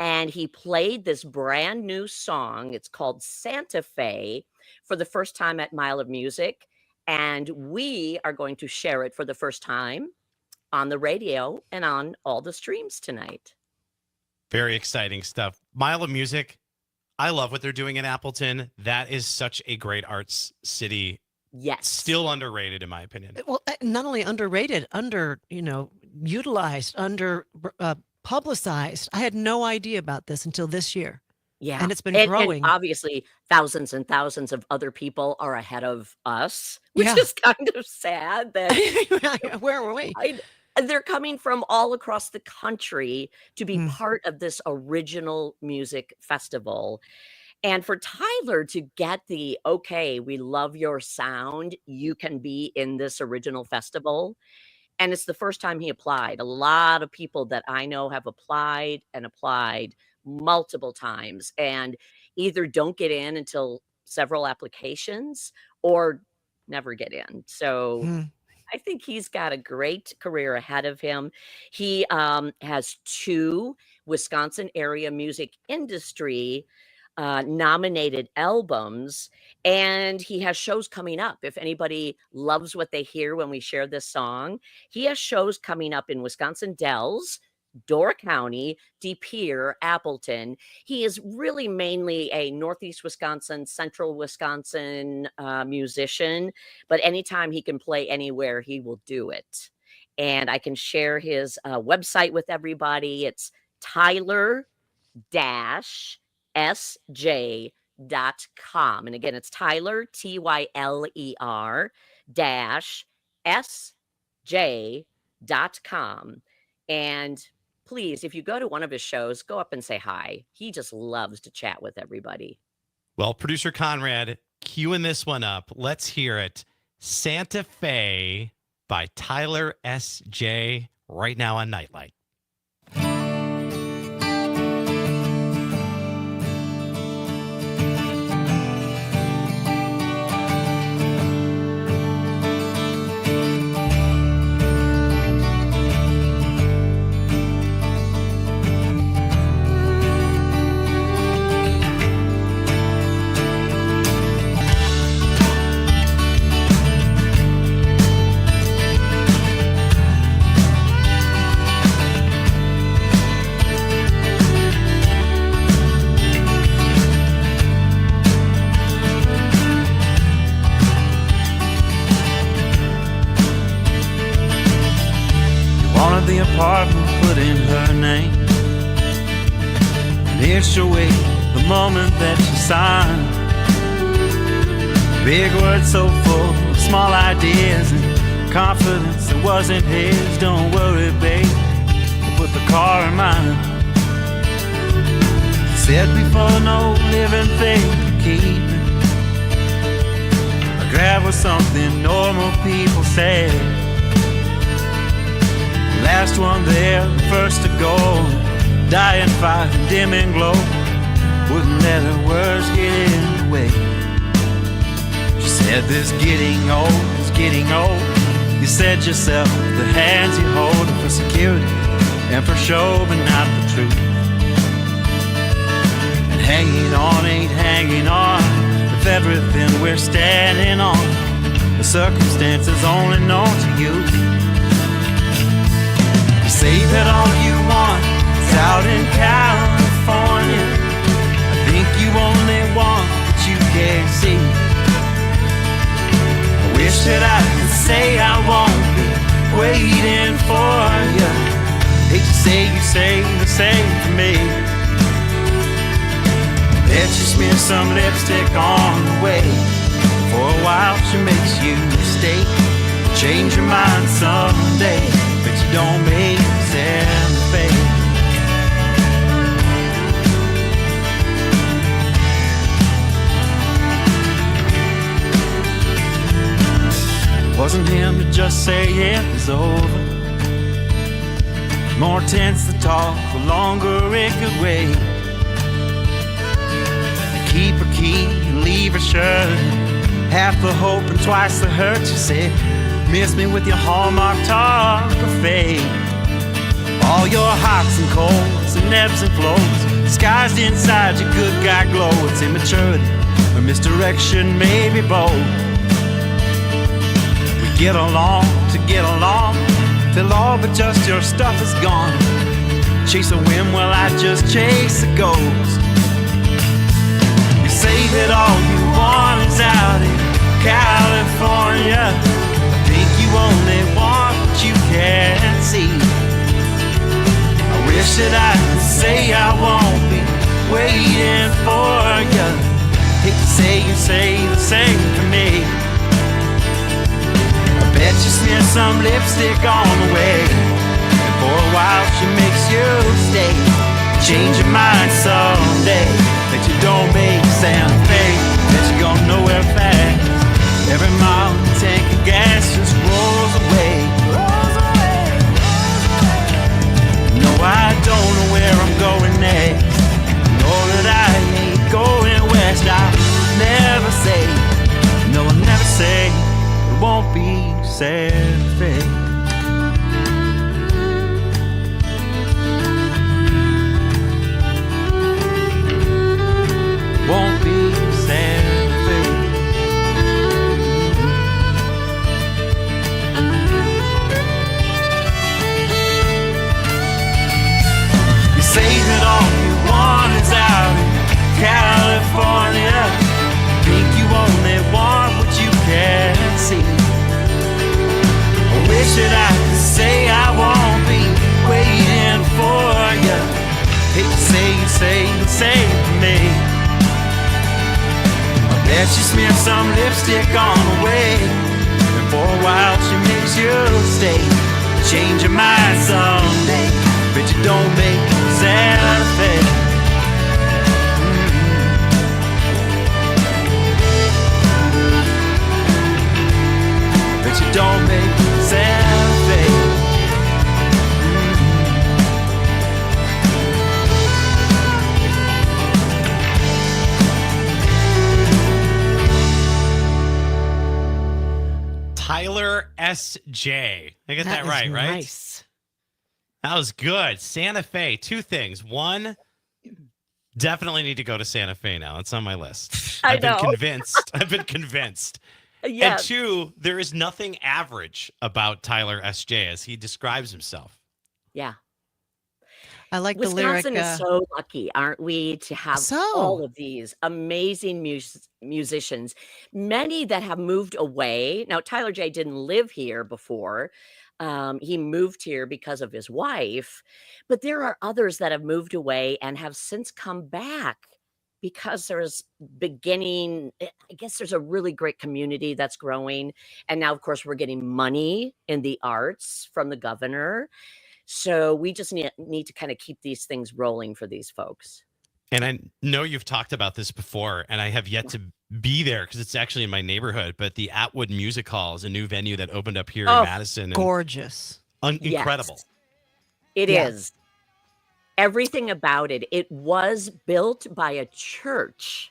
S22: And he played this brand new song. It's called Santa Fe for the first time at Mile of Music. And we are going to share it for the first time on the radio and on all the streams tonight.
S3: Very exciting stuff. Mile of Music. I love what they're doing in Appleton. That is such a great arts city.
S22: Yes.
S3: Still underrated, in my opinion.
S1: Well, not only underrated, utilized, publicized. I had no idea about this until this year.
S22: Yeah.
S1: And it's been
S22: And
S1: growing.
S22: obviously, thousands and thousands of other people are ahead of us, which
S1: Yeah.
S22: is kind of sad that
S1: Where were we?
S22: they're coming from all across the country to be part of this original music festival. And for Tyler to get the, okay, we love your sound, you can be in this original festival. And it's the first time he applied. A lot of people that I know have applied and applied multiple times and either don't get in until several applications or never get in. So I think he's got a great career ahead of him. He has 2 Wisconsin area music industry nominated albums, and he has shows coming up. If anybody loves what they hear when we share this song, he has shows coming up in Wisconsin Dells, Door County, De Pere, Appleton. He is really mainly a Northeast Wisconsin, Central Wisconsin musician, but anytime he can play anywhere, he will do it. And I can share his website with everybody. It's Tyler-SJ.com. And again, it's Tyler, Tyler -SJ.com. And please, if you go to one of his shows, go up and say hi. He just loves to chat with everybody.
S3: Well, producer Conrad, queuing this one up. Let's hear it. Santa Fe by Tyler S.J. right now on Nightlight.
S8: name. And it's your way the moment that you sign. Big words so full of small ideas and confidence that wasn't his. Don't worry, babe, I'll put the car in mine. Said before, no living thing to keep it. I grab with something normal people say. Last one there, first to go. Dying fire, dimming glow. Wouldn't let her words get in the way. She said this getting old is getting old. You said yourself, the hands you hold are for security and for show, but not the truth. And hanging on ain't hanging on with everything we're standing on. The circumstances only known to you. You say that all you want is out in California. I think you only want what you can't see. I wish that I could say I won't be waiting for you. Hate to say you say the same to me. Bet you smear some lipstick on the way. For a while she makes you stay. Change your mind someday, but you don't make Santa Fe. Wasn't him to just say it was over. More tense the talk, the longer it could wait. Keep her key and leave her shirt. Half the hope and twice the hurt. You said, miss me with your hallmark talk of fate. All your hots and colds and ebbs and flows disguised inside your good guy glow. It's immaturity or misdirection, maybe both. Get along to get along till all but just your stuff is gone. Chase a whim while I just chase a ghost. You say that all you want is out in California. I think you only want what you can't see. I wish that I could say I won't be waiting for you. Hate to say you say the same to me. Bet you smear some lipstick on the way, and for a while she makes you stay. Change your mind someday, that you don't make Santa Fe, that you're going nowhere fast. Every mile the tank of gas just rolls away. No, I don't know where I'm going next, know that I ain't going west. I'll never say, no, I'll never say it won't be Santa Fe. Won't be Santa Fe. You say that all you want is out in California. Think you only want what you can't see. Wish that I could say I won't be waiting for you. Hate to say you say the same to me. I bet you smear some lipstick on the way, and for a while she makes you stay. Change your mind someday, but you don't make Santa Fe. But you don't make Santa Fe.
S3: Tyler S.J. I get that right, right?
S1: Nice.
S3: That was good. Santa Fe. Two things. One, definitely need to go to Santa Fe now. It's on my list.
S22: I
S3: I've been
S22: know.
S3: convinced. I've been convinced.
S22: Yeah.
S3: And two, there is nothing average about Tyler S.J. as he describes himself.
S22: Yeah.
S1: I like the lyric.
S22: Wisconsin is so lucky, aren't we, to have
S1: So.
S22: all of these amazing musicians, many that have moved away. Now, Tyler J didn't live here before, He moved here because of his wife, but there are others that have moved away and have since come back because I guess there's a really great community that's growing. And now, of course, we're getting money in the arts from the governor. So we just need to kind of keep these things rolling for these folks.
S3: And I know you've talked about this before, and I have yet to be there because it's actually in my neighborhood. But the Atwood Music Hall is a new venue that opened up here in Madison. And
S1: gorgeous.
S3: Incredible.
S22: Yes, it is. Everything about it. It was built by a church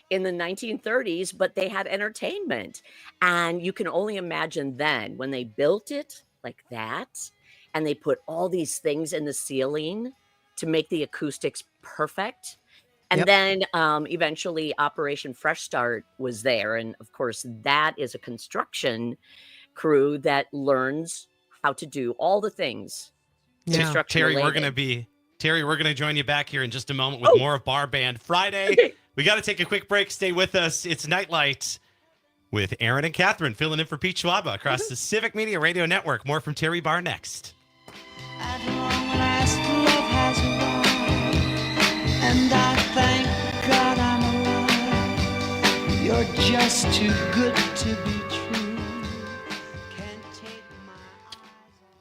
S22: in the 1930s, but they had entertainment. And you can only imagine then when they built it like that, and they put all these things in the ceiling to make the acoustics perfect. And then eventually Operation Fresh Start was there. And of course, that is a construction crew that learns how to do all the things.
S3: Terry, we're going to join you back here in just a moment with more of Bar Band Friday. We got to take a quick break. Stay with us. It's Nightlight with Aaron and Catherine filling in for Pete Schwaba across the Civic Media Radio Network. More from Terry Barr next.
S6: At long last, love has arrived, and I thank God I'm alive. You're just too good to be true. Can't take my eyes off.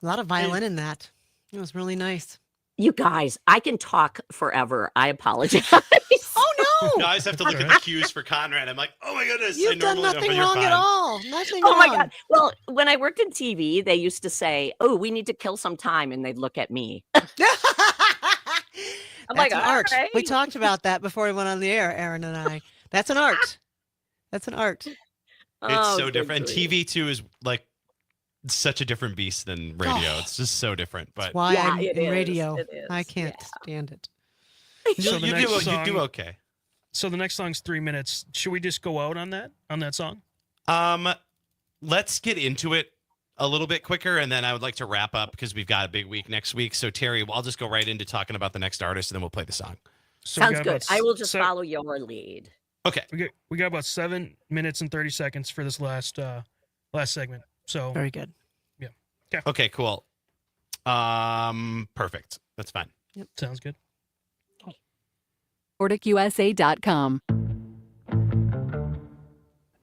S1: A lot of violin in that. It was really nice.
S22: You guys, I can talk forever. I apologize.
S1: Oh, no.
S3: No, I just have to look at the cues for Conrad. I'm like, oh, my goodness.
S1: You've done nothing wrong at all. Nothing
S22: Oh
S1: wrong.
S22: my God. Well, when I worked in TV, they used to say, oh, we need to kill some time. And they'd look at me. I'm like,
S1: That's an
S22: all
S1: art.
S22: right.
S1: We talked about that before we went on the air, Aaron and I. That's an art. That's an art.
S3: It's so different. And TV, too, is like such a different beast than radio. It's just so different. But
S1: That's why I'm
S22: it
S1: in
S22: is.
S1: radio.
S22: It is.
S1: I can't stand it.
S4: So the next
S3: you
S4: song-
S3: do okay.
S4: So the next song's 3 minutes. Should we just go out on that song?
S3: Let's get into it a little bit quicker, and then I would like to wrap up because we've got a big week next week. So Terry, I'll just go right into talking about the next artist, and then we'll play the song.
S4: So we
S22: Sounds
S4: got
S22: good.
S4: about
S22: I will just
S4: se-
S22: follow your lead.
S3: Okay.
S4: We got about 7 minutes and 30 seconds for this last segment. So
S1: Very good.
S4: Yeah.
S3: Okay, cool. Perfect. That's fine.
S4: Yep. Sounds good.
S12: NordicUSA.com.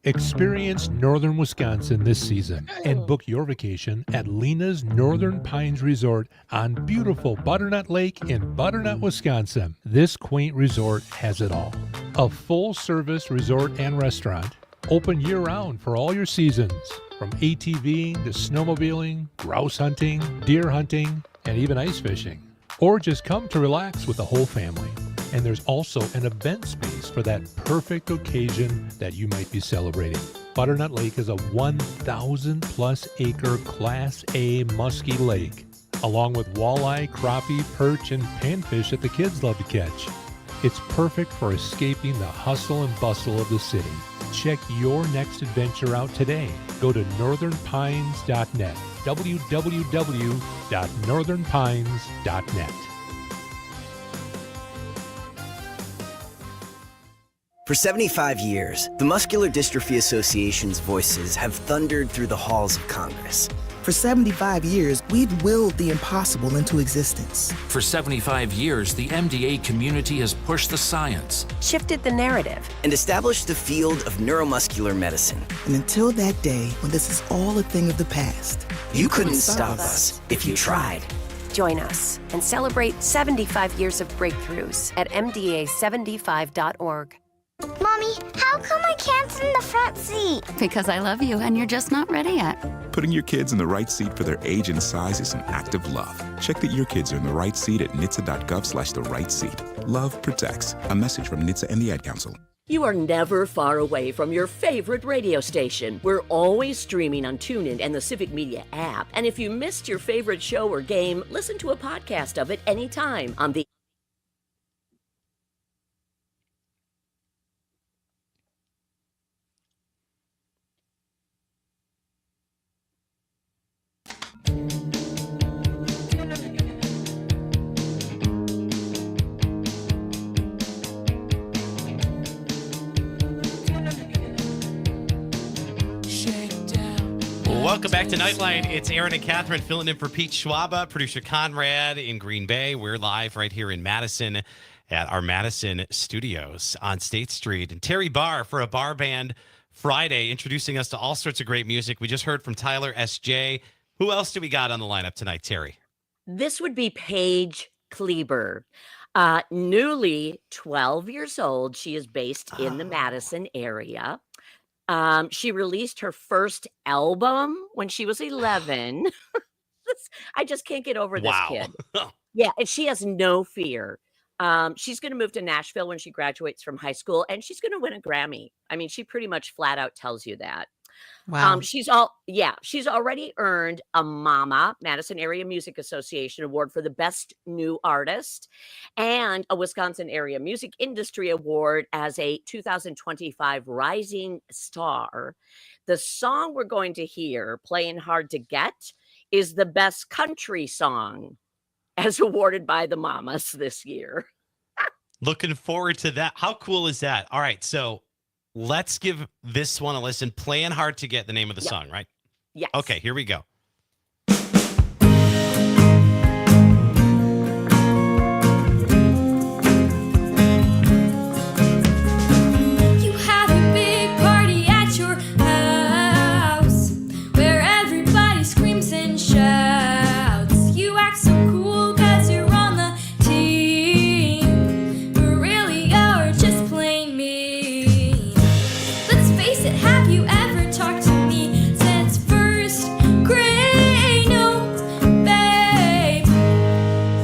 S13: Experience northern Wisconsin this season and book your vacation at Lena's Northern Pines Resort on beautiful Butternut Lake in Butternut, Wisconsin. This quaint resort has it all. A full-service resort and restaurant, open year-round for all your seasons, from ATVing to snowmobiling, grouse hunting, deer hunting, and even ice fishing. Or just come to relax with the whole family. And there's also an event space for that perfect occasion that you might be celebrating. Butternut Lake is a 1,000-plus acre Class A musky lake, along with walleye, crappie, perch, and panfish that the kids love to catch. It's perfect for escaping the hustle and bustle of the city. Check your next adventure out today. Go to northernpines.net, www.northernpines.net.
S18: For 75 years, the Muscular Dystrophy Association's voices have thundered through the halls of Congress.
S19: For 75 years, we've willed the impossible into existence.
S20: For 75 years, the MDA community has pushed the science,
S21: Shifted the narrative.
S18: And established the field of neuromuscular medicine.
S19: And until that day when this is all a thing of the past,
S18: You couldn't stop us if you tried.
S21: Join us and celebrate 75 years of breakthroughs at MDA75.org.
S14: Mommy, how come I can't sit in the front seat?
S25: Because I love you and you're just not ready yet.
S15: Putting your kids in the right seat for their age and size is an act of love. Check that your kids are in the right seat at nhtsa.gov/the-right-seat. Love protects. A message from NHTSA and the Ad Council.
S22: You are never far away from your favorite radio station. We're always streaming on TuneIn and the Civic Media app. And if you missed your favorite show or game, listen to a podcast of it anytime on the
S3: Welcome back to Nightlight. It's Aaron and Catherine filling in for Pete Schwaba, producer Conrad in Green Bay. We're live right here in Madison at our Madison studios on State Street. And Terry Barr for a Bar Band Friday, introducing us to all sorts of great music. We just heard from Tyler S.J. Who else do we got on the lineup tonight, Terry?
S22: This would be Paige Kleber. Newly 12 years old. She is based in the Madison area. She released her first album when she was 11. I just can't get over this kid. Yeah, and she has no fear. She's going to move to Nashville when she graduates from high school, and she's going to win a Grammy. I mean, she pretty much flat out tells you that.
S1: Wow.
S22: She's already earned a MAMA, Madison Area Music Association Award for the Best New Artist, and a Wisconsin Area Music Industry Award as a 2025 Rising Star. The song we're going to hear, Playing Hard to Get, is the best country song as awarded by the Mamas this year.
S3: Looking forward to that. How cool is that? All right, so let's give this one a listen. Playing Hard to Get, the name of the song, right?
S22: Yes.
S3: Okay, here we go.
S6: You have a big party at your house where everybody screams and shouts. You act so cool 'cause you're on the team, but really you're just plain mean. Let's face it, have you ever talked to me since first grade? No, babe.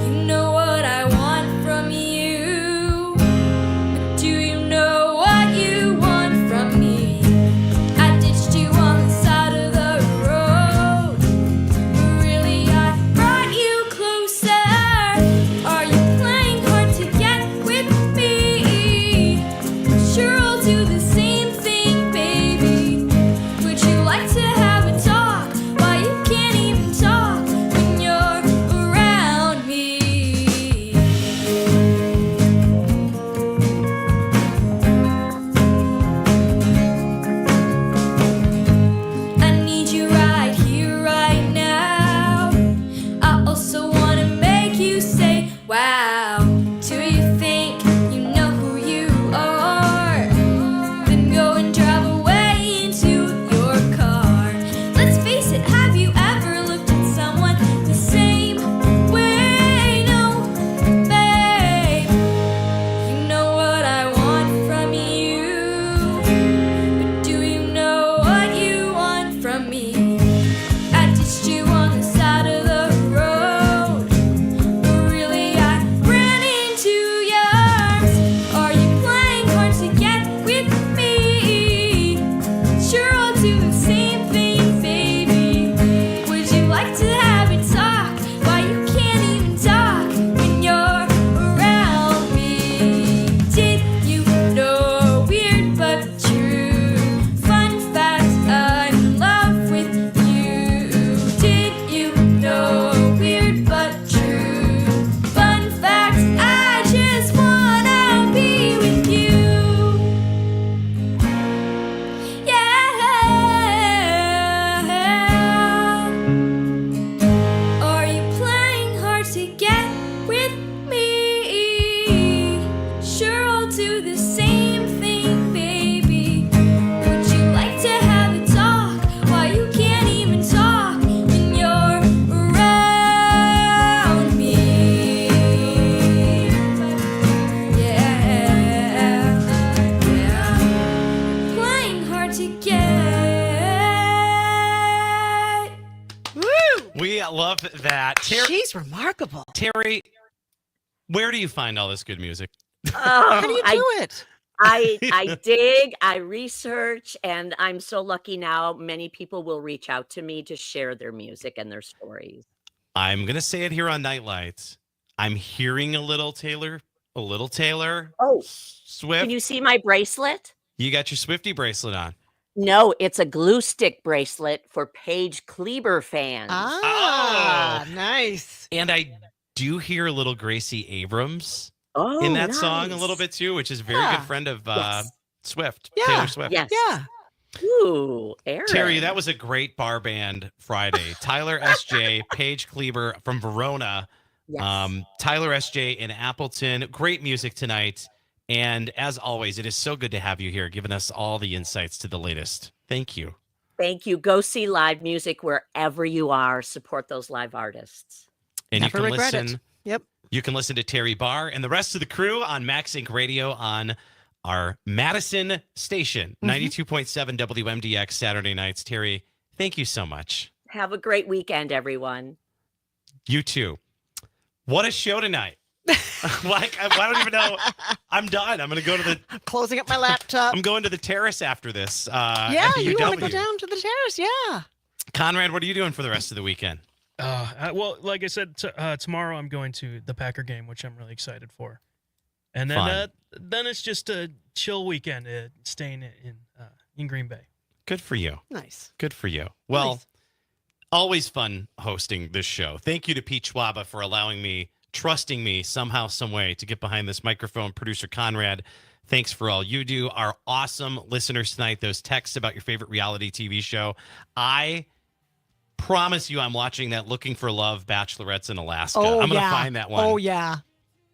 S6: You know what I want from you. But do you know what you want from me? I ditched you on the side of the road, but really I brought you closer. Are you playing hard to get with me? Sure, I'll do the same thing, baby. Would you like to have a talk? Why you can't even talk when you're around me? I need you right here, right now. I also wanna make you say, wow. Do you think you know who you are? Then go and drive away into your car. Let's face it, have you ever looked at someone the same way? No, babe. You know what I want from you. But do you know what you want from me? I ditched you on the side of the road, but really I ran into your arms. Are you playing hard to get with me? Sure, I'll do the same thing, baby. Would you like to have a talk? Why you can't even talk when you're around me? Did you know, weird but true, fun fact, I'm in love with you. Did you know, weird but true, fun fact, I just wanna be with you. Yeah. Are you playing hard to get with me? Sure, I'll do the same thing, baby. Would you like to have a talk? Why you can't even talk when you're around me? Yeah. Playing hard to get.
S3: We love that. Terry,
S1: She's remarkable.
S3: Terry, where do you find all this good music?
S1: How do you do it?
S22: I dig, I research, and I'm so lucky now. Many people will reach out to me to share their music and their stories.
S3: I'm going to say it here on Nightlights. I'm hearing a little Taylor
S22: Oh,
S3: Swift.
S22: can you see my bracelet?
S3: You got your Swifty bracelet on.
S22: No, it's a glue stick bracelet for Paige Kleber fans.
S1: Ah, nice.
S3: And I do hear a little Gracie Abrams in that song a little bit too, which is a very good friend of
S22: Yes.
S3: Swift,
S1: Yeah.
S3: Taylor Swift.
S22: Yes.
S1: Yeah.
S22: Ooh, Aaron.
S3: Terry, that was a great bar band Friday. Tyler S.J., Paige Kleber from Verona,
S22: Yes.
S3: Tyler S.J. in Appleton. Great music tonight. And as always, it is so good to have you here, giving us all the insights to the latest. Thank you.
S22: Thank you. Go see live music wherever you are. Support those live artists.
S3: And
S1: Never
S3: you can
S1: regret
S3: listen.
S1: it. Yep.
S3: You can listen to Terry Barr and the rest of the crew on Max Inc. Radio on our Madison station, 92.7 WMDX Saturday nights. Terry, thank you so much.
S22: Have a great weekend, everyone.
S3: You too. What a show tonight. I don't even know. I'm done. I'm going to go to the...
S1: Closing up my laptop.
S3: I'm going to the terrace after this.
S1: Yeah,
S3: at the
S1: you want to
S3: UW.
S1: go down to the terrace? Yeah.
S3: Conrad, what are you doing for the rest of the weekend?
S4: Well, like I said, tomorrow I'm going to the Packer game, which I'm really excited for. And then
S3: Fun.
S4: then it's just a chill weekend, staying in Green Bay.
S3: Good for you.
S1: Nice.
S3: Good for you. Well,
S1: Nice.
S3: always fun hosting this show. Thank you to Pete Schwaba for allowing me, trusting me somehow, some way to get behind this microphone. Producer Conrad, thanks for all you do. Our awesome listeners tonight, those texts about your favorite reality TV show. I promise you I'm watching that Looking for Love Bachelorettes in Alaska.
S1: Oh,
S3: I'm going to
S1: yeah.
S3: find that one.
S1: Oh, yeah.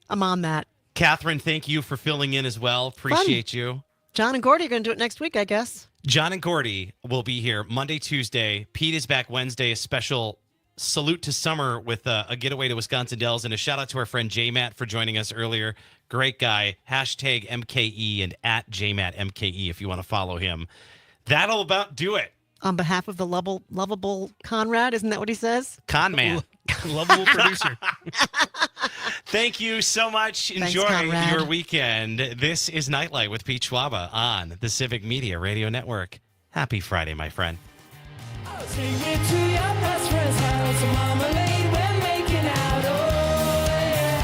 S1: I'm on that.
S3: Catherine, thank you for filling in as well. Appreciate you.
S1: John and Gordy are going to do it next week, I guess.
S3: John and Gordy will be here Monday, Tuesday. Pete is back Wednesday. A special salute to summer with a getaway to Wisconsin Dells. And a shout out to our friend J-Matt for joining us earlier. Great guy. Hashtag MKE and at JMattMKE if you want to follow him. That'll about do it.
S1: On behalf of the lovable Conrad, isn't that what he says?
S3: Con man.
S4: Lovable producer.
S3: Thank you so much.
S1: Thanks,
S3: Enjoy
S1: Conrad.
S3: your weekend. This is Nightlight with Pete Schwaba on the Civic Media Radio Network. Happy Friday, my friend.
S6: I'll take you to your best friend's house. Marmalade, we're making out. Oh, yeah.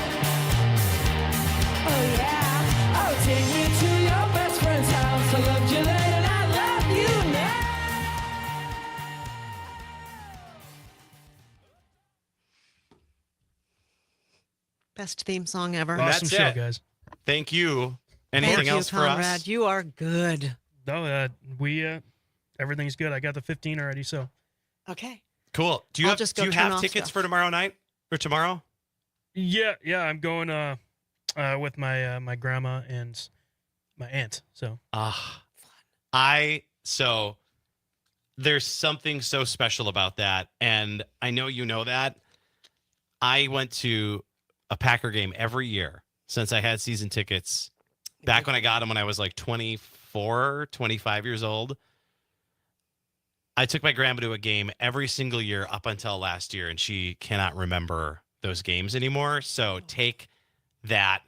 S6: Oh, yeah. I'll take you to your best friend's house. I loved you then and I love you now.
S1: Best theme song ever.
S4: Awesome
S3: That's
S4: show,
S3: it.
S4: guys.
S3: Thank you. Anything
S1: Thank you,
S3: else for
S1: Conrad.
S3: us?
S1: You are good.
S4: No, everything's good. I got the 15 already, so.
S1: Okay.
S3: Cool. Do you
S1: I'll
S3: have,
S1: just
S3: do
S1: go
S3: you
S1: turn
S3: have
S1: off
S3: tickets
S1: stuff.
S3: for tomorrow night or tomorrow?
S4: Yeah, I'm going with my grandma and my aunt. So
S3: So there's something so special about that, and I know you know that. I went to a Packer game every year since I had season tickets back when I got them when I was like 24, 25 years old. I took my grandma to a game every single year up until last year, and she cannot remember those games anymore. So take that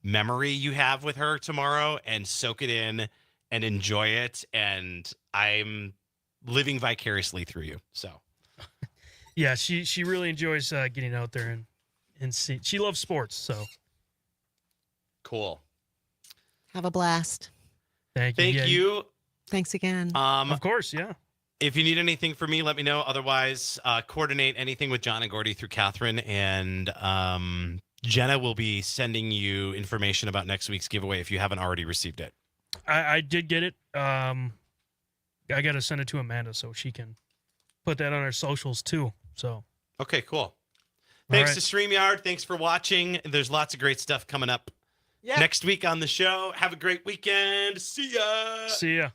S3: memory you have with her tomorrow and soak it in and enjoy it. And I'm living vicariously through you. So
S4: yeah, she really enjoys getting out there and see. She loves sports, so
S3: cool.
S1: Have a blast.
S4: thank you.
S3: Thank
S4: Yeah,
S3: you.
S1: Thanks again.
S4: Of course, yeah.
S3: If you need anything from me, let me know. Otherwise, coordinate anything with John and Gordy through Catherine. And Jenna will be sending you information about next week's giveaway if you haven't already received it.
S4: I did get it. I got to send it to Amanda so she can put that on our socials too. So
S3: Okay, cool. Thanks
S4: right.
S3: to StreamYard. Thanks for watching. There's lots of great stuff coming up next week on the show. Have a great weekend. See ya.
S4: See ya.